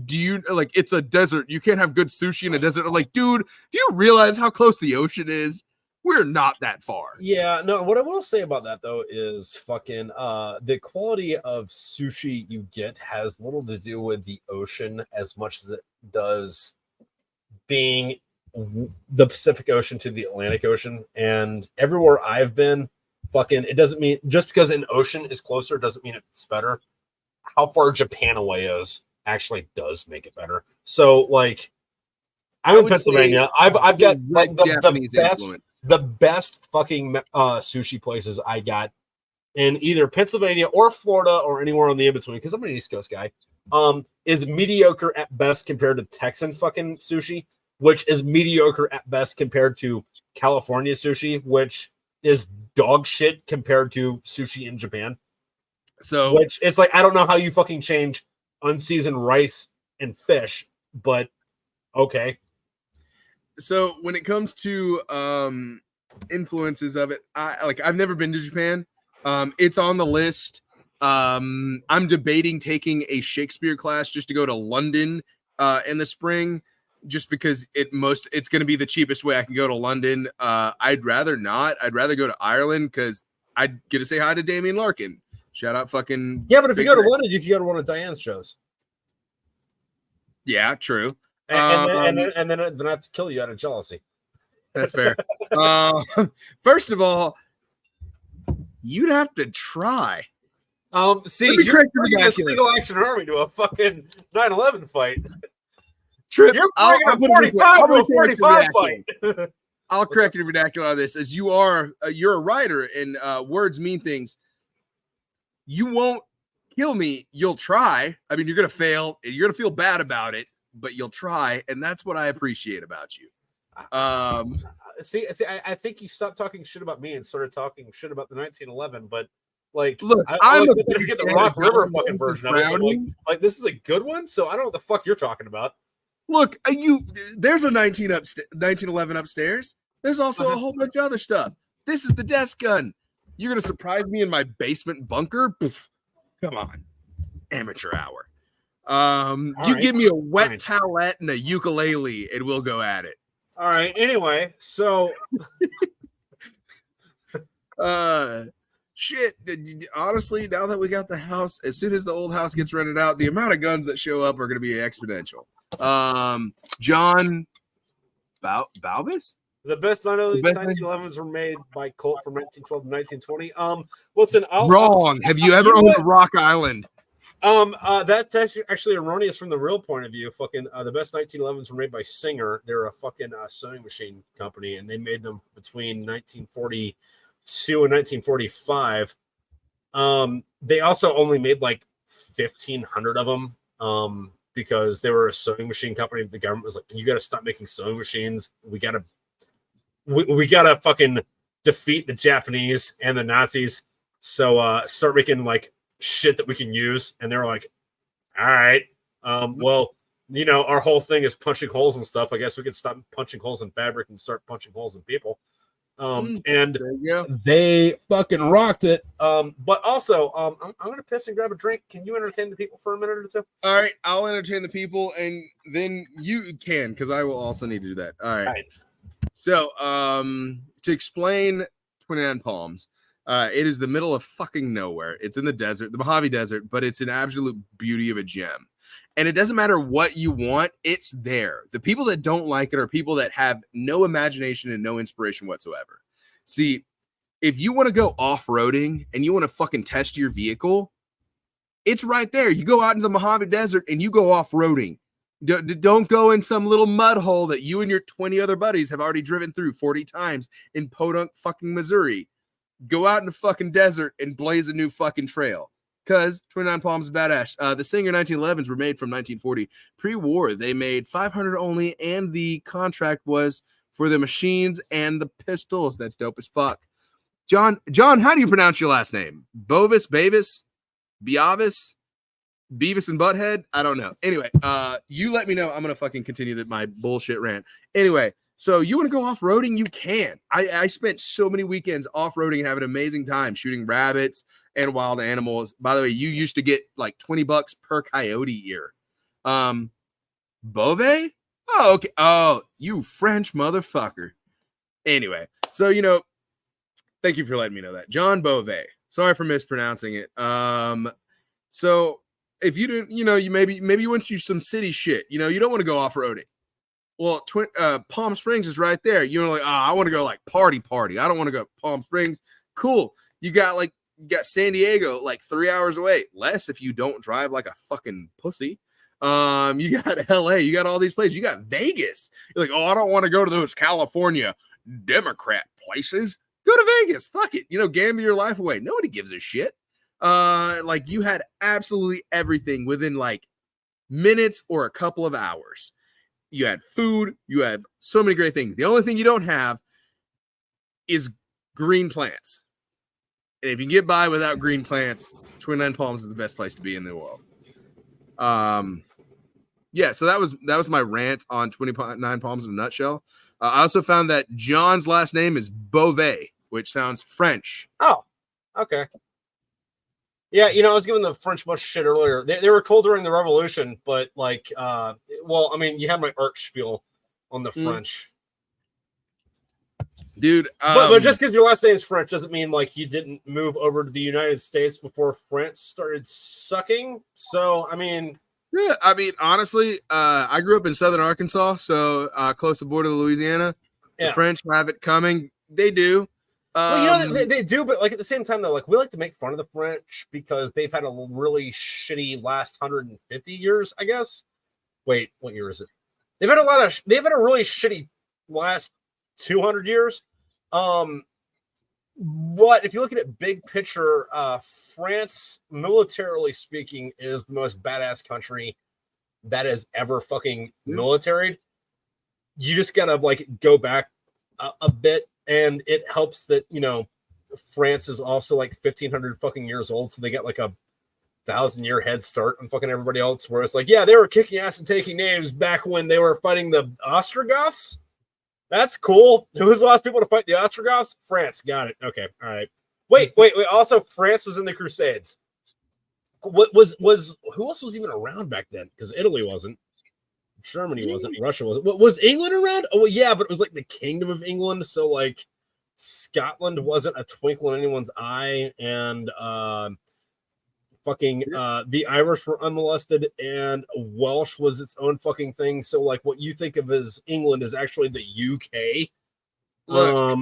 Do you like, it's a desert. You can't have good sushi in a desert. I'm like, dude, do you realize how close the ocean is? We're not that far. Yeah, no, what I will say about that though is fucking the quality of sushi you get has little to do with the ocean as much as it does being the Pacific Ocean to the Atlantic Ocean. And everywhere I've been, fucking, it doesn't mean just because an ocean is closer doesn't mean it's better. How far Japan away is actually does make it better. So like I'm in Pennsylvania. I've got like the best fucking sushi places I got in either Pennsylvania or Florida or anywhere on the in between because I'm an East Coast guy. Is mediocre at best compared to Texan fucking sushi, which is mediocre at best compared to California sushi, which is dog shit compared to sushi in Japan. So, which it's like I don't know how you fucking change unseasoned rice and fish, but okay. So when it comes to influences of it, I've never been to Japan. It's on the list. I'm debating taking a Shakespeare class just to go to London in the spring, just because it's going to be the cheapest way I can go to London. I'd rather not. I'd rather go to Ireland because I'd get to say hi to Damien Larkin. Shout out fucking yeah, but if you go to London, you can go to one of Diane's shows. Yeah, true. And then I have to kill you out of jealousy. That's fair. First of all, you'd have to try. See, you're bringing a single action army to a fucking 9/11 fight. Trip. You're bringing a 45 to a 45 fight. I'll correct your vernacular on this, as you're a writer and words mean things. You won't kill me. You'll try. I mean, you're gonna fail. And you're gonna feel bad about it, but you'll try, and that's what I appreciate about you. See, I think you stopped talking shit about me and started talking shit about the 1911. But like, look, I'm going to get the Rock River fucking version of it. Like, this is a good one, so I don't know what the fuck you're talking about. Look, there's a 1911 upstairs. There's also a whole bunch of other stuff. This is the desk gun. You're gonna surprise me in my basement bunker? Poof. Come on, amateur hour. Give me a wet towelette and a ukulele, and we'll go at it. All right. Anyway, so shit. Honestly, now that we got the house, as soon as the old house gets rented out, the amount of guns that show up are going to be exponential. John Balbus? The best 1911s were made by Colt from 1912 to 1920. Listen, wrong. Have you ever owned a Rock Island? That's actually erroneous from the real point of view. Fucking the best 1911s were made by Singer. They're a fucking sewing machine company, and they made them between 1942 and 1945. They also only made like 1,500 of them. Because they were a sewing machine company. The government was like, "You got to stop making sewing machines. We gotta fucking defeat the Japanese and the Nazis. So start making like shit that we can use." And they were like, "All right, well, you know, our whole thing is punching holes and stuff. I guess we could stop punching holes in fabric and start punching holes in people." And they fucking rocked it. But also, I'm gonna piss and grab a drink. Can you entertain the people for a minute or two? All right, I'll entertain the people, and then you can, because I will also need to do that. All right. So, to explain 29 Palms, it is the middle of fucking nowhere. It's in the desert, the Mojave Desert, but it's an absolute beauty of a gem. And it doesn't matter what you want, it's there. The people that don't like it are people that have no imagination and no inspiration whatsoever. See, if you want to go off-roading and you want to fucking test your vehicle, it's right there. You go out into the Mojave Desert and you go off-roading. Don't go in some little mud hole that you and your 20 other buddies have already driven through 40 times in Podunk, fucking Missouri. Go out in the fucking desert and blaze a new fucking trail. Because 29 Palms is badass. The Singer 1911s were made from 1940. Pre-war, they made 500 only, and the contract was for the machines and the pistols. That's dope as fuck. John, how do you pronounce your last name? Bovis, Bavis, Biavis, Beavis and Butthead? I don't know. Anyway, you let me know. I'm going to fucking continue my bullshit rant. Anyway, so you want to go off-roading? You can. I spent so many weekends off-roading and having an amazing time shooting rabbits and wild animals. By the way, you used to get like $20 per coyote ear. Bove? Oh, okay. Oh, you French motherfucker. Anyway, so thank you for letting me know that. John Beauvais. Sorry for mispronouncing it. So if you didn't, you maybe you went to some city shit. You don't want to go off-roading. Well, Palm Springs is right there. You're like, I want to go like party. I don't want to go Palm Springs. Cool. You got San Diego like 3 hours away. Less if you don't drive like a fucking pussy. You got LA. You got all these places. You got Vegas. You're like, I don't want to go to those California Democrat places. Go to Vegas. Fuck it. Gamble your life away. Nobody gives a shit. You had absolutely everything within like minutes or a couple of hours. You had food. You had so many great things. The only thing you don't have is green plants. And if you can get by without green plants, 29 Palms is the best place to be in the world. Yeah, so that was my rant on 29 Palms in a nutshell. I also found that John's last name is Beauvais, which sounds French. Oh, okay. Yeah, I was giving the French much shit earlier. They were cool during the Revolution, but you had my art spiel on the French. Dude, but just because your last name is French doesn't mean like you didn't move over to the United States before France started sucking. So, yeah, honestly, I grew up in southern Arkansas, so close to the border of Louisiana. Yeah. The French have it coming. They do. They do, but like at the same time, though, like we like to make fun of the French because they've had a really shitty last 150 years, I guess. Wait, what year is it? They've had a really shitty last 200 years. But if you look at it big picture, France, militarily speaking, is the most badass country that has ever fucking militaried. You just gotta like go back a bit. And it helps that, France is also like 1,500 fucking years old. So they got like a 1,000-year head start on fucking everybody else. Where it's like, yeah, they were kicking ass and taking names back when they were fighting the Ostrogoths. That's cool. Who was the last people to fight the Ostrogoths? France. Got it. Okay. All right. Wait. Also, France was in the Crusades. What was who else was even around back then? Because Italy wasn't. Germany wasn't, Russia wasn't. Was England around? Oh, yeah, but it was like the Kingdom of England. So, like, Scotland wasn't a twinkle in anyone's eye. And the Irish were unmolested. And Welsh was its own fucking thing. So, like, what you think of as England is actually the UK. Look,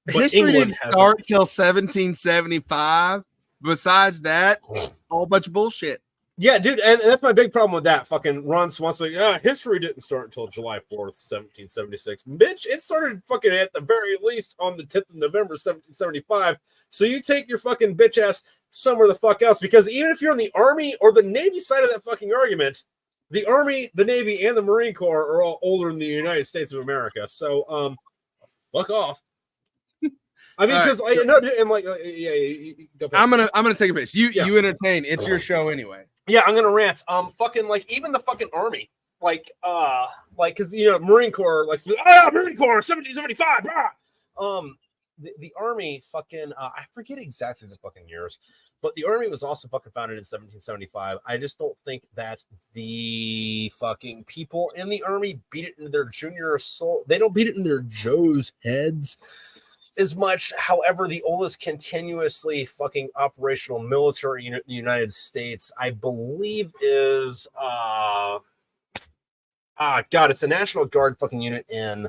history didn't start till 1775. Besides that, a whole bunch of bullshit. Yeah, dude, and that's my big problem with that. Fucking Ron Swanson, history didn't start until July 4th, 1776. Bitch, it started fucking at the very least on the 10th of November, 1775. So you take your fucking bitch ass somewhere the fuck else, because even if you're in the Army or the Navy side of that fucking argument, the Army, the Navy, and the Marine Corps are all older than the United States of America. So, fuck off. Because right, I'm gonna take a piss. You entertain. It's your show anyway. Yeah, I'm gonna rant. Even the fucking Army, because Marine Corps, Marine Corps, 1775. The Army, I forget exactly the fucking years, but the Army was also fucking founded in 1775. I just don't think that the fucking people in the Army beat it into their junior assault. They don't beat it in their Joe's heads as much. However, the oldest continuously fucking operational military unit in the United States, I believe, is it's a National Guard fucking unit in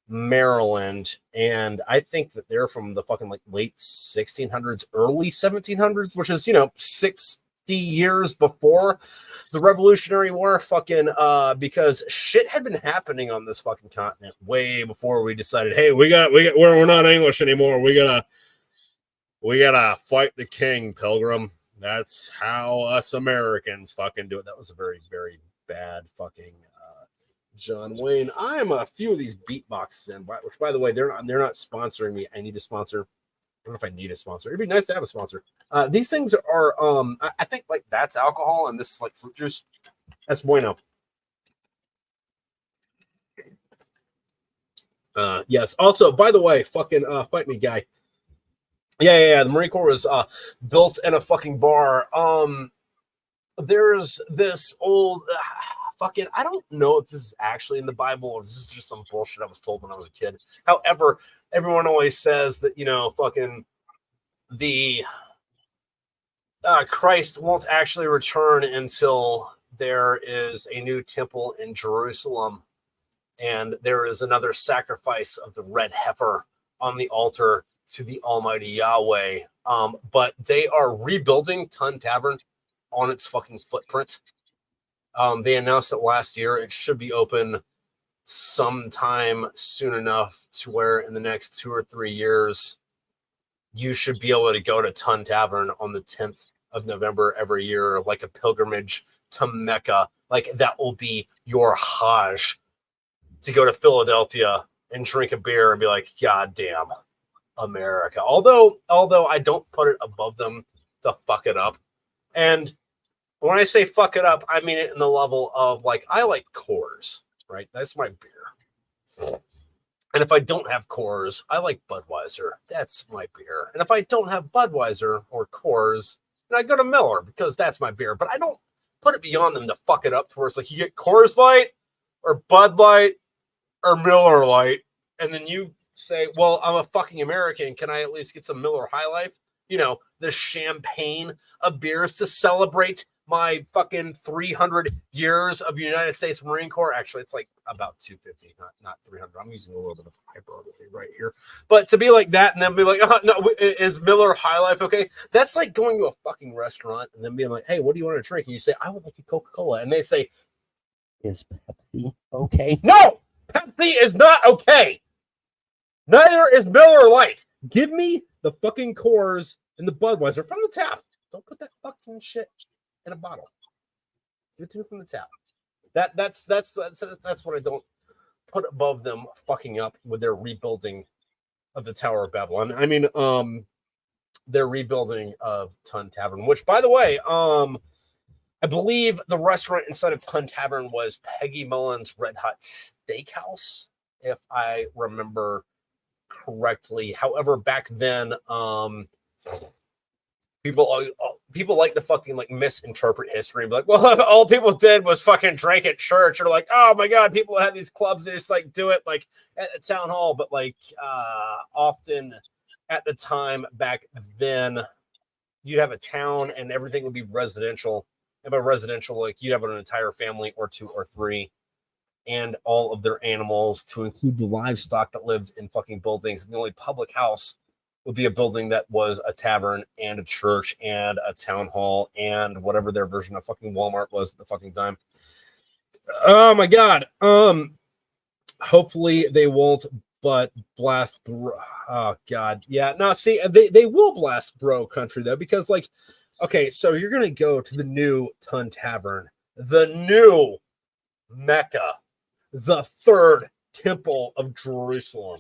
Maryland, and I think that they're from the fucking like late 1600s, early 1700s, which is 60 years before the Revolutionary War. Because shit had been happening on this fucking continent way before we decided, hey, we're not English anymore. We gotta fight the king, Pilgrim. That's how us Americans fucking do it. That was a very, very bad fucking John Wayne. I'm a few of these beatboxes in, which, by the way, they're not sponsoring me. I need a sponsor. I don't know if I need a sponsor. It'd be nice to have a sponsor. These things are, I think like that's alcohol, and this is like fruit juice. That's bueno. Yes. Also, by the way, fucking fight me, guy. Yeah. The Marine Corps was built in a fucking bar. There's this old fucking, I don't know if this is actually in the Bible or this is just some bullshit I was told when I was a kid. However, everyone always says that, fucking the Christ won't actually return until there is a new temple in Jerusalem and there is another sacrifice of the red heifer on the altar to the Almighty Yahweh. But they are rebuilding Ton Tavern on its fucking footprint. They announced it last year. It should be open sometime soon enough to where in the next 2 or 3 years, you should be able to go to Ton Tavern on the 10th of November every year, like a pilgrimage to Mecca. Like that will be your Hajj to go to Philadelphia and drink a beer and be like, God damn, America. Although I don't put it above them to fuck it up. And when I say fuck it up, I mean it in the level of like, I like Coors, right? That's my beer. And if I don't have Coors, I like Budweiser. That's my beer. And if I don't have Budweiser or Coors, then I go to Miller because that's my beer. But I don't put it beyond them to fuck it up to where it's like you get Coors Light or Bud Light or Miller Light. And then you say, well, I'm a fucking American. Can I at least get some Miller High Life? The champagne of beers to celebrate my fucking 300 years of United States Marine Corps. Actually, it's like about 250, not 300. I'm using a little bit of hyperbole right here. But to be like that and then be like, no, is Miller High Life okay? That's like going to a fucking restaurant and then being like, hey, what do you want to drink? And you say, I would like a Coca-Cola. And they say, is Pepsi okay? No! Pepsi is not okay! Neither is Miller Lite. Give me the fucking Coors and the Budweiser from the tap. Don't put that fucking shit in a bottle. Give it to me from the tap. That's what I don't put above them fucking up with their rebuilding of the Tower of Babylon. I mean, their rebuilding of Ton Tavern, which, by the way, I believe the restaurant inside of Ton Tavern was Peggy Mullen's Red Hot Steakhouse, if I remember correctly. However, back then, people like to fucking like misinterpret history and be like, well, all people did was fucking drink at church, or like, oh my god, people had these clubs, they just like do it like at the town hall. But like often at the time back then, you'd have a town and everything would be residential. And by residential, like you'd have an entire family or 2 or 3 and all of their animals, to include the livestock that lived in fucking buildings. And the only public house would be a building that was a tavern and a church and a town hall and whatever their version of fucking Walmart was at the fucking time. Oh my god. Hopefully they won't, but blast. Oh god. Yeah. No, see, they will blast bro country though, because like, okay, so you're gonna go to the new Ton Tavern, the new Mecca, the third temple of Jerusalem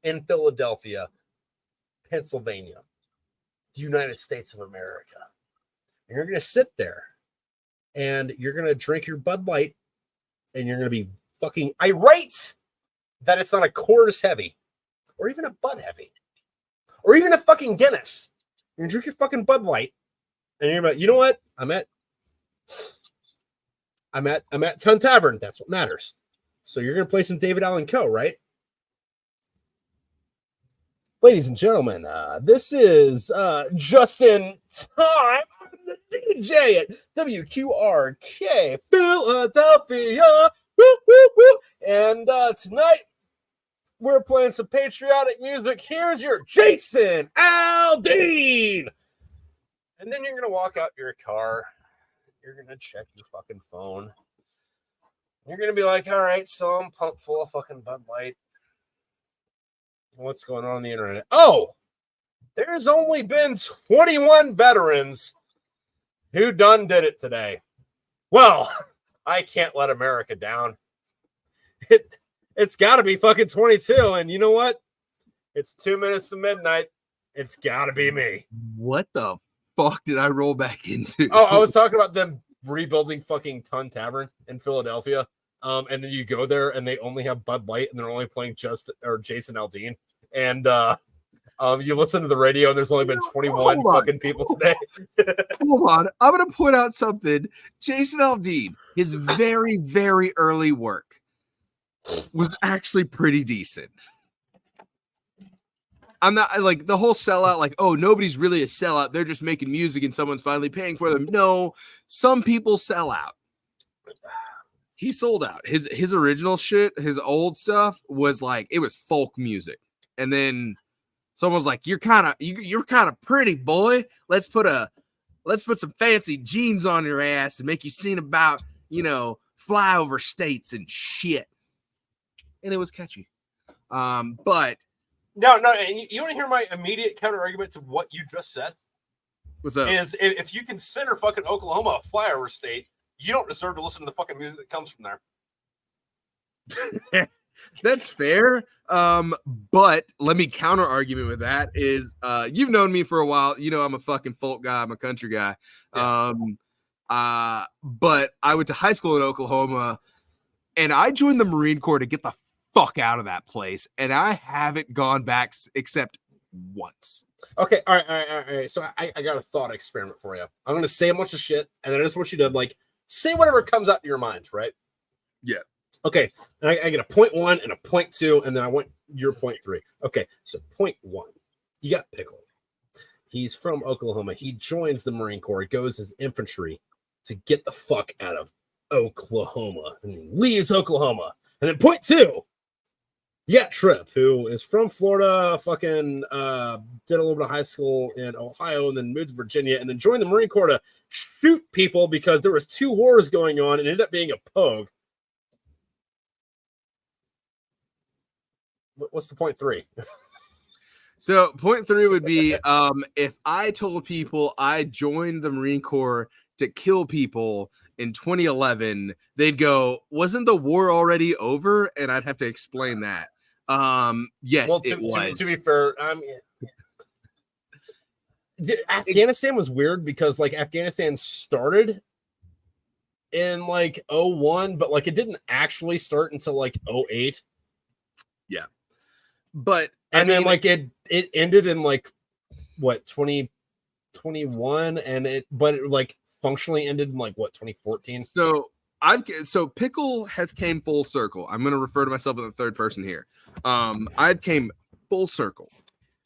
in Philadelphia, Pennsylvania, the United States of America. And you're going to sit there and you're going to drink your Bud Light and you're going to be fucking irate that it's not a Coors Heavy or even a Bud Heavy or even a fucking Guinness. You're going to drink your fucking Bud Light and you're like, you know what? I'm at Ton Tavern. That's what matters. So you're going to play some David Allen Coe, right? Ladies and gentlemen, this is Justin Time. I'm the DJ at WQRK Philadelphia. Woo, woo, woo. And tonight, we're playing some patriotic music. Here's your Jason Aldean. And then you're going to walk out your car. You're going to check your fucking phone. You're going to be like, all right, so I'm pumped full of fucking Bud Light. What's going on the internet? Oh, there's only been 21 veterans who done did it today. Well, I can't let America down. It's got to be fucking 22. And you know what? It's 2 minutes to midnight. It's got to be me. What the fuck did I roll back into? Oh, I was talking about them rebuilding fucking Ton Tavern in Philadelphia. And then you go there and they only have Bud Light and they're only playing Jason Aldean. And You listen to the radio, and there's only been 21 fucking people today. Hold on. I'm going to point out something. Jason Aldean, his very, very early work was actually pretty decent. I'm not like the whole sellout, like, oh, nobody's really a sellout. They're just making music and someone's finally paying for them. No, some people sell out. He sold out. His original shit, his old stuff was like, it was folk music. And then someone's like, you're kind of pretty, boy. Let's put some fancy jeans on your ass and make you sing about, flyover states and shit. And it was catchy. But no, and you want to hear my immediate counter argument to what you just said? What's up? Is if you consider fucking Oklahoma a flyover state, you don't deserve to listen to the fucking music that comes from there. That's fair. But let me counter argument with that is you've known me for a while. I'm a fucking folk guy, I'm a country guy. Yeah. But I went to high school in Oklahoma and I joined the Marine Corps to get the fuck out of that place, and I haven't gone back except once. Okay, all right. So I got a thought experiment for you. I'm gonna say a bunch of shit, and then I just want you to say whatever comes out to your mind, right? Yeah. Okay. And I get a 0.1 and a 0.2, and then I want your 0.3. Okay, so 0.1. You got Pickle. He's from Oklahoma. He joins the Marine Corps. He goes as infantry to get the fuck out of Oklahoma, and he leaves Oklahoma. And then 0.2. You got Tripp, who is from Florida, fucking did a little bit of high school in Ohio, and then moved to Virginia, and then joined the Marine Corps to shoot people because there was 2 wars going on, and ended up being a pogue. What's the 0.3? So 0.3 would be if I told people I joined the Marine Corps to kill people in 2011, they'd go, wasn't the war already over? And I'd have to explain that. Yes, well, it was. To be fair, Afghanistan was weird because Afghanistan started in 01, but it didn't actually start until 08. Yeah. But then it ended in 2021, and it functionally ended in 2014. So Pickle has came full circle. I'm going to refer to myself in the third person here. I've came full circle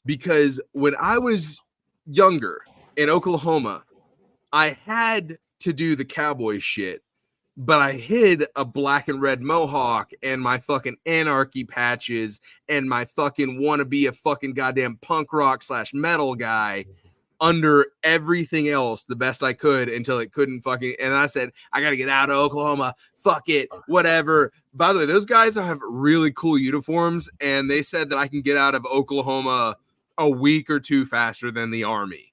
because when I was younger in Oklahoma, I had to do the cowboy shit, but I hid a black and red mohawk and my fucking anarchy patches and my fucking wanna be a fucking goddamn punk rock / metal guy under everything else the best I could until it couldn't fucking, and I said, I gotta get out of Oklahoma. Fuck it, whatever. By the way, those guys have really cool uniforms, and they said that I can get out of Oklahoma a week or 2 faster than the Army.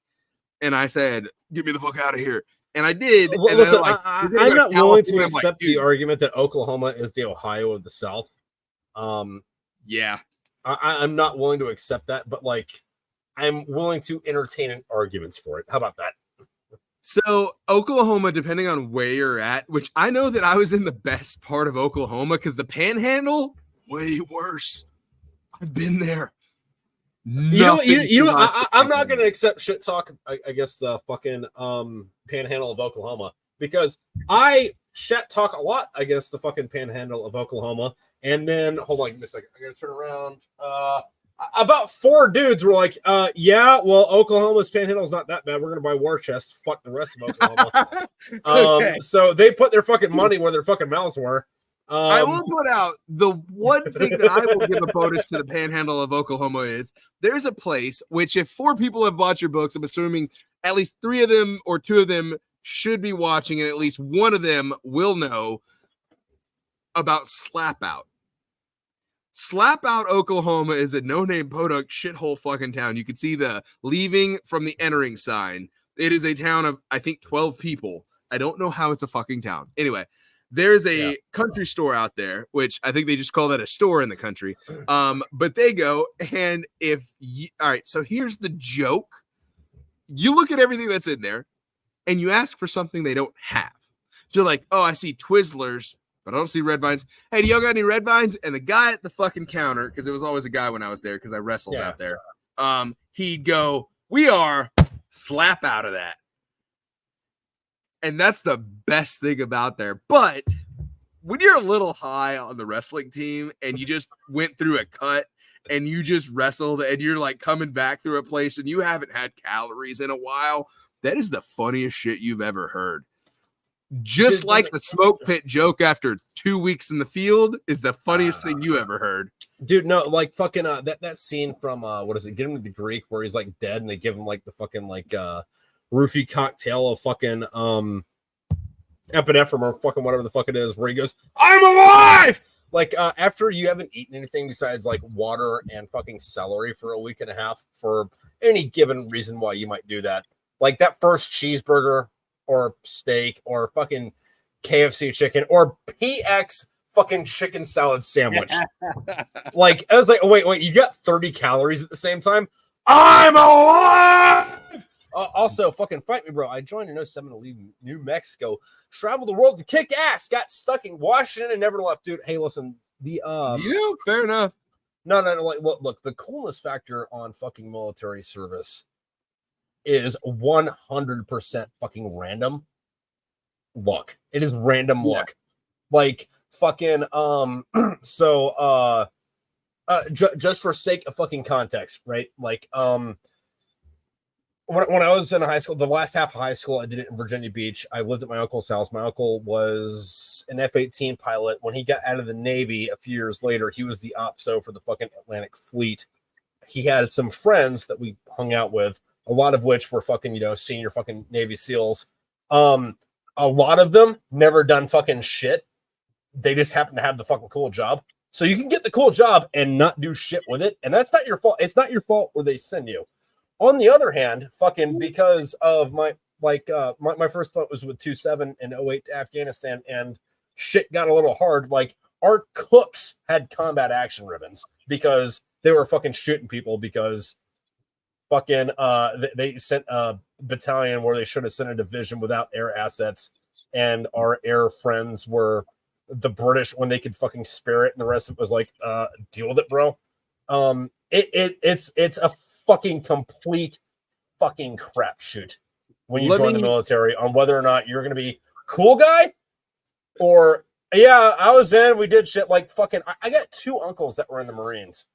And I said, get me the fuck out of here. And I did. Well, and listen, then I'm not willing to accept the argument that Oklahoma is the Ohio of the South. Yeah. I'm not willing to accept that, but I'm willing to entertain arguments for it. How about that? So Oklahoma, depending on where you're at, which I know that I was in the best part of Oklahoma because the Panhandle, way worse. I've been there. I'm not going to accept shit talk. I guess the fucking Panhandle of Oklahoma, because I shit talk a lot against the fucking Panhandle of Oklahoma, and then hold on, give me a second. I got to turn around. About 4 dudes were like, yeah, well, Oklahoma's Panhandle is not that bad. We're going to buy war chests. Fuck the rest of Oklahoma. Okay. So they put their fucking money where their fucking mouths were. I will put out the one thing that I will give a bonus to the Panhandle of Oklahoma is there's a place which if 4 people have bought your books, I'm assuming at least 3 of them or 2 of them should be watching, and at least one of them will know about Slap Out. Slap Out, Oklahoma is a no-name podunk shithole fucking town. You can see the leaving from the entering sign. It is a town of, I think, 12 people. I don't know how it's a fucking town. Anyway, there's a country store out there, which I think they just call that a store in the country. But they go, and all right, so here's the joke. You look at everything that's in there, and you ask for something they don't have. So you're like, oh, I see Twizzlers, but I don't see red vines. Hey, do y'all got any red vines? And the guy at the fucking counter, because it was always a guy when I was there, because I wrestled out there. he'd go, "We are slap out of that." And that's the best thing about there. But when you're a little high on the wrestling team and you just went through a cut and you just wrestled and you're like coming back through a place and you haven't had calories in a while, that is the funniest shit you've ever heard. Just like the smoke pit joke after 2 weeks in the field is the funniest thing you ever heard. Dude, no, like fucking that scene from what is it? Get Him to the Greek, where he's like dead and they give him like the fucking like roofie cocktail of fucking epinephrine or fucking whatever the fuck it is, where he goes, "I'm alive!" Like after you haven't eaten anything besides like water and fucking celery for a week and a half, for any given reason why you might do that, like that first cheeseburger or steak or fucking KFC chicken or PX fucking chicken salad sandwich. Like I was like, oh, wait, you got 30 calories at the same time? I'm alive! Also, fucking fight me, bro. I joined in 07 to leave New Mexico, traveled the world to kick ass, got stuck in Washington and never left, dude. Hey, listen, Fair enough. No, like look, the coolness factor on fucking military service is 100% fucking random luck. It is random luck. Like fucking just for sake of fucking context, right? Like when I was in high school, the last half of high school, I did it in Virginia Beach. I lived at my uncle's house. My uncle was an F-18 pilot. When he got out of the Navy a few years later, he was the OPSO for the fucking Atlantic Fleet. He had some friends that we hung out with, a lot of which were fucking, senior fucking Navy SEALs. A lot of them never done fucking shit. They just happen to have the fucking cool job. So you can get the cool job and not do shit with it. And that's not your fault. It's not your fault where they send you. On the other hand, fucking because of my first thought was with 2-7 and 08 to Afghanistan, and shit got a little hard. Like our cooks had combat action ribbons because they were fucking shooting people because fucking they sent a battalion where they should have sent a division without air assets, and our air friends were the British when they could fucking spare it, and the rest of it was like deal with it, bro. It's a fucking complete fucking crapshoot when you join the military on whether or not you're going to be cool guy or I was in, we did shit like fucking. I got two uncles that were in the Marines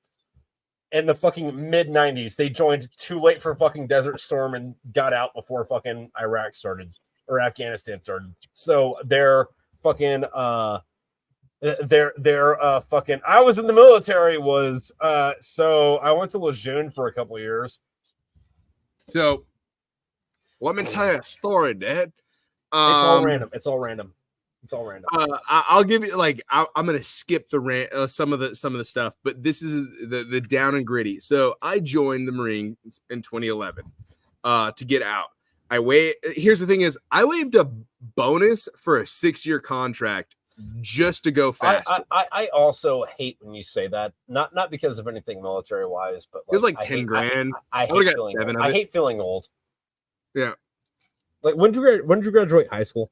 in the fucking mid 90s. They joined too late for fucking Desert Storm and got out before fucking Iraq started or Afghanistan started. So they're fucking fucking. I was in the military so I went to Lejeune for a couple of years. So let me tell you a story, Dad. It's all random. I'll give you I'm gonna skip the some of the stuff, but this is the down and gritty. So I joined the Marines in 2011 to get out. Here's the thing is I waived a bonus for a 6-year contract just to go faster. I also hate when you say that, not because of anything military wise, but it was like 10 grand. I hate feeling old. Yeah. Like when did you graduate high school?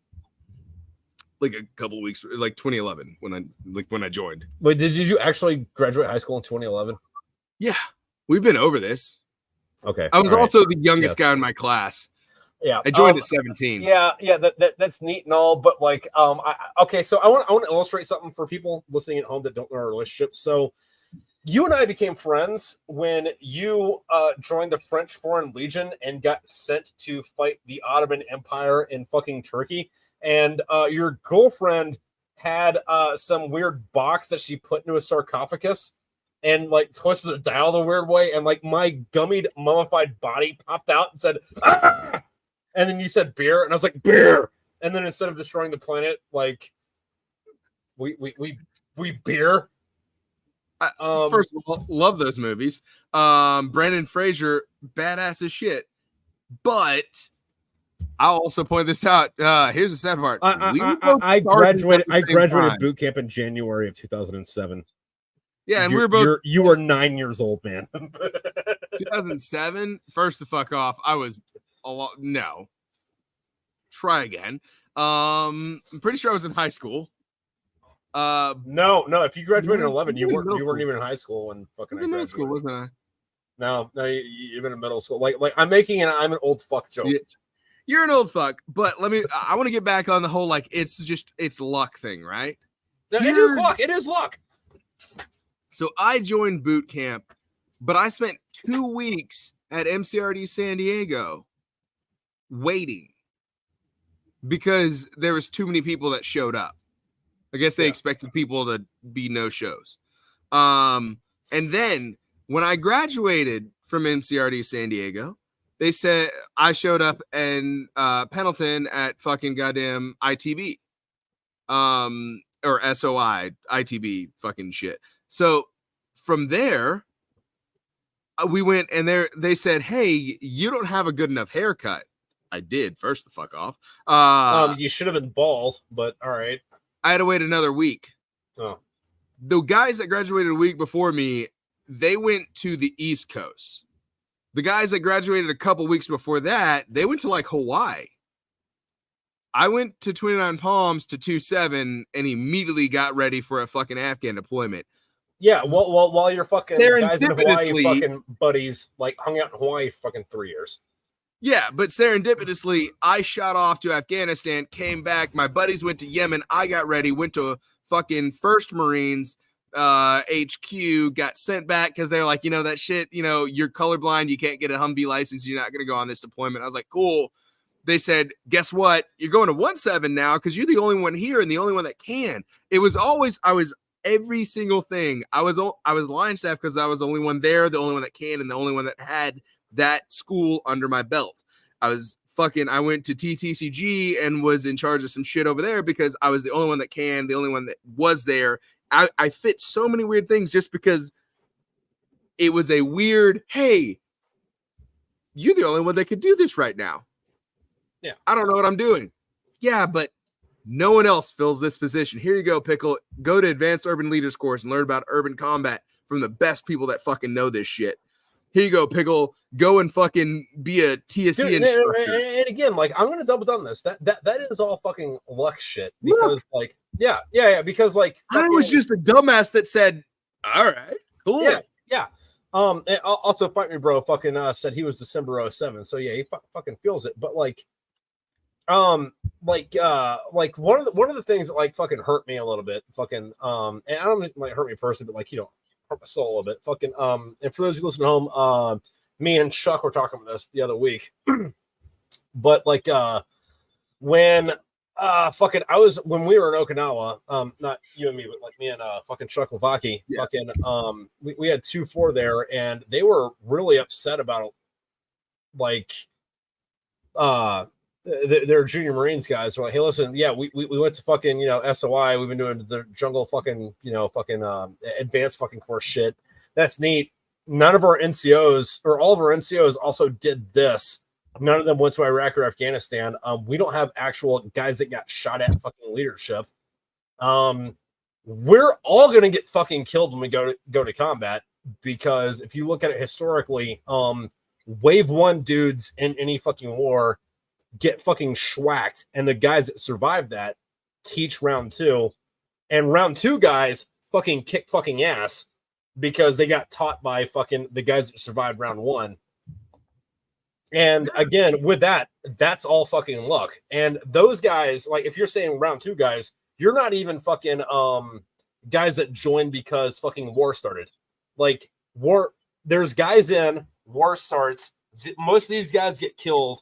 Like a couple of weeks, like 2011 when I joined. Wait, did you actually graduate high school in 2011? Yeah, we've been over this. Okay. I was also the youngest guy in my class. Yeah, I joined at 17. Yeah, that's neat and all, but like, okay, so I want to illustrate something for people listening at home that don't know our relationship. So, you and I became friends when you joined the French Foreign Legion and got sent to fight the Ottoman Empire in fucking Turkey, and your girlfriend had some weird box that she put into a sarcophagus and like twisted the dial the weird way, and like my gummied mummified body popped out and said, "Ah!" And then you said beer, and I was like, beer. And then instead of destroying the planet, like we beer. First of all, love those movies. Brandon Fraser, badass as shit. But I'll also point this out. Here's the sad part. I graduated boot camp in January of 2007. Yeah, and you were 9 years old, man. 2007. First to fuck off. I was no. Try again. I'm pretty sure I was in high school. No. If you graduated in 11, you weren't even in high school when fucking. I was in middle school, wasn't I? No, you've been in middle school. Like I'm making I'm an old fuck joke. Yeah. You're an old fuck, but I want to get back on the whole, like, it's luck thing, right? No, it is luck. It is luck. So I joined boot camp, but I spent 2 weeks at MCRD San Diego waiting because there was too many people that showed up. I guess they expected people to be no shows. And then when I graduated from MCRD San Diego, they said I showed up in Pendleton at fucking goddamn ITB. Or SOI, ITB fucking shit. So from there, we went and they said, hey, you don't have a good enough haircut. I did, first the fuck off. You should have been bald, but all right. I had to wait another week. Oh. The guys that graduated a week before me, they went to the East Coast. The guys that graduated a couple weeks before that, they went to like Hawaii. I went to 29 Palms to 2-7 and immediately got ready for a fucking Afghan deployment. Yeah, while your fucking guys in Hawaii fucking buddies like hung out in Hawaii for fucking 3 years. Yeah, but serendipitously, I shot off to Afghanistan, came back. My buddies went to Yemen. I got ready, went to fucking 1st Marines HQ, got sent back because they're like, that shit, you're colorblind. You can't get a Humvee license. You're not going to go on this deployment. I was like, cool. They said, guess what? You're going to 1-7 now because you're the only one here and the only one that can. It was always, I was every single thing. I was line staff because I was the only one there, the only one that can, and the only one that had that school under my belt. I went to TTCG and was in charge of some shit over there because I was the only one that can, the only one that was there. I fit so many weird things just because it was a weird, hey, you're the only one that could do this right now. Yeah. I don't know what I'm doing. Yeah, but no one else fills this position. Here you go, Pickle. Go to Advanced Urban Leaders course and learn about urban combat from the best people that fucking know this shit. Here you go, Pickle. Go and fucking be a TSC instructor. And again, like, I'm gonna double down on this. That is all fucking luck shit. Because because like I was just a dumbass that said, all right, cool. Yeah. And also Fight Me Bro fucking said he was December 07. So yeah, he fucking feels it. But like one of the things that like fucking hurt me a little bit, fucking and I don't mean like hurt me personally, but like hurt my soul a little bit. Fucking and for those who listen at home, me and Chuck were talking about this the other week. But like when when we were in Okinawa, not you and me, but like me and fucking Chuck Lavaki, fucking we had 2-4 there, and they were really upset about like their junior Marines guys were like, hey, listen, yeah, we went to fucking SOI, we've been doing the jungle fucking advanced fucking course shit. That's neat. None of our NCOs or all of our NCOs also did this. None of them went to Iraq or Afghanistan. We don't have actual guys that got shot at fucking leadership. We're all gonna get fucking killed when we go to combat, because if you look at it historically, wave 1 dudes in any fucking war get fucking schwacked, and the guys that survive that teach round 2, and round 2 guys fucking kick fucking ass because they got taught by fucking the guys that survived round 1. And again, with that, that's all fucking luck. And those guys, like if you're saying round 2 guys, you're not even fucking guys that joined because fucking war started. Like war, there's guys in, war starts, most of these guys get killed,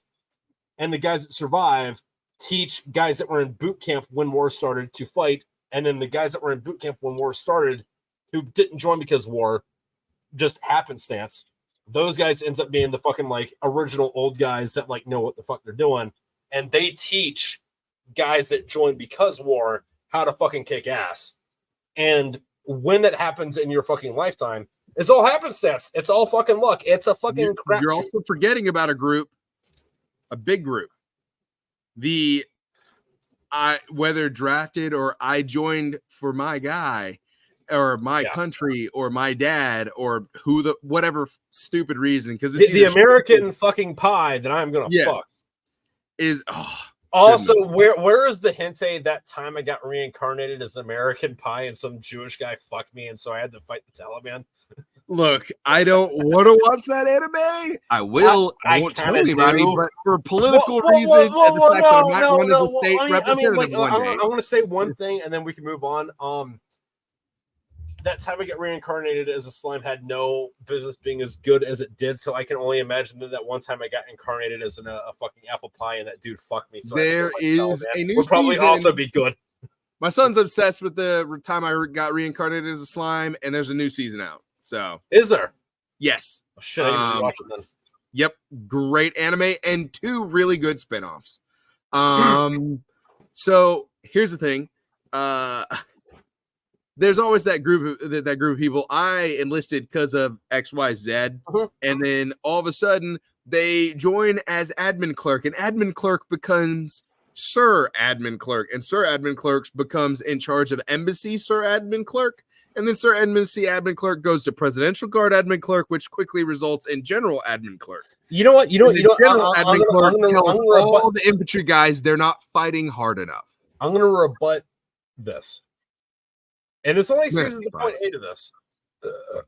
and the guys that survive teach guys that were in boot camp when war started to fight, and then the guys that were in boot camp when war started who didn't join because war, just happenstance, those guys ends up being the fucking like original old guys that like know what the fuck they're doing, and they teach guys that joined because war how to fucking kick ass. And when that happens in your fucking lifetime, it's all happenstance. It's all fucking luck. It's a fucking crap. You're also forgetting about a big group. Whether drafted or I joined for my guy or my country or my dad or whatever stupid reason, because it's the American fucking pie that I'm gonna fuck is also where is the hinte that time I got reincarnated as American pie and some Jewish guy fucked me and so I had to fight the Taliban? Look, I don't want to watch that anime. I will. I won't tell anybody, but for political reasons, and the fact that I'm not one of the state representatives one day. I'm going to say one thing, and then we can move on. That time I get reincarnated as a slime had no business being as good as it did, so I can only imagine that one time I got incarnated as a fucking apple pie, and that dude fucked me. So there is a new would probably season. Also be good. My son's obsessed with the time I got reincarnated as a slime, and there's a new season out. So is there? Yes. Oh, shit, I need to watch it then. Yep, great anime and 2 really good spinoffs. So here's the thing. There's always that group of people. I enlisted because of XYZ, and then all of a sudden they join as admin clerk, and admin clerk becomes Sir Admin Clerk, and Sir Admin Clerk becomes in charge of Embassy Sir Admin Clerk, and then Sir Embassy Admin Clerk goes to Presidential Guard Admin Clerk, which quickly results in General Admin Clerk. You know what? General Admin Clerk tells all the infantry guys they're not fighting hard enough. I'm going to rebut this. And this only season the point 8 of this.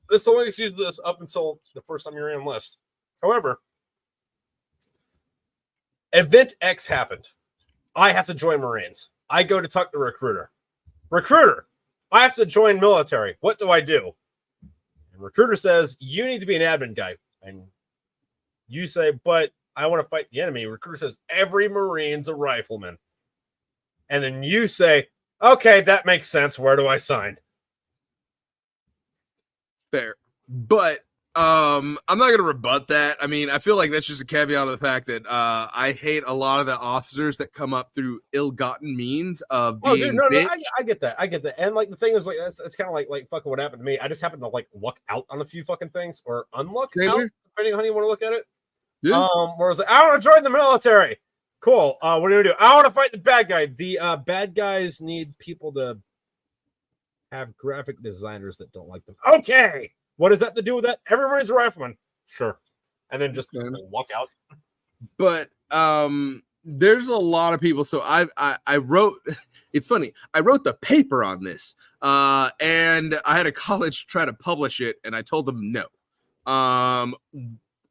This only season this up until the first time you're in list. However, Event X happened. I have to join Marines. I go to talk to recruiter. Recruiter, I have to join military. What do I do? And recruiter says, you need to be an admin guy. And you say, but I want to fight the enemy. Recruiter says, every Marine's a rifleman. And then you say, okay, that makes sense. Where do I sign? Fair. But I'm not going to rebut that. I mean, I feel like that's just a caveat of the fact that I hate a lot of the officers that come up through ill-gotten means of being I get that. And like the thing is, like it's kind of like fucking what happened to me. I just happened to like luck out on a few fucking things or unluck out, depending on how you want to look at it. Yeah. Where I was like, I want to join the military. Cool. What are you gonna do? I want to fight the bad guy. The bad guys need people to have graphic designers that don't like them. Okay. What does that have to do with that? Everybody's a rifleman. Sure. And then just walk out. But there's a lot of people. So I wrote, it's funny. I wrote the paper on this. And I had a college try to publish it, and I told them no.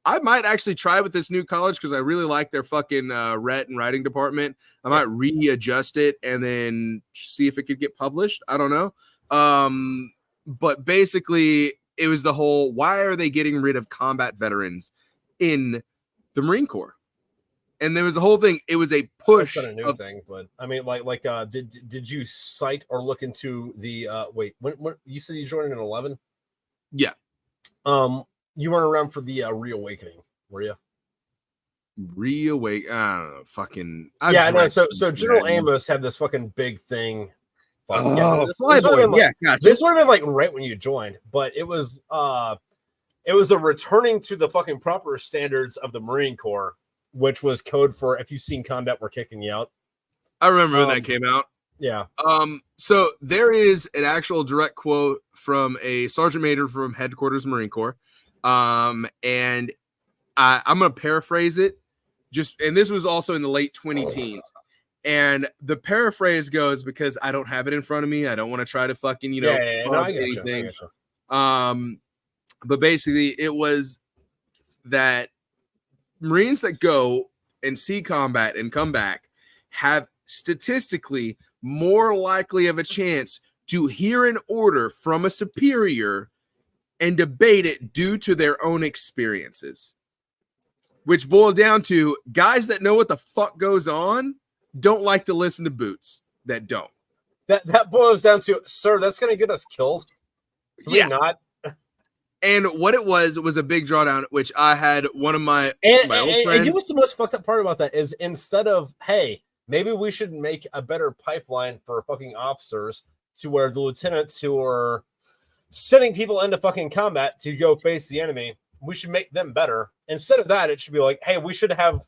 I might actually try with this new college because I really like their fucking ret and writing department. I might readjust it and then see if it could get published. I don't know. But basically, it was the whole, why are they getting rid of combat veterans in the Marine Corps? And there was a whole thing. It was a push. That's not a new thing, but I mean, did you cite or look into the wait? When you said you joined in 11? Yeah. You weren't around for the reawakening, were you? Reawaken? I don't know. Fucking. No. So General Amos had this fucking big thing. This would have been like right when you joined, but it was a returning to the fucking proper standards of the Marine Corps, which was code for if you've seen combat, we're kicking you out. I remember when that came out. Yeah. So there is an actual direct quote from a sergeant major from headquarters Marine Corps. And I'm going to paraphrase it and this was also in the late 20-teens. And the paraphrase goes, because I don't have it in front of me. I don't want to try to fucking, anything. But basically it was that Marines that go and see combat and come back have statistically more likely of a chance to hear an order from a superior and debate it due to their own experiences, which boil down to guys that know what the fuck goes on don't like to listen to boots that don't. That boils down to, sir, that's going to get us killed. Not. And what it was a big drawdown, which I had one of my old friends. And you know what's the most fucked up part about that is instead of, hey, maybe we should make a better pipeline for fucking officers to where the lieutenants who are sending people into fucking combat to go face the enemy, we should make them better. Instead of that, it should be like, hey, we should have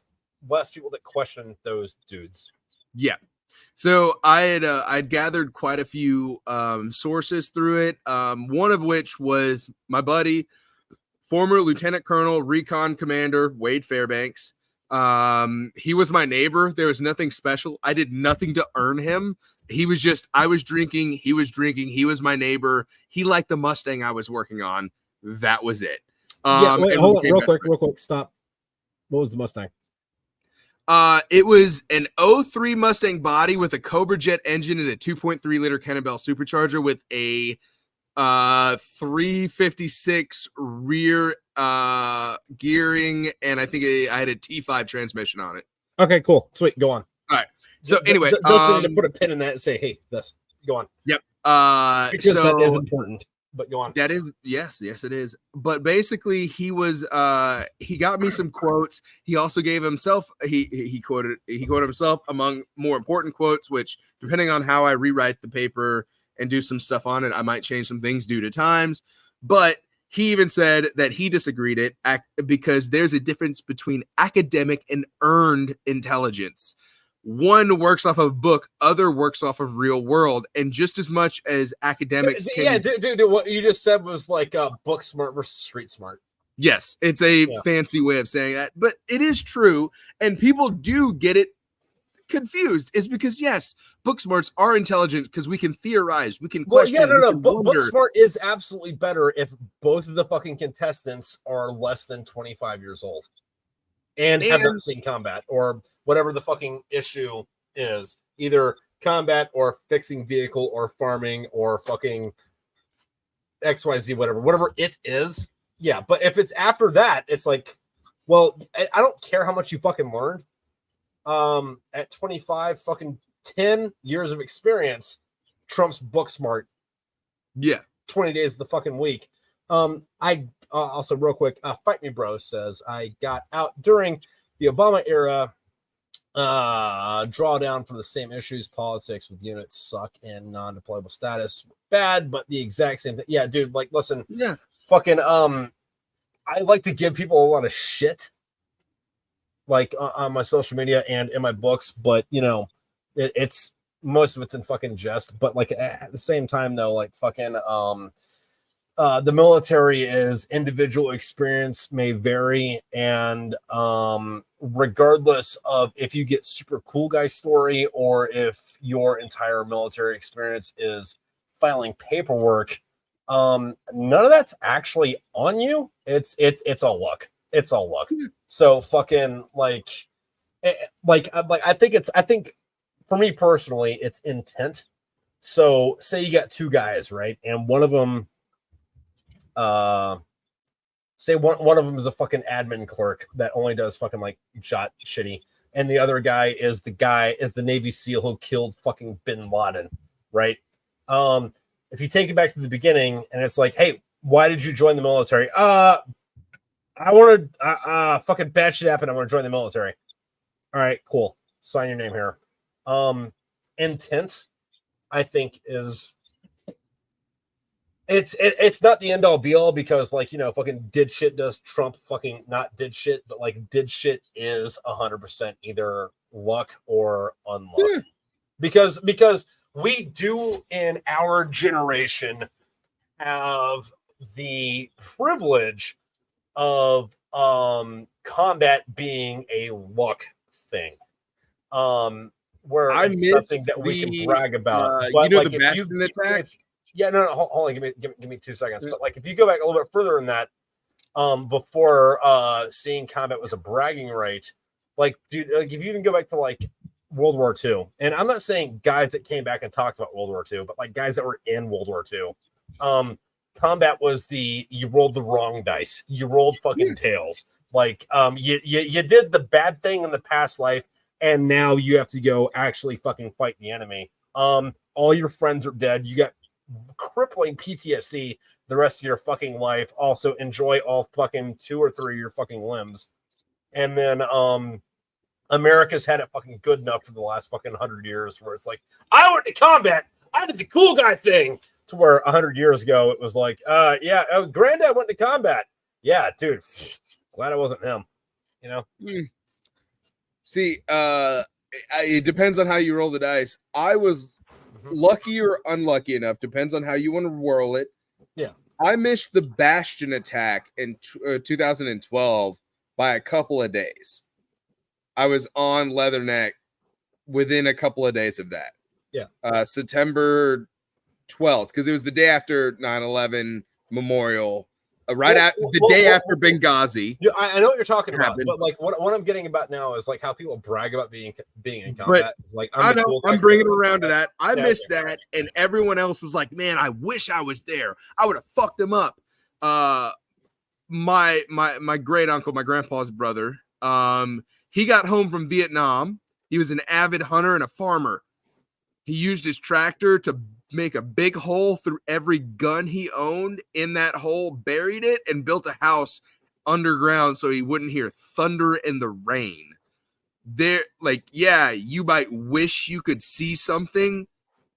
less people that question those dudes. Yeah. So I'd gathered quite a few sources through it. One of which was my buddy, former Lieutenant Colonel, Recon Commander Wade Fairbanks. He was my neighbor. There was nothing special. I did nothing to earn him. I was drinking. He was drinking. He was my neighbor. He liked the Mustang I was working on. That was it. Wait, hold on, real quick. Stop. What was the Mustang? It was an 03 Mustang body with a Cobra Jet engine and a 2.3 liter Cannonball supercharger with a 356 rear gearing, and I think I had a T5 transmission on it. Okay, cool, sweet. Go on. All right. So anyway, just need to put a pin in that and say, "Hey, this." Go on. Yep. Because that is important. But go on. That is yes, it is. But basically, he got me some quotes. He also gave himself he quoted himself among more important quotes, which depending on how I rewrite the paper and do some stuff on it, I might change some things due to times. But he even said that he disagreed it because there's a difference between academic and earned intelligence. One works off of a book, other works off of real world, and just as much as academics dude, what you just said was like book smart versus street smart. Yes, it's a fancy way of saying that, but it is true, and people do get it confused. Is because yes, book smarts are intelligent because we can theorize, we can question. Book smart is absolutely better if both of the fucking contestants are less than 25 years old and have not seen combat or whatever the fucking issue is, either combat or fixing vehicle or farming or fucking XYZ, whatever it is. Yeah, but if it's after that, it's like, well, I don't care how much you fucking learned. At 25, fucking 10 years of experience trumps book smart. Yeah, 20 days of the fucking week. I also real quick, Fight Me Bro says I got out during the Obama era. Drawdown for the same issues. Politics with units suck and non-deployable status bad, but the exact same thing. Yeah, dude, like listen, fucking I like to give people a lot of shit like on my social media and in my books, but you know, it's most of it's in fucking jest, but like at the same time though, like fucking the military is individual experience may vary, and regardless of if you get super cool guy story or if your entire military experience is filing paperwork, none of that's actually on you. It's all luck. It's all luck. So fucking like I think for me personally, it's intent. So say you got two guys, right? And one of them say one of them is a fucking admin clerk that only does fucking like shitty, and the other guy is the Navy SEAL who killed fucking Bin Laden, right? If you take it back to the beginning and it's like, hey, why did you join the military? I wanted fucking bad shit happen. I want to join the military. All right, cool. Sign your name here. Intent, I think, is it's not the end all be all, because like, you know, fucking did shit does trump fucking not did shit, but like did shit is 100% either luck or unluck. Because we do in our generation have the privilege of combat being a luck thing. Where it's something that we can brag about. But you know, like the Bastion attack. No, hold on, give me 2 seconds. But like if you go back a little bit further in that, before seeing combat was a bragging right, like dude, like if you even go back to like World War II, and I'm not saying guys that came back and talked about World War II, but like guys that were in World War II, combat was you rolled the wrong dice, you rolled fucking tails, like you did the bad thing in the past life, and now you have to go actually fucking fight the enemy. All your friends are dead, you got crippling PTSD the rest of your fucking life. Also enjoy all fucking 2 or 3 of your fucking limbs, and then America's had it fucking good enough for the last fucking 100 years where it's like, I went to combat, I did the cool guy thing, to where 100 years ago it was like, granddad went to combat. Yeah, dude, glad it wasn't him, you know. See, it depends on how you roll the dice. I was lucky or unlucky enough, depends on how you want to roll it. Yeah, I missed the Bastion attack in 2012 by a couple of days. I was on Leatherneck within a couple of days of that. Yeah. September 12th, because it was the day after 9/11 Memorial. the day after Benghazi. Yeah, I know what you're talking about, happened. but like what I'm getting about now is like how people brag about being in combat. It's like I know I'm bringing it around to that. I Yeah, missed okay. that, and everyone else was like, "Man, I wish I was there. I would have fucked them up." My great uncle, my grandpa's brother, he got home from Vietnam. He was an avid hunter and a farmer. He used his tractor to make a big hole through every gun he owned. In that hole, buried it, and built a house underground so he wouldn't hear thunder and the rain. You might wish you could see something,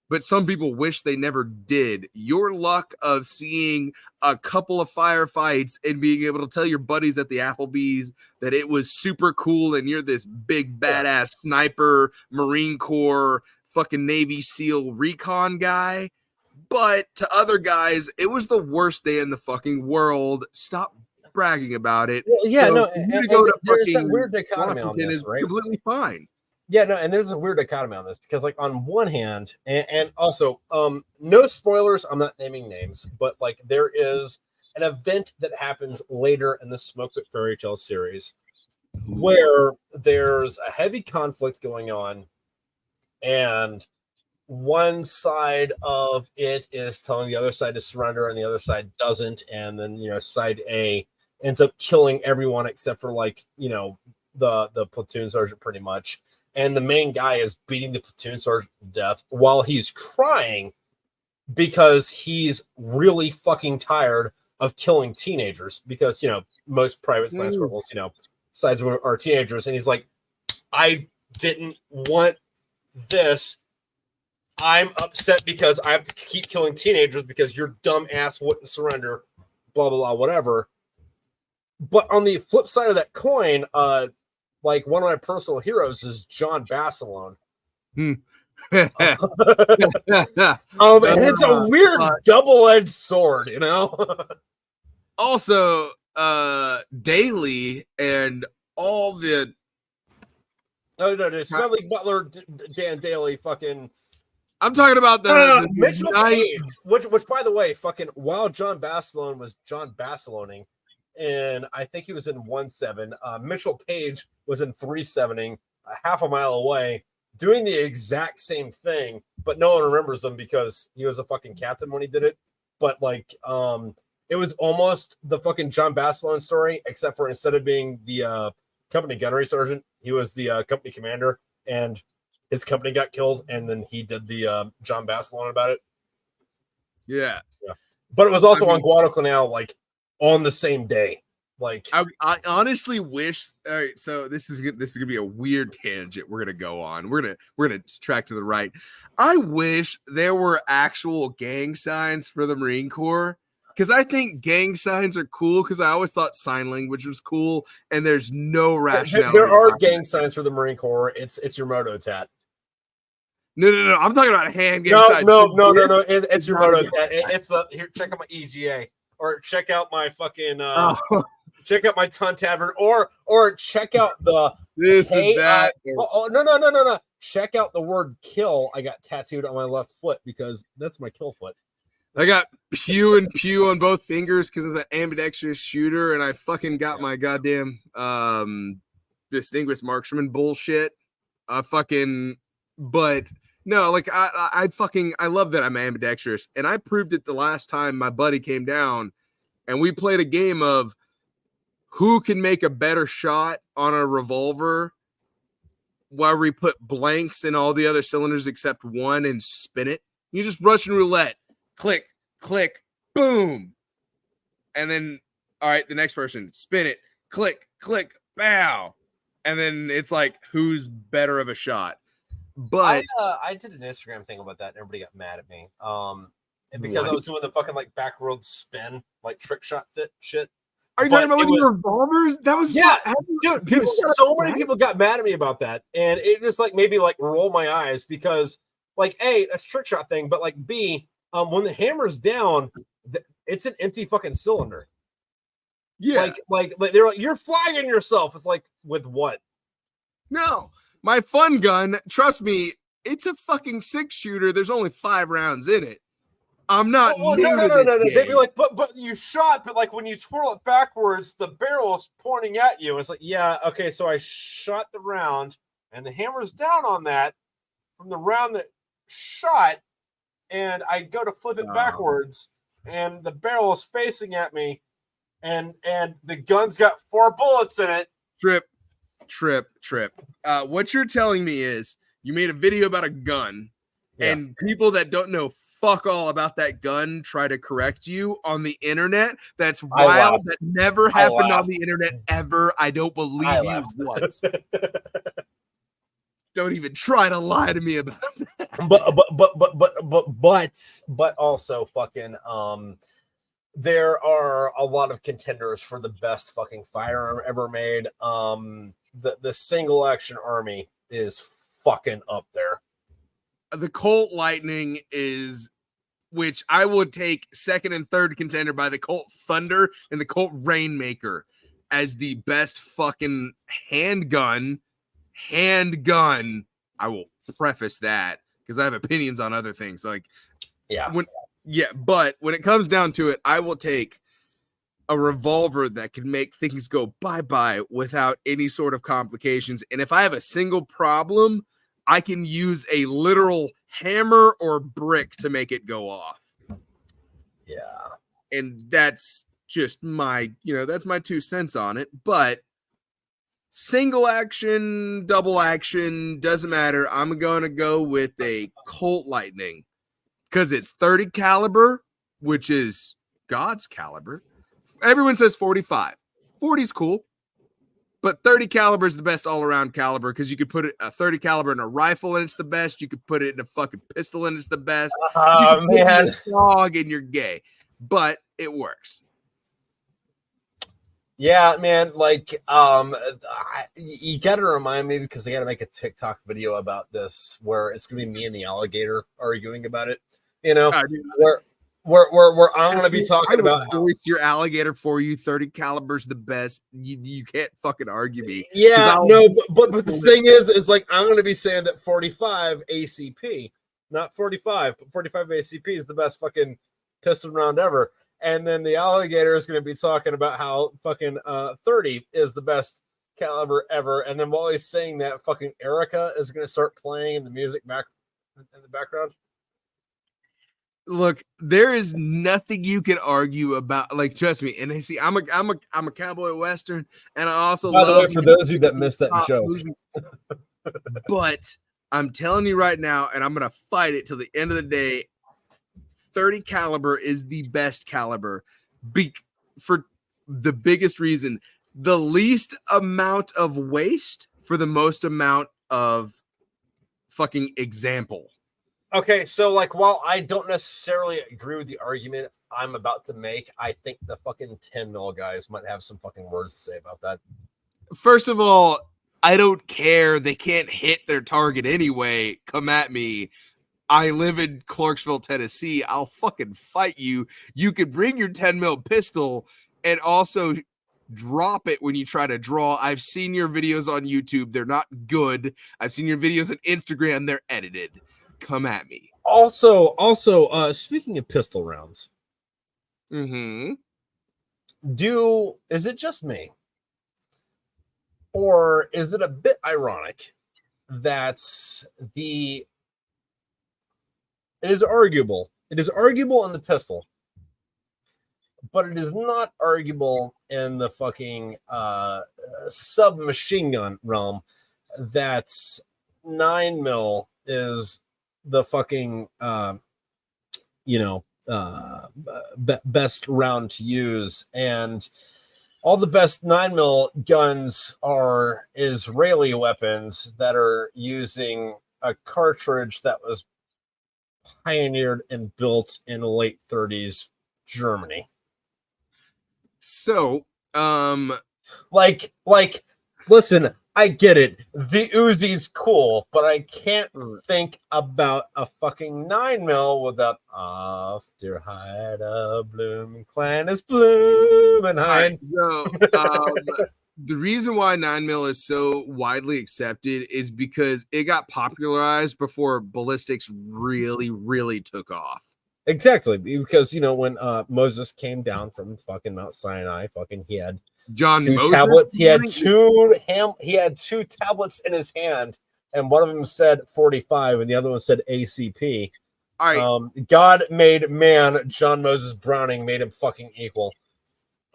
but some people wish they never did. Your luck of seeing a couple of firefights and being able to tell your buddies at the Applebee's that it was super cool and you're this big badass sniper, Marine Corps, fucking Navy SEAL recon guy. But to other guys, it was the worst day in the fucking world. Stop bragging about it. Well, yeah, so no, and there's that weird dichotomy on Washington this, is right? completely fine. Yeah, no, and there's a weird dichotomy on this because, like, on one hand, and also, no spoilers. I'm not naming names, but like, there is an event that happens later in the Smokepit Fairytales series where there's a heavy conflict going on, and one side of it is telling the other side to surrender, and the other side doesn't, and then side A ends up killing everyone except for the platoon sergeant, pretty much. And the main guy is beating the platoon sergeant to death while he's crying because he's really fucking tired of killing teenagers because, most private science schools, sides are teenagers. And he's like, I didn't want this. I'm upset because I have to keep killing teenagers because your dumb ass wouldn't surrender, blah, blah, blah, whatever. But on the flip side of that coin, like, one of my personal heroes is John Bassalone. And it's a weird double-edged sword, Also, Daly and all the Smedley Butler, Dan Daly, fucking. I'm talking about the Mitchell Page, which by the way, fucking, while John Bassalone was John Bassaloning, and I think he was in 1-7. Mitchell Page was in 3-7ing, half a mile away, doing the exact same thing, but no one remembers him because he was a fucking captain when he did it. But like, it was almost the fucking John Bassalone story, except for instead of being the company gunnery sergeant, he was the company commander, and his company got killed, and then he did the John Bassalone about it. Yeah. But it was also on Guadalcanal, like, on the same day. Like, I honestly wish. All right, so this is gonna be a weird tangent we're gonna go on. We're gonna track to the right. I wish there were actual gang signs for the Marine Corps, because I think gang signs are cool, because I always thought sign language was cool, and there's no rationale. There are gang signs for the Marine Corps. It's your moto tat. No. I'm talking about hand gang signs. No. It's your moto tat. It's the here. Check out my EGA, or check out my fucking. Check out my Ton Tavern, or check out the this and that. No. Check out the word kill. I got tattooed on my left foot because that's my kill foot. I got pew and pew on both fingers because of the ambidextrous shooter, and I fucking got my goddamn distinguished marksman bullshit. But no, like I love that I'm ambidextrous, and I proved it the last time my buddy came down, and we played a game of who can make a better shot on a revolver while we put blanks in all the other cylinders except one and spin it. You just Russian roulette. Click, click, boom. And then, all right, the next person, spin it, click, click, bow. And then it's like, who's better of a shot? But I did an Instagram thing about that, and everybody got mad at me. Because I was doing the fucking like back road spin, like trick shot shit. Are you talking about with your revolvers? That was dude. So many people got mad at me about that, and it just like made me like roll my eyes because, like, A, that's trick shot thing, but like B, when the hammer's down, it's an empty fucking cylinder. Yeah, like they're like, you're flagging yourself. It's like, with what? No, my fun gun. Trust me, it's a fucking 6-shooter. There's only 5 rounds in it. I'm not Oh, new no, to this They'd be game. like, but you shot, but like when you twirl it backwards, the barrel's pointing at you. It's like, yeah, okay, so I shot the round, and the hammer's down on that from the round that shot, and I go to flip it backwards, and the barrel is facing at me, and the gun's got 4 bullets in it. Trip. What you're telling me is you made a video about a gun, and people that don't know fuck all about that gun try to correct you on the internet. That's wild. That never happened on the internet ever. I don't believe you once. Don't even try to lie to me about that. But also fucking there are a lot of contenders for the best fucking firearm ever made. The single action army is fucking up there. The Colt Lightning is, which I would take second and third contender by the Colt Thunder and the Colt Rainmaker as the best fucking handgun. I will preface that because I have opinions on other things. Like, but when it comes down to it, I will take a revolver that can make things go bye-bye without any sort of complications. And if I have a single problem, I can use a literal hammer or brick to make it go off. Yeah. And that's just my, that's my 2 cents on it. But single action, double action, doesn't matter. I'm going to go with a Colt Lightning because it's 30 caliber, which is God's caliber. Everyone says 45. 40 is cool. But 30 caliber is the best all-around caliber because you could put a 30 caliber in a rifle and it's the best. You could put it in a fucking pistol and it's the best. Oh, man. Dog and you're gay. But it works. Yeah, man. Like, you got to remind me because I got to make a TikTok video about this where it's going to be me and the alligator arguing about it. Where I'm going to be talking about voice your alligator for you. 30 caliber's the best. You can't fucking argue me. Yeah, no, but the thing is like I'm going to be saying that 45 ACP, not 45, but 45 ACP is the best fucking pistol round ever. And then the alligator is going to be talking about how fucking 30 is the best caliber ever. And then while he's saying that, fucking Erica is going to start playing in the music back in the background. Look, there is nothing you can argue about. Like, trust me. And see, I'm a cowboy western, and I also By the love way, for those of you that missed that joke. But I'm telling you right now, and I'm gonna fight it till the end of the day. 30 caliber is the best caliber for the biggest reason. The least amount of waste for the most amount of fucking example. Okay, so like while I don't necessarily agree with the argument I'm about to make, I think the fucking 10 mil guys might have some fucking words to say about that. First of all, I don't care. They can't hit their target anyway. Come at me. I live in Clarksville, Tennessee. I'll fucking fight you. You could bring your 10 mil pistol and also drop it when you try to draw. I've seen your videos on YouTube. They're not good. I've seen your videos on Instagram. They're edited. Come at me. Also, speaking of pistol rounds, is it just me, or is it a bit ironic that it is arguable in the pistol, but it is not arguable in the fucking submachine gun realm that 9 mil is the fucking best round to use, and all the best 9 mil guns are Israeli weapons that are using a cartridge that was pioneered and built in the late 30s Germany. So like listen, I get it. The Uzi's cool, but I can't think about a fucking 9 mil without off der Heide Bloom Clan is blooming high. So, the reason why 9 mil is so widely accepted is because it got popularized before ballistics really, really took off. Exactly, because when Moses came down from fucking Mount Sinai, he had John two Moses. tablets. He had two tablets in his hand, and one of them said 45, and the other one said ACP. All right. God made man. John Moses Browning made him fucking equal.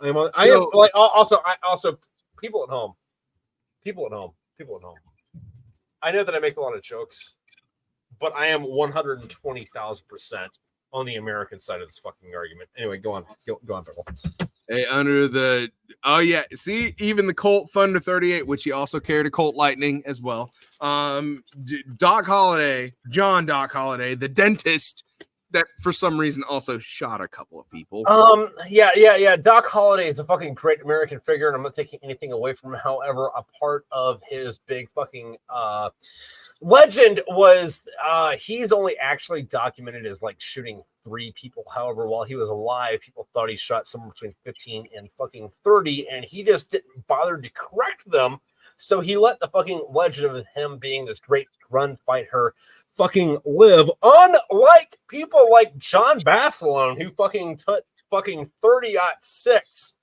Also people at home. I know that I make a lot of jokes, but I am 120,000% on the American side of this fucking argument. Anyway, go on, Pickle. Hey, see, even the Colt Thunder 38, which he also carried a Colt Lightning as well. John Doc Holliday, the dentist, that for some reason also shot a couple of people. Yeah. Doc Holliday is a fucking great American figure, and I'm not taking anything away from him. However, a part of his big fucking legend was he's only actually documented as like shooting 3 people. However, while he was alive, people thought he shot somewhere between 15 and fucking 30, and he just didn't bother to correct them. So he let the fucking legend of him being this great gun fighter fucking live, unlike people like John Basilone, who fucking took fucking 30-06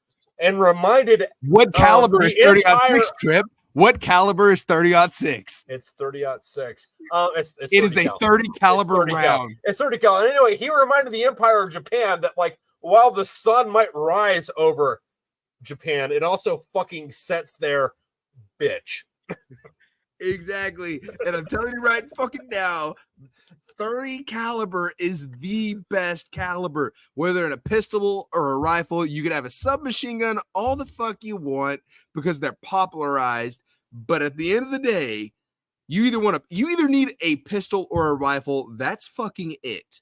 and reminded what caliber is 30-06, Trip? What caliber is 30-06? It's 30-06. It is a 30 caliber round. It's 30 cal. And anyway, he reminded the Empire of Japan that, like, while the sun might rise over Japan, it also fucking sets there, bitch. Exactly. And I'm telling you right fucking now, 30 caliber is the best caliber. Whether in a pistol or a rifle, you could have a submachine gun all the fuck you want because they're popularized. But at the end of the day, you either need a pistol or a rifle. That's fucking it.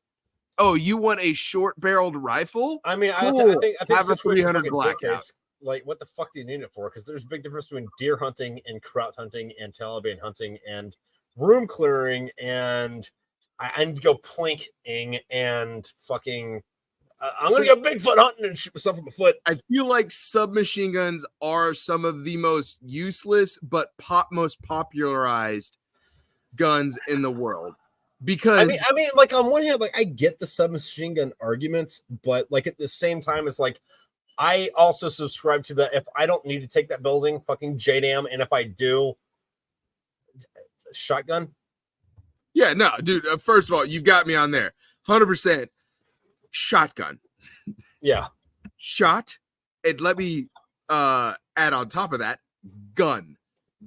Oh, you want a short-barreled rifle? I mean, cool. I think have a 300 blackout. Like, what the fuck do you need it for? Because there's a big difference between deer hunting and kraut hunting and Taliban hunting and room clearing, and I need to go plinking and fucking I'm gonna go Bigfoot hunting and shoot myself in the foot. I feel like submachine guns are some of the most useless but most popularized guns in the world. Because I mean, like, on one hand, like, I get the submachine gun arguments, but like at the same time, it's like I also subscribe to the if I don't need to take that building, fucking JDAM, and if I do, shotgun. Yeah, no, dude. First of all, you've got me on there, 100% shotgun. Yeah, shot. And let me add on top of that, gun.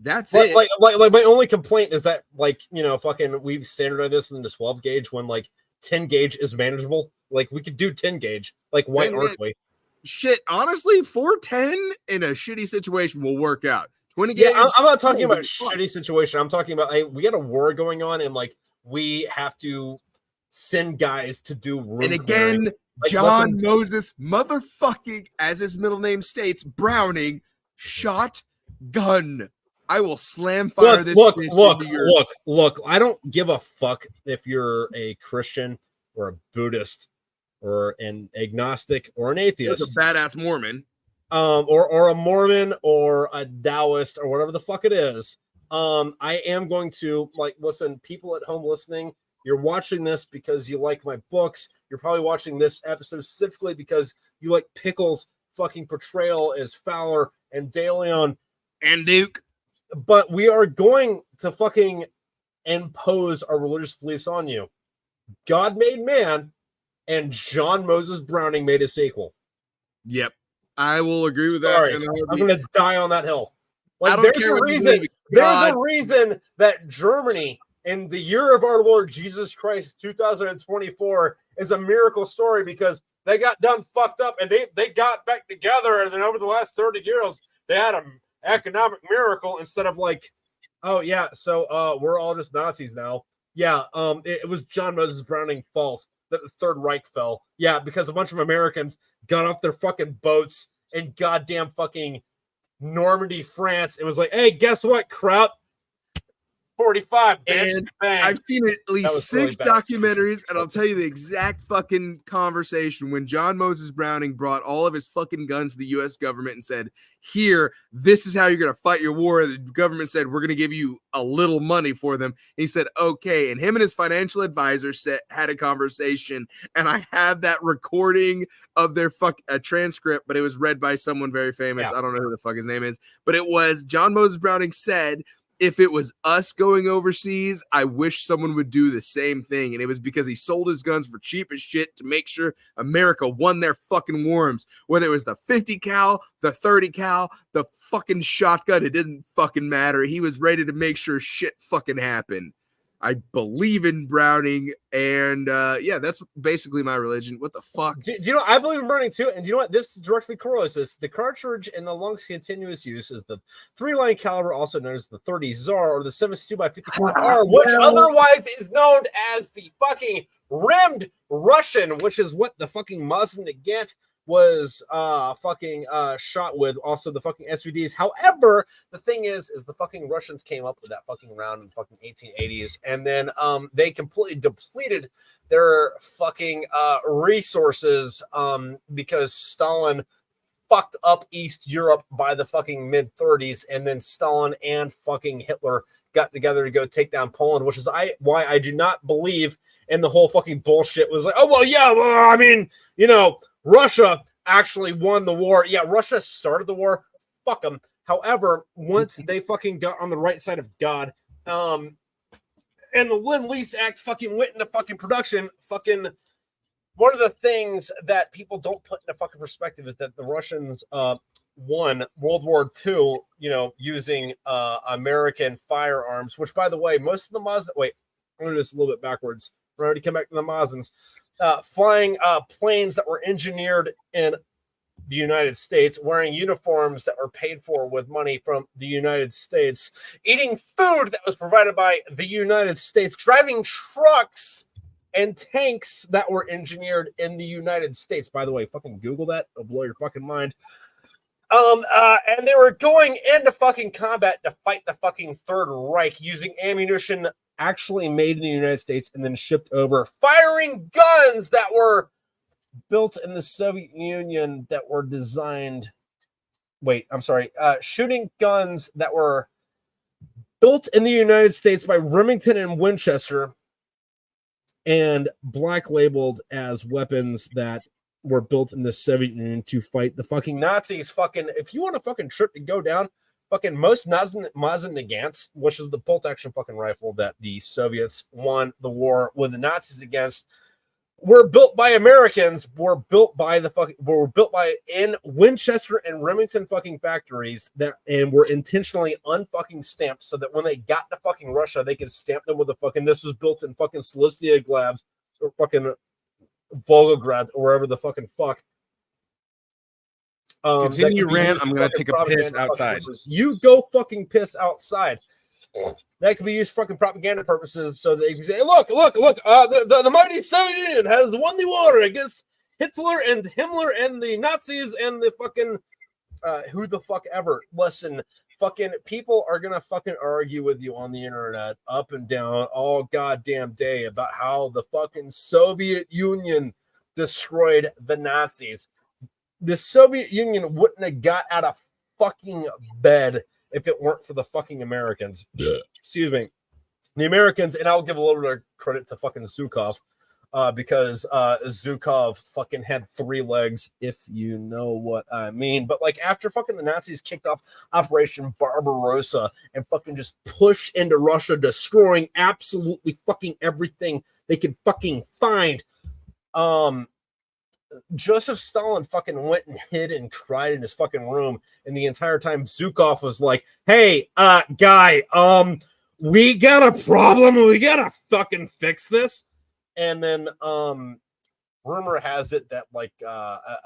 That's it. Like my only complaint is that, like, you know, fucking we've standardized this in the 12 gauge when like 10 gauge is manageable. Like, we could do 10 gauge. Like, why aren't we? Shit, honestly, 410 in a shitty situation will work out. 20 gauge. Yeah, I'm not talking about shitty situation. I'm talking about, hey, we got a war going on, and like we have to send guys to do room and again clearing. Like, John Moses motherfucking, as his middle name states, Browning, shotgun. I will slam fire this. Look. I don't give a fuck if you're a Christian or a Buddhist or an agnostic or an atheist. It's a badass Mormon. Or a Mormon or a Taoist or whatever the fuck it is. I am going to, like, listen, people at home listening, you're watching this because you like my books. You're probably watching this episode specifically because you like Pickle's fucking portrayal as Fowler and De Leon and Duke. But we are going to fucking impose our religious beliefs on you. God made man, and John Moses Browning made a sequel. Yep. I will agree with Sorry, that. I'm going to die on that hill. Like, there's a reason. There's a reason that Germany, in the year of our Lord Jesus Christ, 2024, is a miracle story, because they got done fucked up and they got back together, and then over the last 30 years, they had an economic miracle instead of like, oh yeah, so we're all just Nazis now. Yeah, it was John Moses Browning's fault that the Third Reich fell. Yeah, because a bunch of Americans got off their fucking boats in goddamn fucking Normandy, France. It was like, hey, guess what, kraut? 45, bitch. And Bang. I've seen at least was really 6 bad documentaries, and I'll tell you the exact fucking conversation when John Moses Browning brought all of his fucking guns to the U.S. government and said, here, this is how you're going to fight your war. And the government said, we're going to give you a little money for them. And he said, okay. And him and his financial advisor had a conversation, and I have that recording of their a transcript, but it was read by someone very famous. I don't know who the fuck his name is, but it was John Moses Browning said, if it was us going overseas, I wish someone would do the same thing. And it was because he sold his guns for cheap as shit to make sure America won their fucking wars. Whether it was the 50 cal, the 30 cal, the fucking shotgun, it didn't fucking matter. He was ready to make sure shit fucking happened. I believe in Browning, and yeah, that's basically my religion. What the fuck? Do you know, I believe in Browning too, and you know what? This directly correlates this. The cartridge in the longest continuous use is the 3-line caliber, also known as the 30 ZAR or the 7.62x54R, which otherwise is known as the fucking rimmed Russian, which is what the fucking Mazda Nagant was shot with, also the fucking SVDs. However, the thing is the fucking Russians came up with that fucking round in the fucking 1880s, and then they completely depleted their fucking resources because Stalin fucked up East Europe by the fucking mid-30s, and then Stalin and fucking Hitler got together to go take down Poland, which is why I do not believe in the whole fucking bullshit. It was like, oh well, yeah, well, I mean, you know, Russia actually won the war. Yeah, Russia started the war. Fuck them. However, once they fucking got on the right side of God, and the Lend-Lease Act fucking went into fucking production, fucking one of the things that people don't put into fucking perspective is that the Russians won World War II, you know, using American firearms, which, by the way, most of the Mazda, wait, I'm going to do this a little bit backwards. We're already come back to the Mazans. Flying planes that were engineered in the United States, wearing uniforms that were paid for with money from the United States, eating food that was provided by the United States, driving trucks and tanks that were engineered in the United States. By the way, fucking Google that. It'll blow your fucking mind. And they were going into fucking combat to fight the fucking Third Reich using ammunition actually made in the United States and then shipped over, firing guns that were built in the Soviet Union that were designed. Shooting guns that were built in the United States by Remington and Winchester and black labeled as weapons that were built in the Soviet Union to fight the fucking Nazis. Fucking, if you want a fucking trip to go down, fucking most Mazda Nagants, which is the bolt action fucking rifle that the Soviets won the war with the Nazis against, were built by Americans, were built by in Winchester and Remington fucking factories and were intentionally unfucking stamped so that when they got to fucking Russia, they could stamp them with the fucking, this was built in fucking Silesia Glabs or fucking Volgograd or wherever the fucking fuck. Continue your rant. I'm going to take a piss outside. You go fucking piss outside. That could be used for fucking propaganda purposes so they can say, look, the mighty Soviet Union has won the war against Hitler and Himmler and the Nazis and the fucking who the fuck ever. Listen, fucking people are going to fucking argue with you on the internet up and down all goddamn day about how the fucking Soviet Union destroyed the Nazis. The Soviet Union wouldn't have got out of fucking bed if it weren't for the fucking Americans. Excuse me. The Americans, and I'll give a little bit of credit to fucking Zhukov, because Zhukov fucking had 3 legs, if you know what I mean. But like after fucking the Nazis kicked off Operation Barbarossa and fucking just pushed into Russia, destroying absolutely fucking everything they could fucking find, Joseph Stalin fucking went and hid and cried in his fucking room, and the entire time Zhukov was like, hey, guy, we got a problem, we gotta fucking fix this. And then rumor has it that like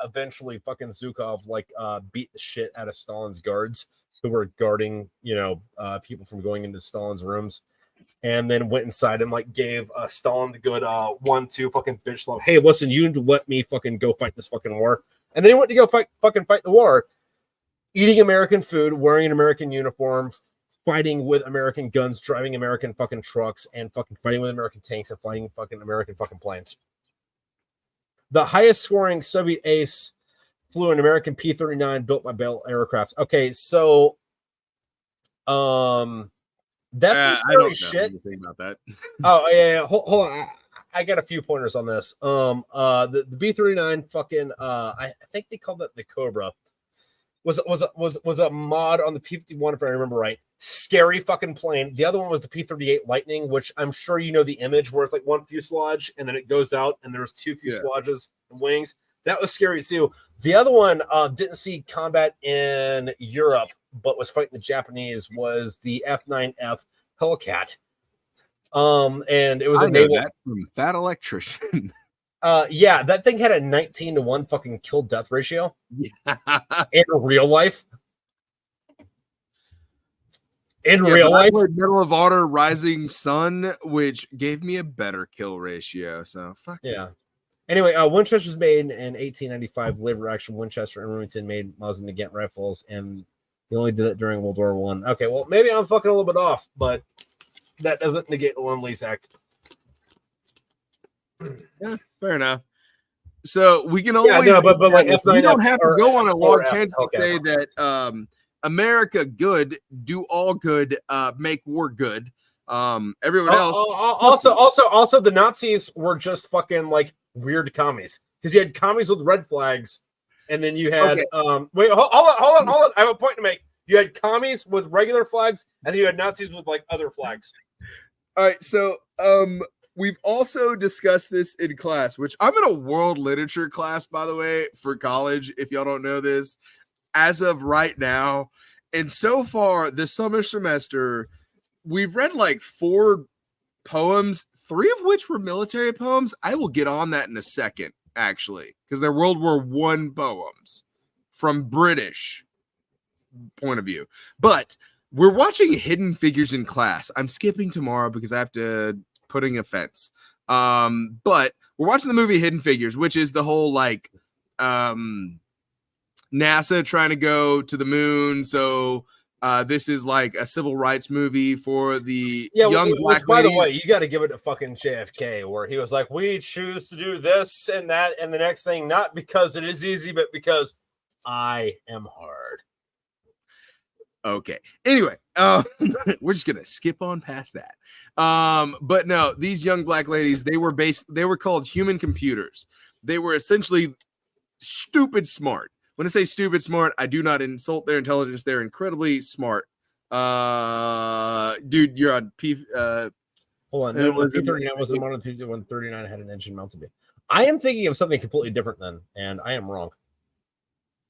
eventually fucking Zhukov like beat the shit out of Stalin's guards who were guarding, you know, people from going into Stalin's rooms. And then went inside and like gave Stalin the good 1-2 fucking bitch slap. Hey, listen, you need to let me fucking go fight this fucking war. And then he went to go fight the war, eating American food, wearing an American uniform, fighting with American guns, driving American fucking trucks, and fucking fighting with American tanks and flying fucking American fucking planes. The highest scoring Soviet ace flew an American P-39 built by Bell aircrafts. Okay, so that's some scary shit. Anything about that. Oh yeah. Hold on. I got a few pointers on this. The B-39 fucking I think they called that the Cobra. Was a mod on the P-51 if I remember right. Scary fucking plane. The other one was the P-38 Lightning, which I'm sure you know the image where it's like one fuselage and then it goes out and there's two fuselages and wings. That was scary too. The other one didn't see combat in Europe, but was fighting the Japanese. Was the F-9F Hellcat. And it was a naval from Fat Electrician. Yeah, that thing had a 19-to-1 fucking kill death ratio. Yeah. In real life. Real life, Medal of Honor Rising Sun, which gave me a better kill ratio. So fuck yeah. Anyway, Winchester's made in 1895. Lever action Winchester and Remington made Mosin to Ghent rifles, and he only did it during World War One. Okay, well maybe I'm fucking a little bit off, but that doesn't negate the Lend-Lease Act. Yeah, fair enough. So we can always, but like we don't have to go on a long tangent to say that America good, do all good, make war good. Everyone else also the Nazis were just fucking like weird commies because you had commies with red flags, and then you had wait, hold on. I have a point to make. You had commies with regular flags, and then you had Nazis with like other flags. All right, so we've also discussed this in class, which I'm in a world literature class, by the way, for college, if y'all don't know this, as of right now. And so far, this summer semester, we've read like 4 poems, 3 of which were military poems. I will get on that in a second, actually, because they're World War I poems from British point of view. But we're watching Hidden Figures in class. I'm skipping tomorrow because I have to putting a fence. But we're watching the movie Hidden Figures, which is the whole like NASA trying to go to the moon. So this is like a civil rights movie for the young black by ladies. the way, you got to give it to fucking JFK, where he was like, we choose to do this and that and the next thing, not because it is easy, but because I am hard. Okay. Anyway, we're just gonna skip on past that. But no, these young black ladies, they were called human computers. They were essentially stupid smart. When I say stupid smart, I do not insult their intelligence. They're incredibly smart. Dude, you're on P. Hold on, no, P-39 was the model P-139 had an engine mounted to be. I am thinking of something completely different then, and I am wrong.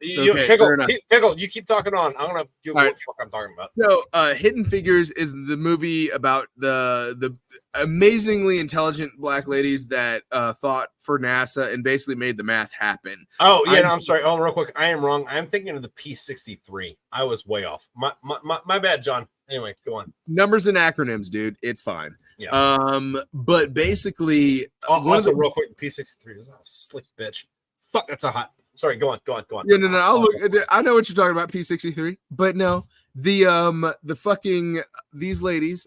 Pickle, you keep talking on. I'm gonna give what the fuck I'm talking about. So, Hidden Figures is the movie about the amazingly intelligent black ladies that thought for NASA and basically made the math happen. Oh yeah, I'm sorry. Oh, real quick, I am wrong. I'm thinking of the P-63. I was way off. My bad, John. Anyway, go on. Numbers and acronyms, dude. It's fine. Yeah. But basically, also real quick, P-63 is a slick bitch. Fuck, that's a hot. Sorry, go on. Yeah, no. I'll look. I know what you're talking about, P-63, but no, the fucking these ladies,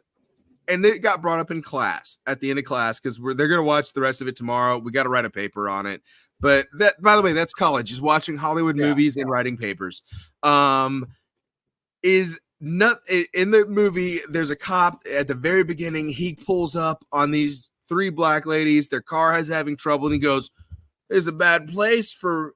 and it got brought up in class at the end of class because they're gonna watch the rest of it tomorrow. We got to write a paper on it. But that, by the way, that's college, is watching Hollywood movies and writing papers. Is not in the movie. There's a cop at the very beginning. He pulls up on these 3 black ladies. Their car is having trouble, and he goes, "It's a bad place for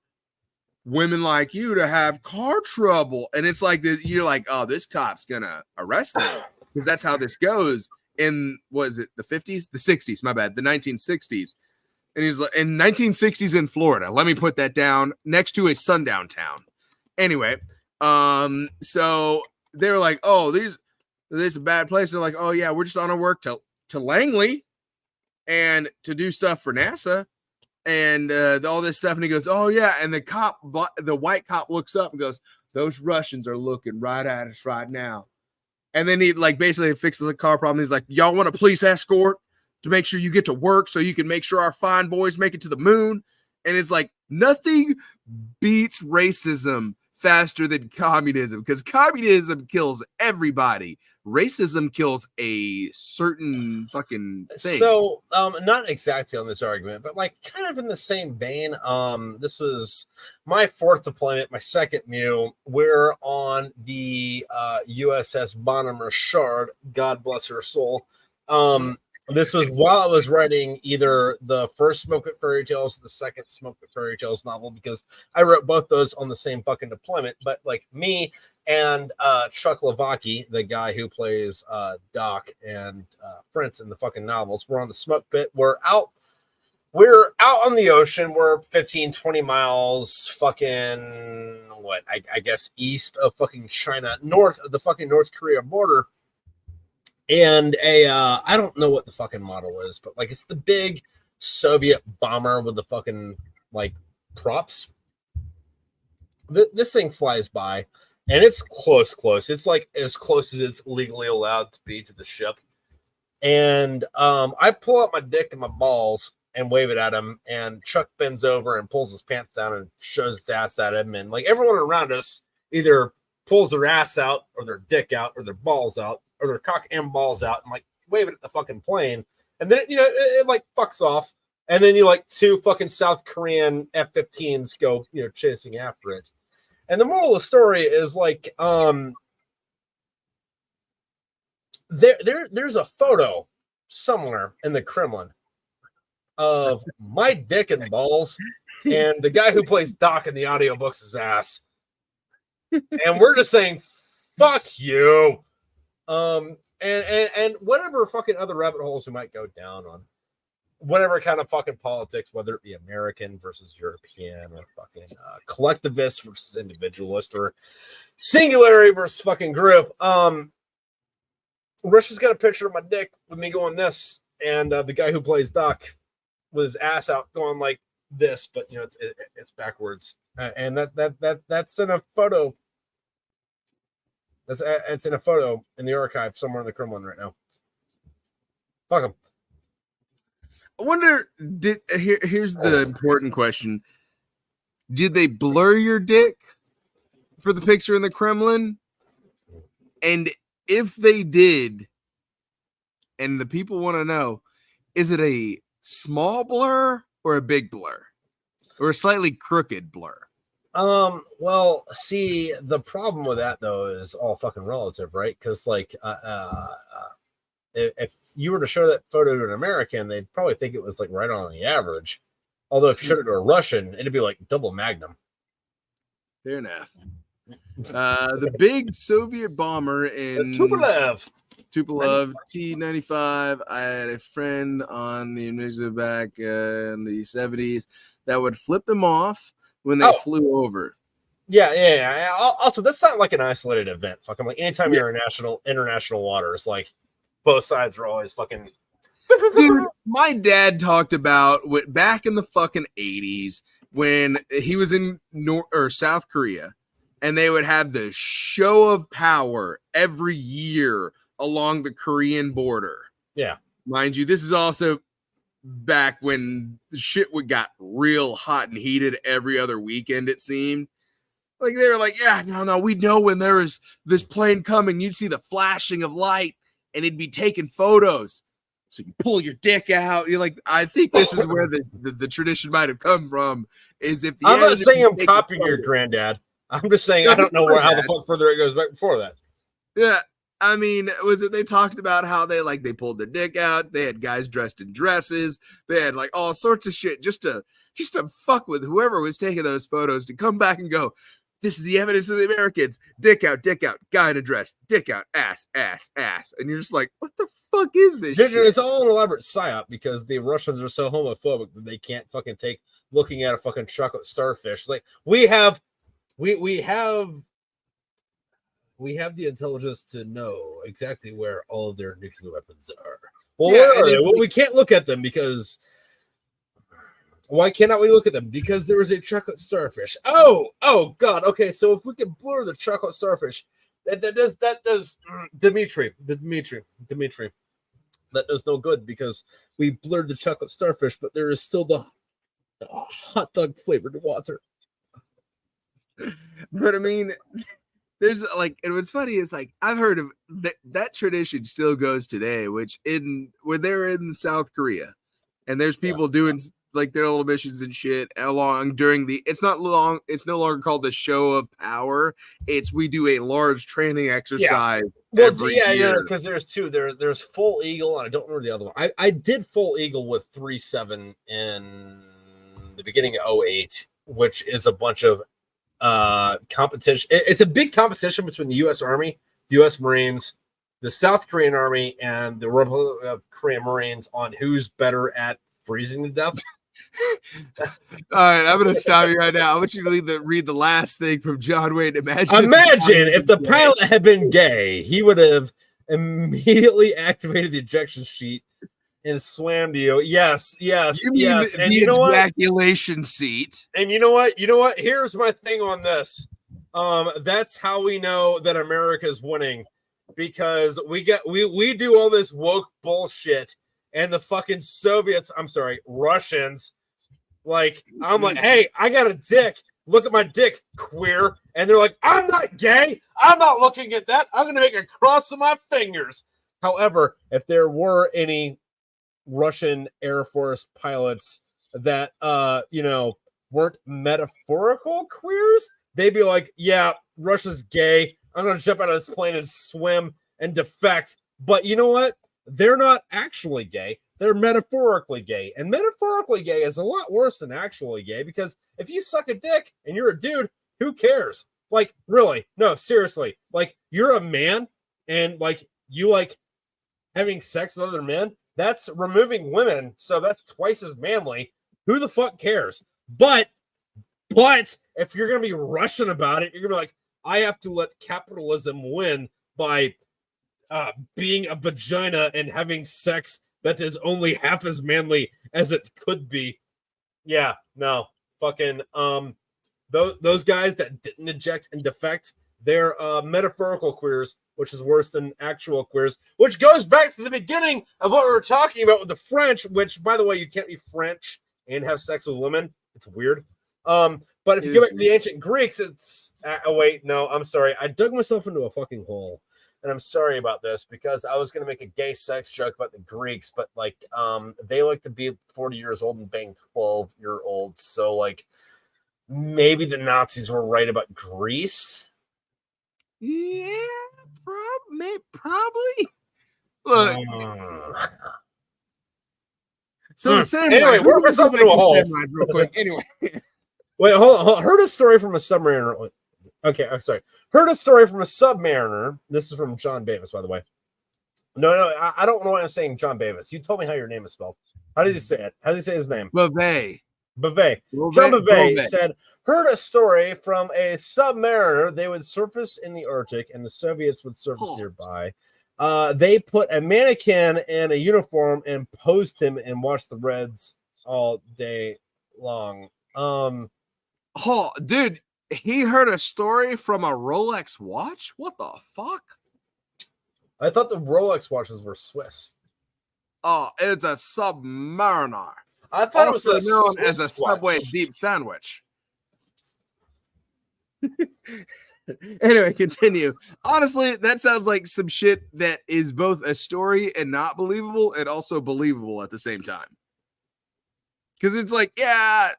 women like you to have car trouble." And it's like you're like, oh, this cop's gonna arrest them because that's how this goes in, was it the 50s, the 60s, my bad, the 1960s. And he's like, in 1960s in Florida, let me put that down, next to a sundown town. Anyway, so they were like, oh, this is a bad place. They're like, oh yeah, we're just on our work to Langley and to do stuff for NASA and all this stuff. And he goes, oh yeah. And the white cop looks up and goes, those Russians are looking right at us right now. And then he like basically fixes the car problem. He's like, y'all want a police escort to make sure you get to work so you can make sure our fine boys make it to the moon? And it's like, nothing beats racism faster than communism, because communism kills everybody. Racism kills a certain fucking thing. So, not exactly on this argument, but like kind of in the same vein. This was my 4th deployment, my 2nd MEU. We're on the USS Bonhomme Richard. God bless her soul. This was while I was writing either the first Smokepit Fairytales or the second Smokepit Fairytales novel, because I wrote both those on the same fucking deployment. But like me and Chuck Lavaki, the guy who plays Doc and Prince in the fucking novels, we're on the Smokepit. We're out on the ocean. We're 15, 20 miles fucking I guess east of fucking China, north of the fucking North Korea border. And I don't know what the fucking model is, but like it's the big Soviet bomber with the fucking like props. This thing flies by, and it's close. It's like as close as it's legally allowed to be to the ship. And I pull out my dick and my balls and wave it at him, and Chuck bends over and pulls his pants down and shows his ass at him, and like everyone around us either pulls their ass out or their dick out or their balls out or their cock and balls out and like wave it at the fucking plane. And then, it like fucks off. And then like 2 fucking South Korean F-15s go, chasing after it. And the moral of the story is like, there's a photo somewhere in the Kremlin of my dick and balls and the guy who plays Doc in the audiobooks' ass. And we're just saying, fuck you. And whatever fucking other rabbit holes we might go down on, whatever kind of fucking politics, whether it be American versus European or fucking collectivist versus individualist or singularity versus fucking group. Russia's got a picture of my dick with me going this, and the guy who plays Doc with his ass out going like this, but it's backwards. And that's in a photo. It's in a photo in the archive somewhere in the Kremlin right now. Fuck them. I wonder. Here's the important question: did they blur your dick for the picture in the Kremlin? And if they did, and the people want to know, is it a small blur or a big blur? Or a slightly crooked blur? Well, see, the problem with that though is all fucking relative, right? Because like, if you were to show that photo to an American, they'd probably think it was like right on the average. Although if you showed it to a Russian, it'd be like double magnum. Fair enough. The big Soviet bomber in Tupolev T-95. I had a friend on the Indonesia back in the 70s that would flip them off when they flew over. Yeah. Also, that's not like an isolated event. Fucking like anytime you're in international waters, like both sides are always fucking. Dude, my dad talked about back in the fucking 80s when he was in South Korea, and they would have the show of power every year along the Korean border. Yeah. Mind you, this is also back when the shit got real hot and heated every other weekend, it seemed. Like they were like, yeah, no, we know when there is this plane coming, you'd see the flashing of light and it'd be taking photos. So you pull your dick out. You're like, I think this is where the tradition might have come from. Is if I'm not saying I'm copying your granddad. I'm just saying I don't know how the fuck further it goes back before that. Yeah. I mean, was it they talked about how they pulled their dick out, they had guys dressed in dresses, they had like all sorts of shit just to fuck with whoever was taking those photos to come back and go, this is the evidence of the Americans. Dick out, guy in a dress, dick out, ass. And you're just like, what the fuck is this shit? It's all an elaborate psyop because the Russians are so homophobic that they can't fucking take looking at a fucking chocolate starfish. Like we have the intelligence to know exactly where all of their nuclear weapons are. Well, where are they? Well, we can't look at them because why cannot we look at them? Because there is a chocolate starfish. Oh God. Okay, so if we can blur the chocolate starfish, that does Dimitri. That does no good because we blurred the chocolate starfish, but there is still the hot dog flavored water. But I mean, there's like, and what's funny is like I've heard of that tradition still goes today, which when they're in South Korea, and there's people doing like their little missions and shit along during it's no longer called the show of power. We do a large training exercise. Well, yeah, because there's two. There's Full Eagle, and I don't remember the other one. I did Full Eagle with 3-7 in the beginning of 08, which is a bunch of competition. It's a big competition between the U.S. Army, the U.S. Marines, the South Korean Army, and the Republic of Korea Marines on who's better at freezing to death. All right, I'm gonna stop you right now. I want you to read the last thing from John Wayne. Imagine if the pilot had been gay, he would have immediately activated the ejection sheet and swam to you. Yes. And you know what? Ejaculation seat. And you know what? Here's my thing on this. That's how we know that America's winning, because we do all this woke bullshit, and the fucking Russians, like, I'm like, hey, I got a dick. Look at my dick, queer. And they're like, I'm not gay. I'm not looking at that. I'm gonna make a cross with my fingers. However, if there were any Russian Air Force pilots that weren't metaphorical queers, they'd be like, yeah, Russia's gay. I'm gonna jump out of this plane and swim and defect. But you know what? They're not actually gay. They're metaphorically gay. And metaphorically gay is a lot worse than actually gay, because if you suck a dick and you're a dude, who cares? Like, really? No, seriously. Like, you're a man and like you like having sex with other men. That's removing women, so that's twice as manly. Who the fuck cares? But if you're gonna be Russian about it, you're gonna be like, I have to let capitalism win by being a vagina and having sex that is only half as manly as it could be. Yeah, no, fucking those guys that didn't eject and defect, they're metaphorical queers, which is worse than actual queers, which goes back to the beginning of what we were talking about with the French, which, by the way, you can't be French and have sex with women. It's weird. But if you go back to the ancient Greeks, it's wait, no, I'm sorry. I dug myself into a fucking hole. And I'm sorry about this, because I was going to make a gay sex joke about the Greeks, but like they like to be 40 years old and bang 12-year-olds. So like maybe the Nazis were right about Greece. Yeah, probably. Look. So the same. Anyway, work myself into a hole. Real quick. Anyway, wait, hold on. Heard a story from a submariner. Okay, I'm sorry. Heard a story from a submariner. This is from John Davis, by the way. No, I don't know why I'm saying John Davis. You told me how your name is spelled. How did he say it? How did he say his name? Bavay. John Bavay said, heard a story from a submariner. They would surface in the Arctic, and the Soviets would surface nearby. They put a mannequin in a uniform and posed him and watched the Reds all day long. Dude. He heard a story from a Rolex watch? What the fuck? I thought the Rolex watches were Swiss. Oh, it's a Submariner. I thought it was known as a Subway deep sandwich. Anyway, continue. Honestly, that sounds like some shit that is both a story and not believable, and also believable at the same time. Because it's like, yeah,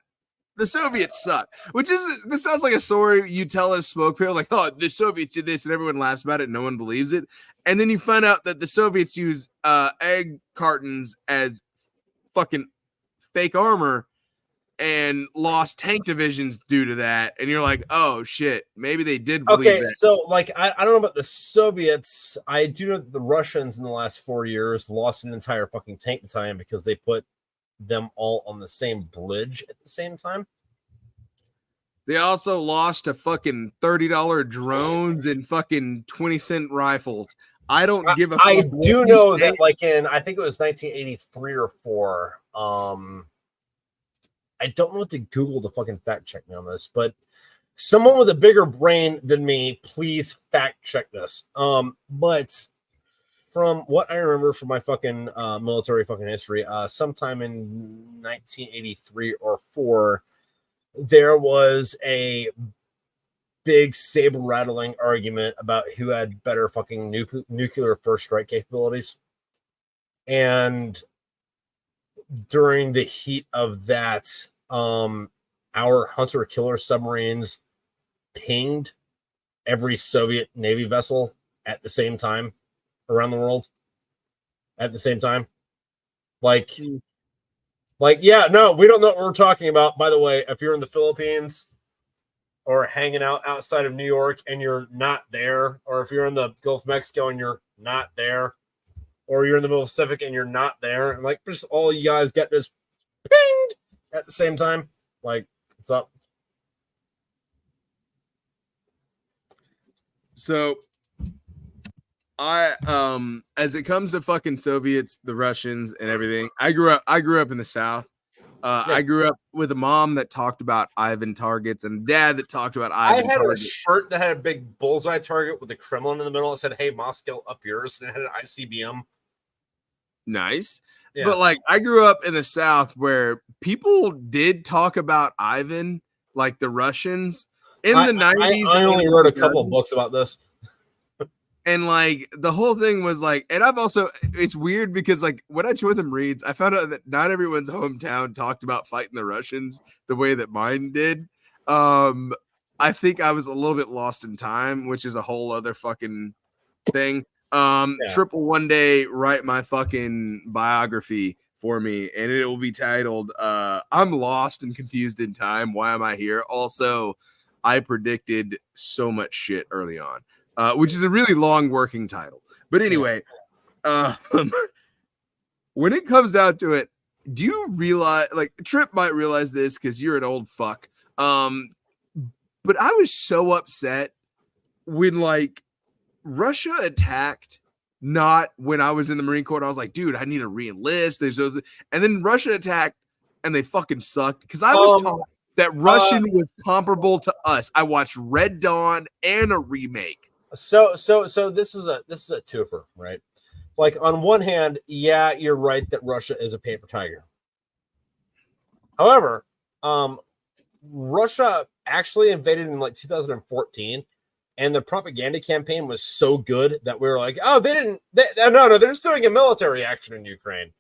the Soviets suck, this sounds like a story you tell as Smokepit, like, oh, the Soviets did this, and everyone laughs about it, and no one believes it. And then you find out that the Soviets use egg cartons as fucking fake armor and lost tank divisions due to that. And you're like, oh shit, maybe they did believe that. So like, I don't know about the Soviets. I do know that the Russians in the last 4 years lost an entire fucking tank battalion because they put them all on the same bridge at the same time. They also lost to fucking $30 drones and fucking 20-cent rifles. I don't give a fuck. I do know that, like, I think it was 1983 or 4. I don't know what to Google to fucking fact check me on this, but someone with a bigger brain than me, please fact check this. But from what I remember from my fucking military fucking history, sometime in 1983 or 4, there was a big saber rattling argument about who had better fucking nuclear first strike capabilities. And during the heat of that, our hunter killer submarines pinged every Soviet Navy vessel at the same time around the world at the same time. Like, yeah, no, we don't know what we're talking about. By the way, if you're in the Philippines or hanging out outside of New York and you're not there, or if you're in the Gulf of Mexico and you're not there, or you're in the middle of the Pacific and you're not there, and like just all you guys get this pinged at the same time, like, what's up? So I as it comes to fucking Soviets, the Russians and everything, I grew up in the South. I grew up with a mom that talked about Ivan targets and a dad that talked about Ivan targets. A shirt that had a big bullseye target with a Kremlin in the middle. It said, "Hey, Moscow, up yours," and it had an ICBM. Nice. Yeah. But like I grew up in the South where people did talk about Ivan, like the Russians in the 90s. I only wrote a couple of books about this. And like the whole thing was like, and I've also, it's weird because like when I joined them reads, I found out that not everyone's hometown talked about fighting the Russians the way that mine did. I think I was a little bit lost in time, which is a whole other fucking thing. Triple one day write my fucking biography for me, and it will be titled I'm Lost and Confused in Time. Why am I here? Also, I predicted so much shit early on. Which is a really long working title. But anyway, when it comes down to it, do you realize, like, Trip might realize this because you're an old fuck. But I was so upset when, like, Russia attacked, not when I was in the Marine Corps. I was like, dude, I need to re-enlist. And then Russia attacked and they fucking sucked because I was taught that Russian was comparable to us. I watched Red Dawn and a remake. So this is a twofer, right? Like on one hand, yeah, you're right that Russia is a paper tiger. However, Russia actually invaded in like 2014, and the propaganda campaign was so good that we were like, oh, they're just doing a military action in Ukraine.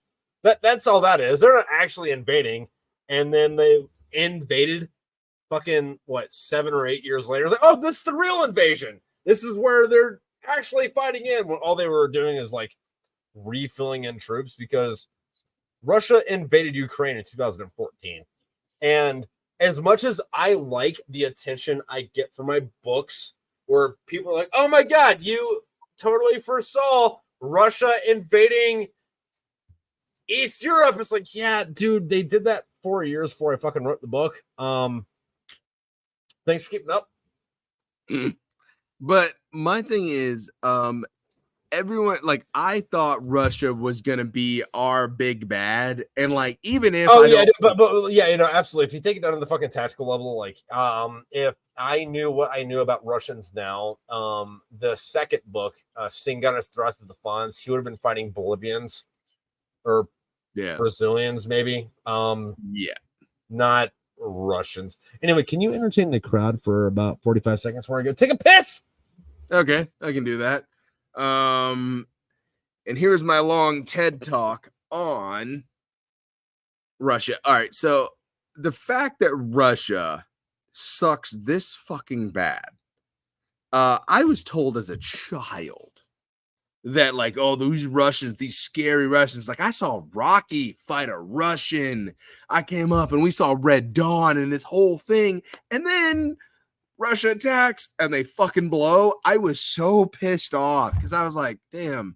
That's all that is. They're not actually invading, and then they invaded fucking 7 or 8 years later. Like, oh, this is the real invasion. This is where they're actually fighting in, when all they were doing is like refilling in troops, because Russia invaded Ukraine in 2014. And as much as I like the attention I get for my books, where people are like, oh my God, you totally foresaw Russia invading East Europe. It's like, yeah, dude, they did that 4 years before I fucking wrote the book. Thanks for keeping up. But my thing is, everyone, like, I thought Russia was gonna be our big bad, and like, even if but yeah, absolutely. If you take it down to the fucking tactical level, like, if I knew what I knew about Russians now, the second book, Singan's Threat of the Fonz, he would have been fighting Bolivians or Brazilians, maybe. Not Russians. Anyway, can you entertain the crowd for about 45 seconds before I go take a piss? Okay, I can do that. And here's my long TED talk on Russia. All right, so the fact that Russia sucks this fucking bad, I was told as a child that, like, oh, those Russians, these scary Russians. Like, I saw Rocky fight a Russian. I came up and we saw Red Dawn and this whole thing, and then Russia attacks and they fucking blow. I was so pissed off because I was like, damn,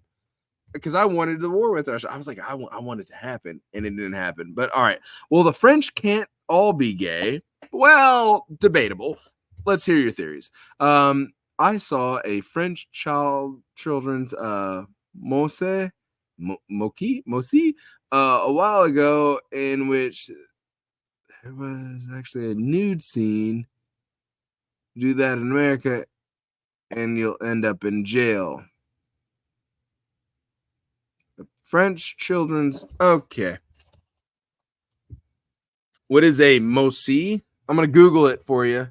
because I wanted the war with Russia. I was like, I want it to happen, and it didn't happen. But all right, well, the French can't all be gay. Well, debatable. Let's hear your theories. I saw a French children's Mosi a while ago, in which there was actually a nude scene. Do that in America, and you'll end up in jail. French children's. Okay. What is a Mosi? I'm going to Google it for you.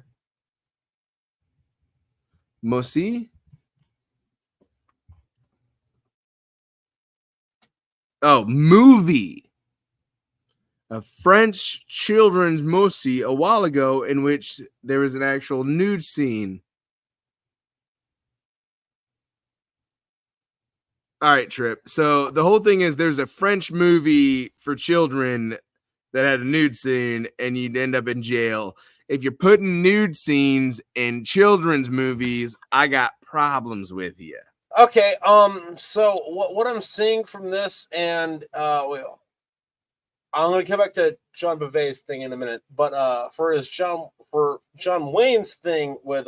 Moussi? Oh, movie. A French children's movie a while ago in which there was an actual nude scene. All right, Trip. So the whole thing is there's a French movie for children that had a nude scene and you'd end up in jail. If you're putting nude scenes in children's movies, I got problems with you. Okay, so what I'm seeing from this, and well, I'm gonna come back to John Bavay's thing in a minute, but for John Wayne's thing with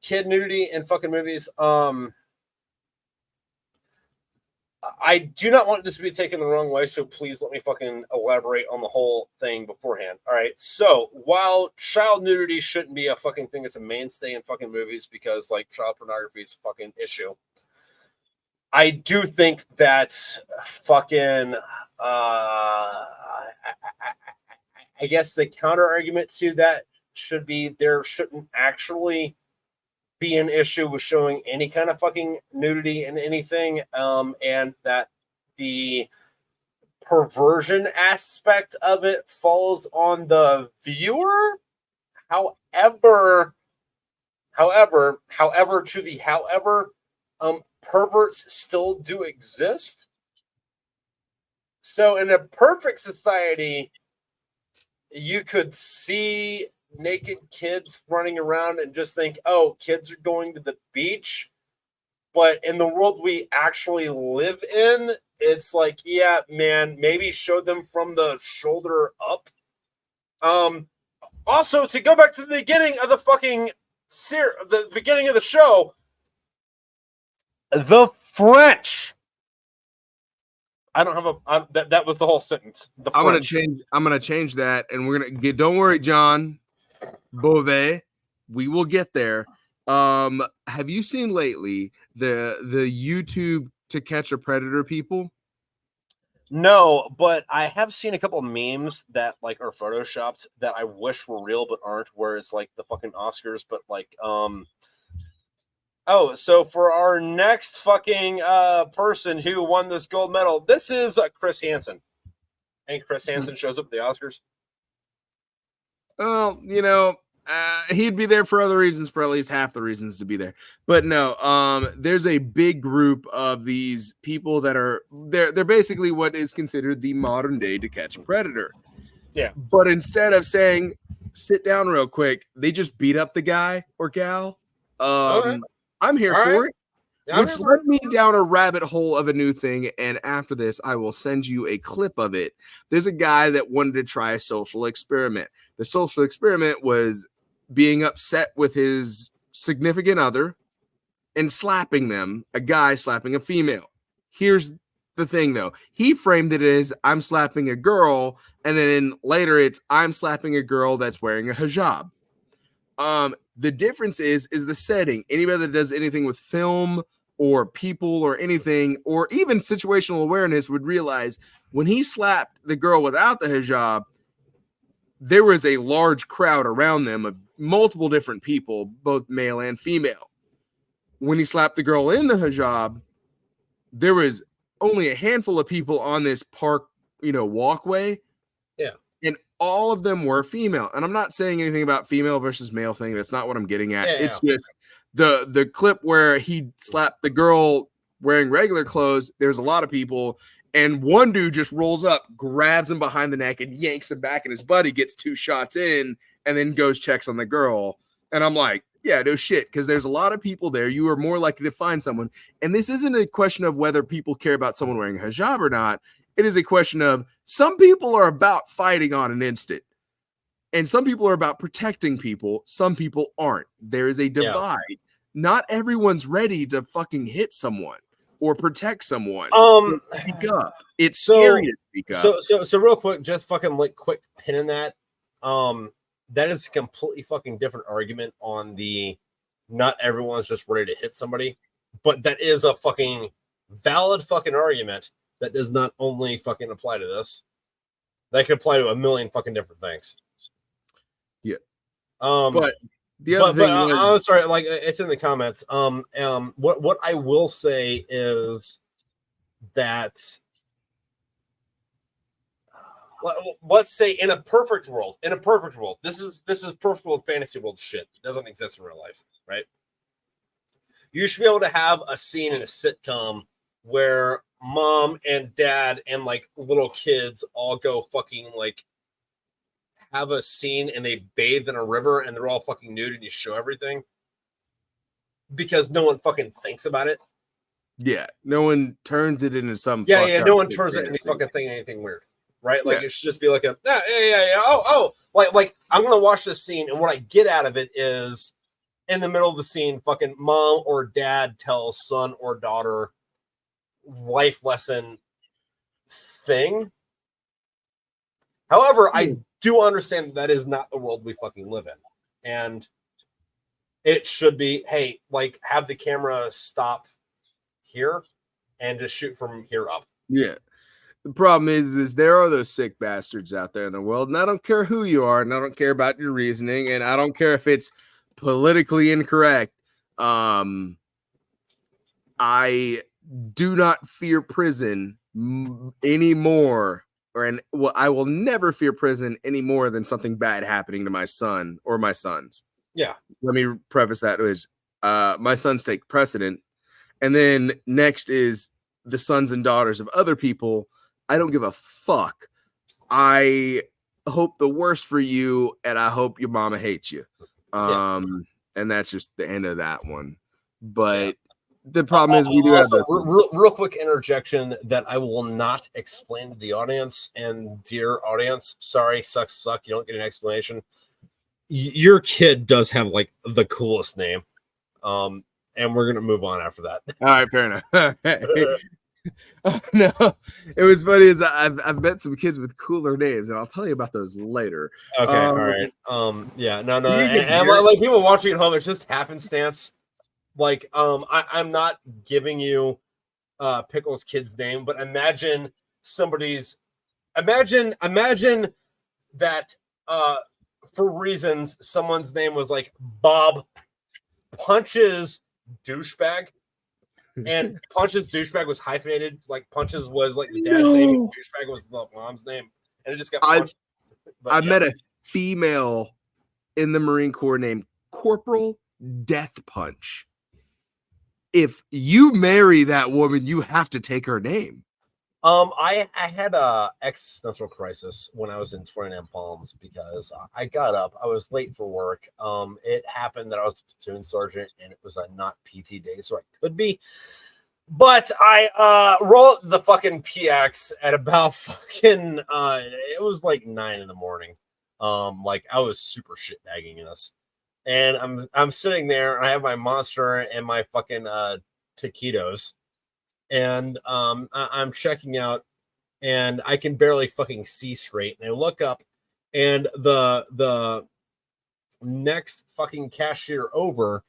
kid nudity in fucking movies, I do not want this to be taken the wrong way, so please let me fucking elaborate on the whole thing beforehand. All right, so while child nudity shouldn't be a fucking thing that's a mainstay in fucking movies because, like, child pornography is a fucking issue, I do think that fucking, I guess the counter argument to that should be there shouldn't actually be an issue with showing any kind of fucking nudity in anything, and that the perversion aspect of it falls on the viewer. However, perverts still do exist. So in a perfect society, you could see naked kids running around and just think, oh, kids are going to the beach. But in the world we actually live in, it's like, yeah, man, maybe show them from the shoulder up. Also, to go back to the beginning of the fucking the beginning of the show, the French. I don't have that was the whole sentence. I'm gonna change that, and we're gonna get. Don't worry, John Beauvais. We will get there. Have you seen lately the YouTube To Catch a Predator people? No, but I have seen a couple of memes that like are photoshopped that I wish were real but aren't. Where it's like the fucking Oscars, but like Oh, so for our next fucking person who won this gold medal, this is Chris Hansen. And Chris Hansen shows up at the Oscars. Well, you know, he'd be there for other reasons, for at least half the reasons to be there. But no, there's a big group of these people that are they're basically what is considered the modern day To Catch a Predator. Yeah. But instead of saying sit down real quick, they just beat up the guy or gal. Okay. I'm here for it. Yeah, which led me down a rabbit hole of a new thing. And after this, I will send you a clip of it. There's a guy that wanted to try a social experiment. The social experiment was being upset with his significant other and slapping them, a guy slapping a female. Here's the thing, though. He framed it as I'm slapping a girl, and then later it's I'm slapping a girl that's wearing a hijab. The difference is the setting. Anybody that does anything with film or people or anything, or even situational awareness would realize when he slapped the girl without the hijab, there was a large crowd around them of multiple different people, both male and female. When he slapped the girl in the hijab, there was only a handful of people on this park, walkway. Yeah. And all of them were female. And I'm not saying anything about female versus male thing. That's not what I'm getting at. It's just the clip where he slapped the girl wearing regular clothes. There's a lot of people. And one dude just rolls up, grabs him behind the neck and yanks him back. And his buddy gets 2 shots in and then goes checks on the girl. And I'm like, yeah, no shit. Because there's a lot of people there. You are more likely to find someone. And this isn't a question of whether people care about someone wearing a hijab or not. It is a question of some people are about fighting on an instant. And some people are about protecting people. Some people aren't. There is a divide. Yeah. Not everyone's ready to fucking hit someone or protect someone. Speak up. It's scary to speak up. So real quick, just fucking like quick pin in that. That is a completely fucking different argument on the not everyone's just ready to hit somebody. But that is a fucking valid fucking argument. That does not only fucking apply to this. That could apply to a million fucking different things. Yeah. But The other thing I'm sorry, like it's in the comments. What I will say is that let's say in a perfect world, this is perfect world fantasy world shit. It doesn't exist in real life, right? You should be able to have a scene in a sitcom where mom and dad and like little kids all go fucking like have a scene and they bathe in a river and they're all fucking nude and you show everything because no one fucking thinks about it. Yeah, no one turns it into some. Yeah. No one turns it into fucking thing, anything weird, right? Like it should just be like a yeah. Oh, like I'm gonna watch this scene and what I get out of it is in the middle of the scene, fucking mom or dad tells son or daughter life lesson thing. However, I do understand that is not the world we fucking live in. And it should be, hey, like have the camera stop here and just shoot from here up. Yeah. The problem is there are those sick bastards out there in the world, and I don't care who you are, and I don't care about your reasoning, and I don't care if it's politically incorrect. I do not fear prison anymore. I will never fear prison any more than something bad happening to my son or my sons. Yeah. Let me preface that with my sons take precedent. And then next is the sons and daughters of other people. I don't give a fuck. I hope the worst for you, and I hope your mama hates you. And that's just the end of that one. But the problem is we do have real quick interjection that I will not explain to the audience. And dear audience, sorry, suck. You don't get an explanation. Your kid does have like the coolest name. And we're gonna move on after that. All right, fair enough. No, it was funny as I've met some kids with cooler names, and I'll tell you about those later. Okay, all right. Yeah, no. And like people watching at home, it's just happenstance. Like, I'm not giving you Pickle's kid's name, but imagine that for reasons someone's name was like Bob Punches Douchebag, and Punches Douchebag was hyphenated. Like Punches was like the dad's name, and Douchebag was the mom's name, and it just got. I met a female in the Marine Corps named Corporal Death Punch. If you marry that woman, you have to take her name. I had a existential crisis when I was in 29 Palms because I got up. I was late for work. It happened that I was a platoon sergeant and it was a not PT day, so I could be. But I rolled the fucking PX at about fucking it was like 9 in the morning. Like I was super shitbagging this. And I'm sitting there and I have my monster and my fucking taquitos. And I'm checking out and I can barely fucking see straight. And I look up and the next fucking cashier over,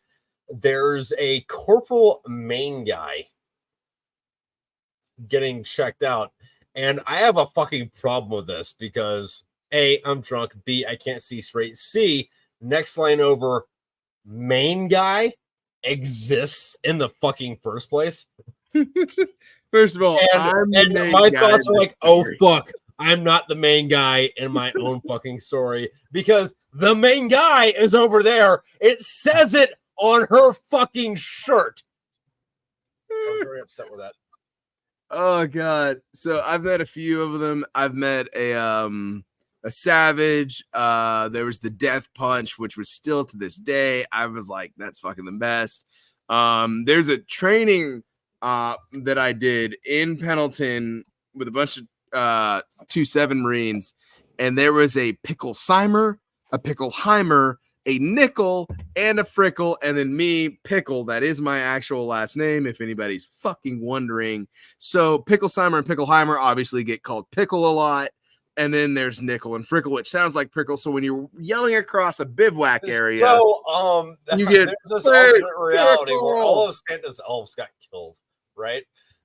there's a corporal main guy getting checked out. And I have a fucking problem with this because A, I'm drunk. B, I can't see straight. C, next line over, main guy exists in the fucking first place. First of all, and my thoughts are like, oh fuck, I'm not the main guy in my own fucking story because the main guy is over there. It says it on her fucking shirt. I was very upset with that. Oh god. So I've met a few of them. I've met a Savage. There was the Death Punch, which was still to this day. I was like, that's fucking the best. There's a training that I did in Pendleton with a bunch of 2-7 Marines, and there was a Pickle Simer, a Pickle Heimer, a Nickel, and a Frickle, and then me, Pickle. That is my actual last name, if anybody's fucking wondering. So Pickle Simer and Pickle Heimer obviously get called Pickle a lot. And then there's Nickel and Frickle, which sounds like Prickle. So when you're yelling across a bivouac area, so you get there's this alternate reality where all of Santa's elves got killed, right?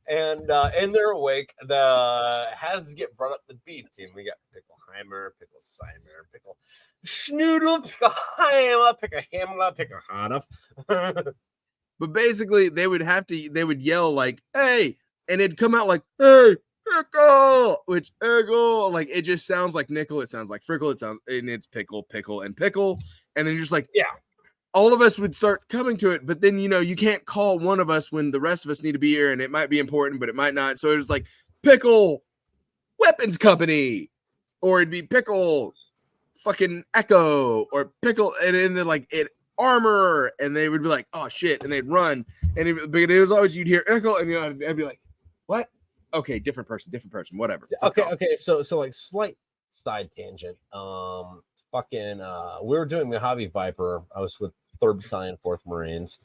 And in their wake, the has to get brought up the B team. We got Pickleheimer, Pickle Simer, Pickle. Schnoodle, pick a hammer, pick a hammer, pick a hana. But basically, they would yell like, "Hey," and it'd come out like, "Hey, Pickle," which Pickle, like it just sounds like nickel. It sounds like frickle. It sounds, and it's pickle, pickle, and pickle. And then you're just like, yeah. All of us would start coming to it, but then you can't call one of us when the rest of us need to be here, and it might be important, but it might not. So it was like Pickle Weapons Company, or it'd be Pickle fucking Echo, or Pickle, and then like it. Armor, and they would be like, "Oh shit," and they'd run, and it was always you'd hear Echo, and I'd be like, "What? Okay, different person, whatever." Okay. So like slight side tangent. We were doing Mojave Viper. I was with 3rd Battalion, 4th Marines.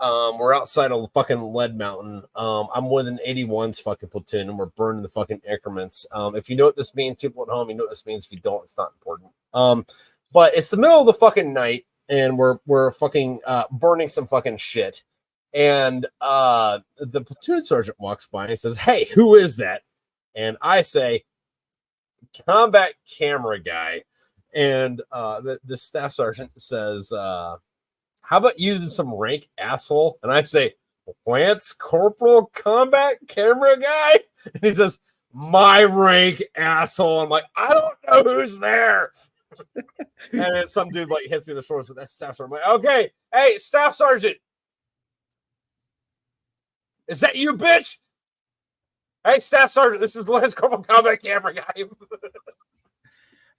We're outside of the fucking Lead Mountain. I'm with an 81's fucking platoon, and we're burning the fucking increments. If you know what this means, people at home, you know what this means. If you don't, it's not important. But it's the middle of the fucking night. And we're fucking burning some fucking shit. And the platoon sergeant walks by and he says, "Hey, who is that?" And I say, "Combat camera guy." And the staff sergeant says, "How about using some rank, asshole?" And I say, "Lance Corporal Combat Camera Guy?" And he says, "My rank, asshole." I'm like, "I don't know who's there." And then some dude like hits me in the shoulders. That's staff sergeant. I'm like, "Okay, hey, staff sergeant, is that you, bitch?" "Hey, staff sergeant, this is Lance Corporal Combat Camera Guy."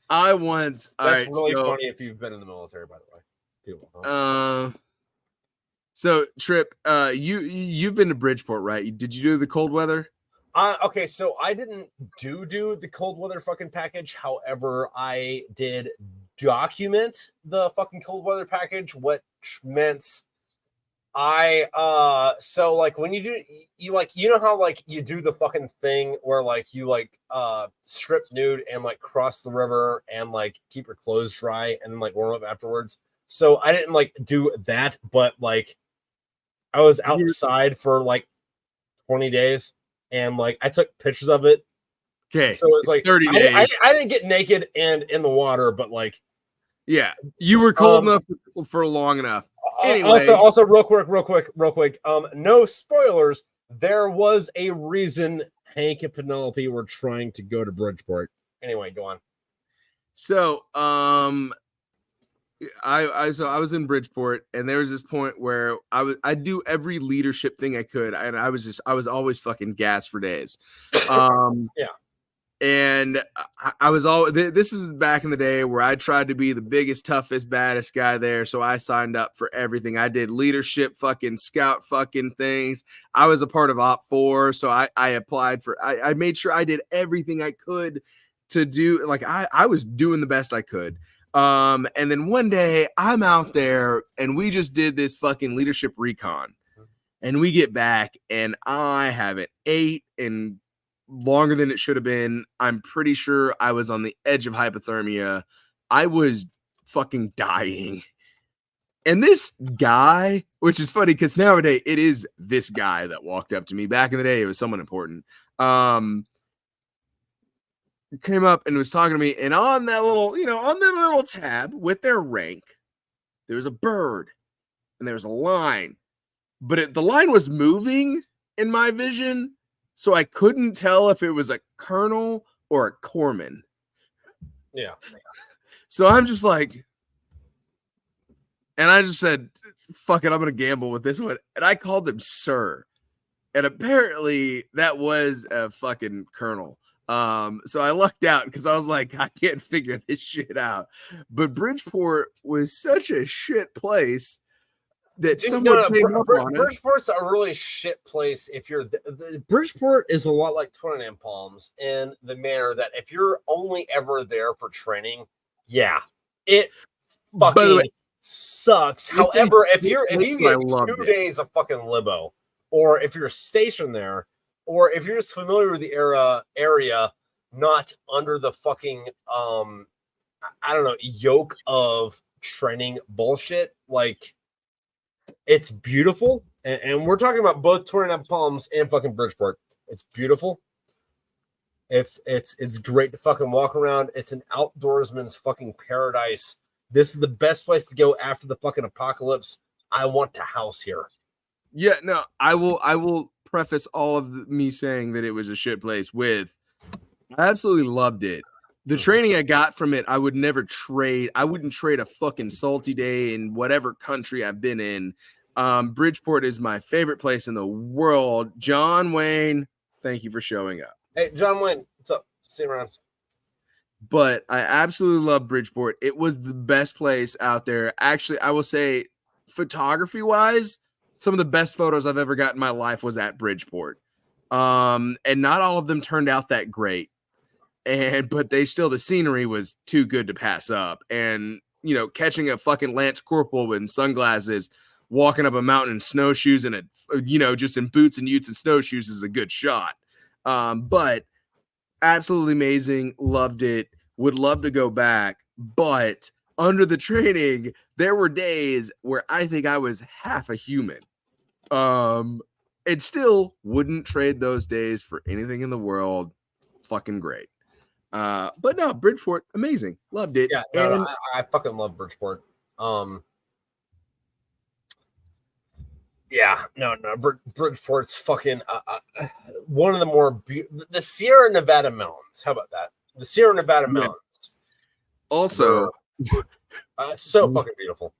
That's really funny if you've been in the military, by the way. People, So Trip, you've been to Bridgeport, right? Did you do the cold weather? Okay, so I didn't do the cold weather fucking package. However, I did document the fucking cold weather package, which meant so like when you know how like you do the fucking thing where like you like strip nude and like cross the river and like keep your clothes dry and then like warm up afterwards. So I didn't like do that, but like I was outside for like 20 days. And like I took pictures of it. Okay, so it's like 30 days. I didn't get naked and in the water, but like, yeah, you were cold enough for long enough. Anyway, also real quick. No spoilers. There was a reason Hank and Penelope were trying to go to Bridgeport. Anyway, go on. So, I was in Bridgeport, and there was this point where I'd do every leadership thing I could, and I was always fucking gassed for days. Yeah. And I was this is back in the day where I tried to be the biggest, toughest, baddest guy there. So I signed up for everything. I did leadership fucking scout fucking things. I was a part of Op 4. So I applied for, I made sure I did everything I could to do. Like I was doing the best I could. And then one day I'm out there and we just did this fucking leadership recon, and we get back and I haven't ate in longer than it should have been. I'm pretty sure I was on the edge of hypothermia. I was fucking dying. And this guy, which is funny because nowadays it is this guy that walked up to me. Back in the day, it was someone important. Came up and was talking to me, and on that little tab with their rank, there was a bird and there was a line, but the line was moving in my vision, so I couldn't tell if it was a colonel or a corpsman. Yeah. So I'm just like, and I just said, "Fuck it, I'm gonna gamble with this one," and I called him sir, and apparently that was a fucking colonel. So I lucked out because I was like, I can't figure this shit out. But Bridgeport was such a shit place that someone came up on it. Bridgeport's a really shit place. If you're Bridgeport is a lot like Twin and Palms in the manner that if you're only ever there for training, yeah, it fucking sucks. However, if you get 2 days of fucking libo, or if you're stationed there, or if you're just familiar with the area, not under the fucking I don't know, yoke of training bullshit, like it's beautiful. And we're talking about both Twin and Palms and fucking Bridgeport. It's beautiful. It's great to fucking walk around. It's an outdoorsman's fucking paradise. This is the best place to go after the fucking apocalypse. I want to house here. Yeah, no, I will preface all of me saying that it was a shit place with I absolutely loved it. The training I got from it, I would never trade. I wouldn't trade a fucking salty day in whatever country I've been in. Bridgeport is my favorite place in the world. John Wayne, thank you for showing up. Hey, John Wayne, what's up? See you around. But I absolutely love Bridgeport. It was the best place out there. Actually, I will say, photography wise, some of the best photos I've ever got in my life was at Bridgeport. And not all of them turned out that great. But the scenery was too good to pass up. And, you know, catching a fucking Lance Corporal with sunglasses, walking up a mountain in snowshoes and, just in boots and utes and snowshoes is a good shot. But absolutely amazing. Loved it. Would love to go back. But under the training, there were days where I think I was half a human. And still wouldn't trade those days for anything in the world. Fucking great. But no, Bridgeport, amazing. Loved it. Yeah, I fucking love Bridgeport. Bridgeport's fucking one of the more the Sierra Nevada mountains. How about that? The Sierra Nevada mountains. Also, so fucking beautiful.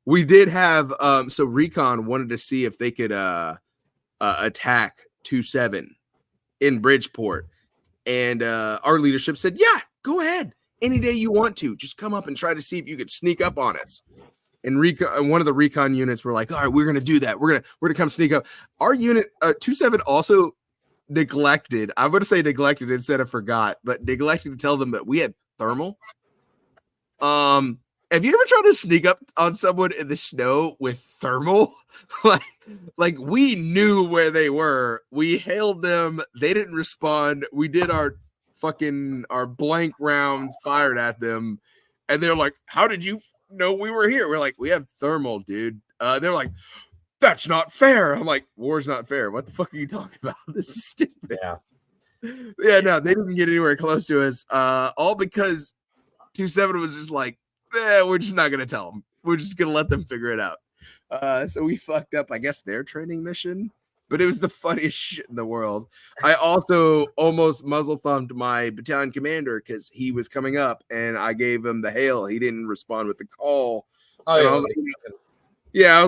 We did have so Recon wanted to see if they could attack 2-7 in Bridgeport. And our leadership said, yeah, go ahead. Any day you want to. Just come up and try to see if you could sneak up on us. And one of the Recon units were like, all right, we're going to do that. We're going to come sneak up. Our unit, 2-7 also neglected. I'm going to say neglected instead of forgot, but neglected to tell them that we had thermal. Have you ever tried to sneak up on someone in the snow with thermal? like we knew where they were. We hailed them. They didn't respond. We did our blank rounds, fired at them. And they're like, how did you know we were here? We're like, we have thermal, dude. They're like, that's not fair. I'm like, war's not fair. What the fuck are you talking about? This is stupid. Yeah, no, they didn't get anywhere close to us. All because 2-7 was just like, we're just not going to tell them. We're just going to let them figure it out. So we fucked up, I guess, their training mission, but it was the funniest shit in the world. I also almost muzzle thumped my battalion commander because he was coming up and I gave him the hail. He didn't respond with the call. I was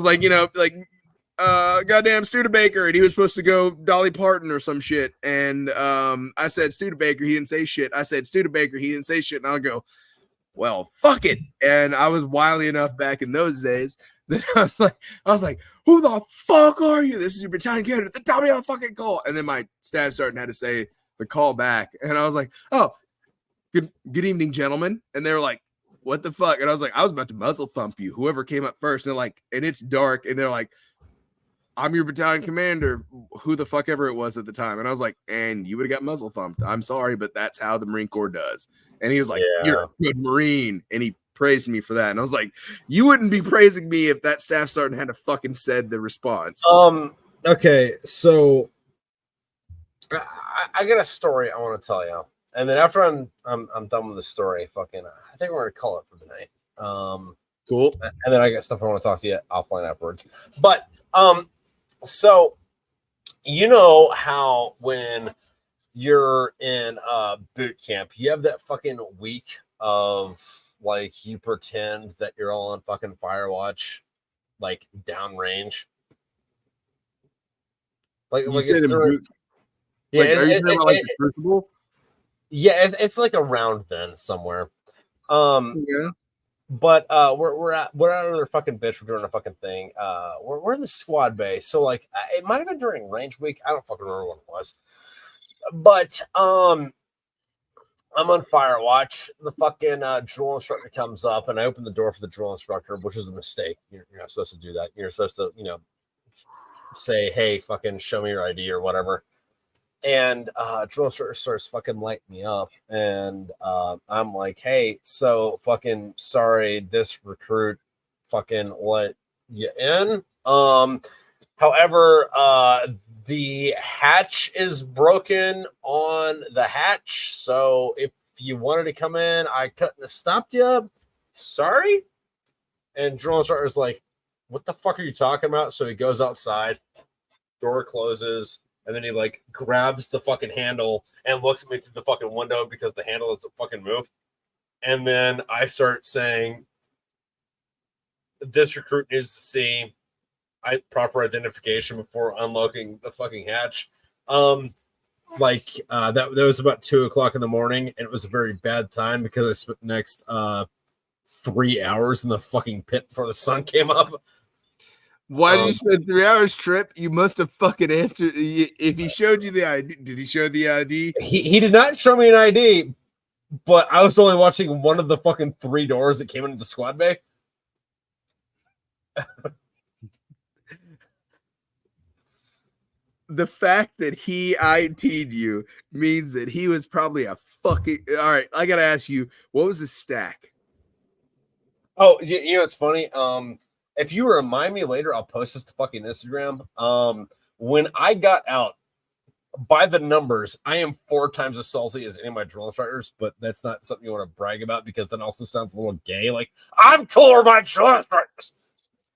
like, goddamn Studebaker, and he was supposed to go Dolly Parton or some shit. And I said Studebaker, he didn't say shit. I said Studebaker, he didn't say shit. And I'll go, well, fuck it. And I was wily enough back in those days that I was like, who the fuck are you? This is your battalion commander. Tell me how to fucking call. And then my staff sergeant had to say the call back. And I was like, oh, good evening, gentlemen. And they were like, what the fuck? And I was like, I was about to muzzle thump you, whoever came up first. And they're like, and it's dark. And they're like, I'm your battalion commander, who the fuck ever it was at the time. And I was like, and you would have got muzzle thumped. I'm sorry, but that's how the Marine Corps does. And he was like, you're a good Marine. And he praised me for that. And I was like, you wouldn't be praising me if that staff sergeant had fucking said the response. Okay, so I got a story I want to tell you. And then after I'm done with the story, I think we're gonna call it for the night. Cool. And then I got stuff I want to talk to you offline afterwards. But so you know how when you're in boot camp, you have that fucking week of like you pretend that you're all on fucking Firewatch, like downrange. It's like around then somewhere. But we're out of their fucking bitch. We're doing a fucking thing. We're in the squad bay, so like it might have been during range week. I don't fucking remember what it was. But I'm on Firewatch. The fucking drill instructor comes up, and I open the door for the drill instructor, which is a mistake. You're not supposed to do that. You're supposed to, say, "Hey, fucking show me your ID" or whatever. And drill instructor starts fucking lighting me up, and I'm like, hey, so fucking sorry, this recruit fucking let you in. However, the hatch is broken on the hatch. So if you wanted to come in, I couldn't have stopped you. Sorry. And drill instructor's like, what the fuck are you talking about? So he goes outside, door closes, and then he like grabs the fucking handle and looks at me through the fucking window because the handle doesn't fucking move. And then I start saying, this recruit needs to see proper identification before unlocking the fucking hatch. That was about 2:00 in the morning, and it was a very bad time because I spent the next 3 hours in the fucking pit before the sun came up. Why did you spend 3 hours, Trip? You must have fucking answered. If he showed you the ID, did he show the ID? He did not show me an ID, but I was only watching one of the fucking 3 doors that came into the squad bay. The fact that he ID'd you means that he was probably a fucking. All right, I gotta ask you, what was the stack? Oh, you know, it's funny. If you remind me later, I'll post this to fucking Instagram. When I got out, by the numbers, I am 4 times as salty as any of my drill instructors, but that's not something you want to brag about because that also sounds a little gay. Like, I'm cooler than my drill instructors.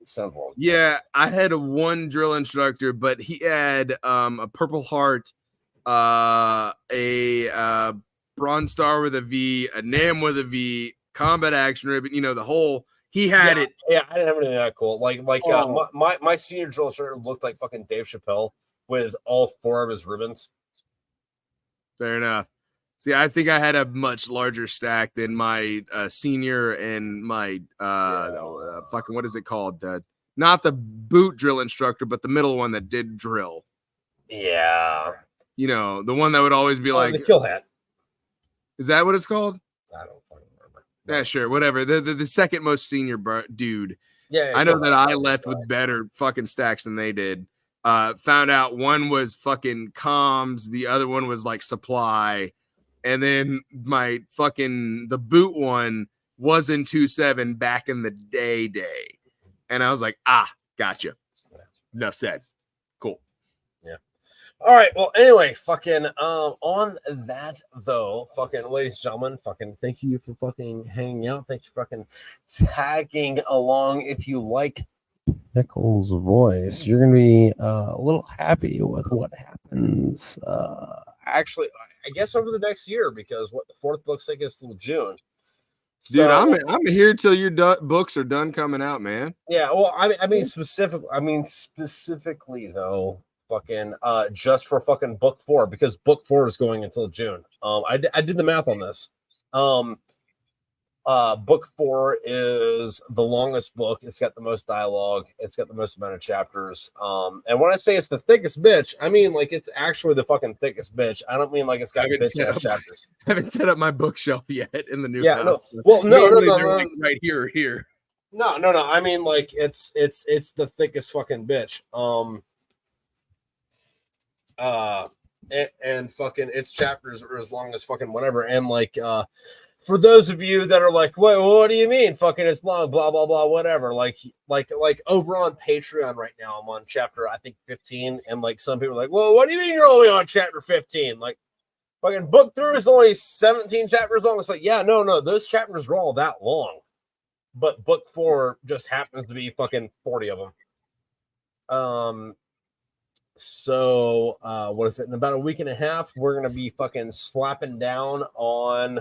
It sounds a little gay. Yeah, I had one drill instructor, but he had a Purple Heart, a Bronze Star with a V, a NAM with a V, Combat Action Ribbon, you know, the whole. He had it. Yeah, I didn't have anything that cool. My senior drill instructor looked like fucking Dave Chappelle with all 4 of his ribbons. Fair enough. See, I think I had a much larger stack than my senior and my fucking, what is it called? Not the boot drill instructor, but the middle one that did drill. Yeah. You know, the one that would always be like the kill hat. Is that what it's called? I don't fucking remember. Yeah, sure, whatever. The second most senior dude. Yeah, I know that I left with better fucking stacks than they did. Found out one was fucking comms, the other one was like supply, and then my fucking the boot one was in 2.7 back in the day. And I was like, gotcha. Enough said. Cool. Yeah. All right. Well, anyway, fucking on that though, fucking ladies and gentlemen, fucking thank you for fucking hanging out. Thank you for fucking tagging along. If you like Pickle's voice, you're gonna be a little happy with what happens. Actually, I guess over the next year, because the 4th book's taking us till June. Dude, I'm here till your books are done coming out, man. Yeah, well, I mean specifically though, fucking just for fucking book 4, because book 4 is going until June. I did the math on this. Book 4 is the longest book. It's got the most dialogue. It's got the most amount of chapters. And when I say it's the thickest bitch, I mean like it's actually the fucking thickest bitch. I don't mean like it's got bitch ass chapters. I haven't set up my bookshelf yet in the new house. No. Well, no, like right here or here. No. I mean like it's the thickest fucking bitch. And fucking its chapters are as long as fucking whatever. And like for those of you that are like, wait, what do you mean? Fucking it's long, blah, blah, blah, whatever. Like over on Patreon right now, I'm on chapter, I think 15. And like some people are like, well, what do you mean you're only on chapter 15? Like fucking book 3 is only 17 chapters long. It's like, yeah, no, those chapters are all that long. But book 4 just happens to be fucking 40 of them. So what is it? In about a week and a half, we're gonna be fucking slapping down on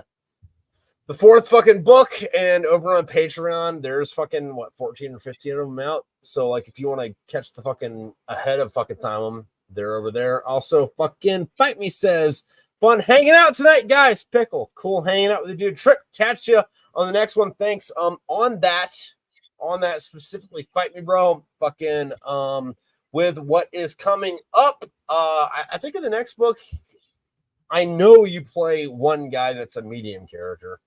the 4th fucking book, and over on Patreon, there's fucking 14 or 15 of them out. So like, if you want to catch the fucking ahead of fucking time them, they're over there. Also, fucking Fight Me says, fun hanging out tonight, guys. Pickle, cool hanging out with the dude. Trip, catch you on the next one. Thanks. On that specifically, Fight Me, bro. Fucking with what is coming up, I think in the next book, I know you play one guy that's a medium character.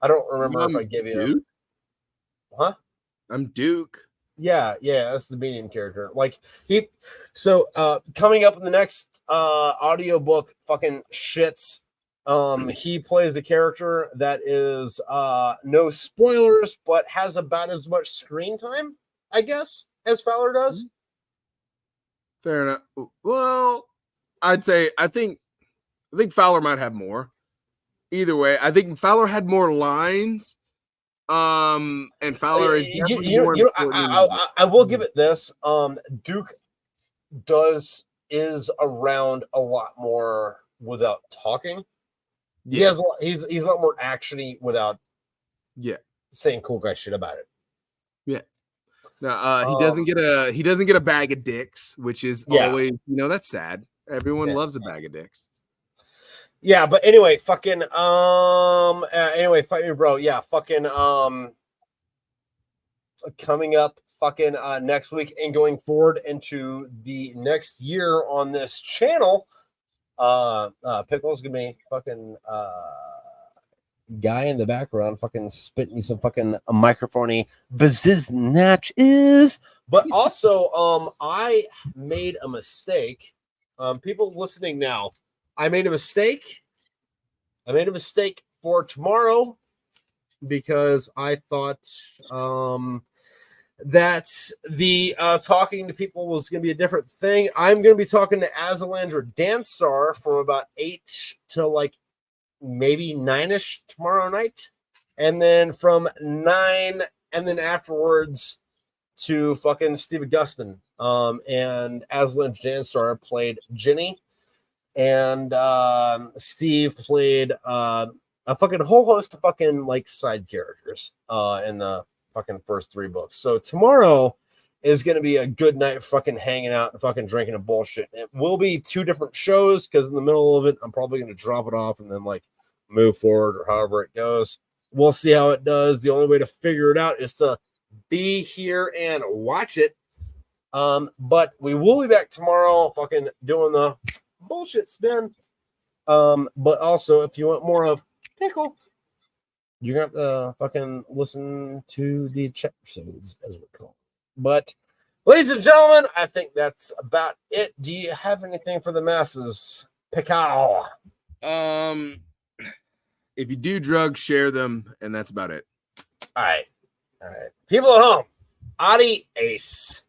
I don't remember if I gave you I'm Duke. Yeah, that's the medium character. Like coming up in the next audiobook fucking shits. He plays the character that is no spoilers, but has about as much screen time, I guess, as Fowler does. Fair enough. Well, I think Fowler might have more. Either way, I think Fowler had more lines. And Fowler is definitely more important. I will give it this. Duke is around a lot more without talking. Yeah. He's a lot more actiony without saying cool guy shit about it. Yeah. Now he doesn't get a bag of dicks, which is always, that's sad. Everyone loves a bag of dicks. Yeah, but anyway, fucking anyway, fight me, bro. Yeah, fucking coming up fucking next week and going forward into the next year on this channel. Pickle's gonna be fucking guy in the background fucking spitting some fucking microphone-y biznatches. But also I made a mistake. People listening now, I made a mistake for tomorrow because I thought that the talking to people was going to be a different thing. I'm going to be talking to Azalandra Danstar from about 8 to like maybe 9ish tomorrow night. And then from 9 and then afterwards to fucking Steve Augustin. And Azalandra Danstar played Ginny. And Steve played a fucking whole host of fucking like side characters in the fucking first 3 books. So tomorrow is going to be a good night fucking hanging out and fucking drinking and bullshit. It will be 2 different shows because in the middle of it, I'm probably going to drop it off and then like move forward or however it goes. We'll see how it does. The only way to figure it out is to be here and watch it. But we will be back tomorrow fucking doing the bullshit spin. But also if you want more of Pickle, you're gonna have to fucking listen to the chat episodes as we're called. But ladies and gentlemen, I think that's about it. Do you have anything for the masses, Pickle? If you do drugs, share them, and that's about it. All right. People at home, Adi Ace.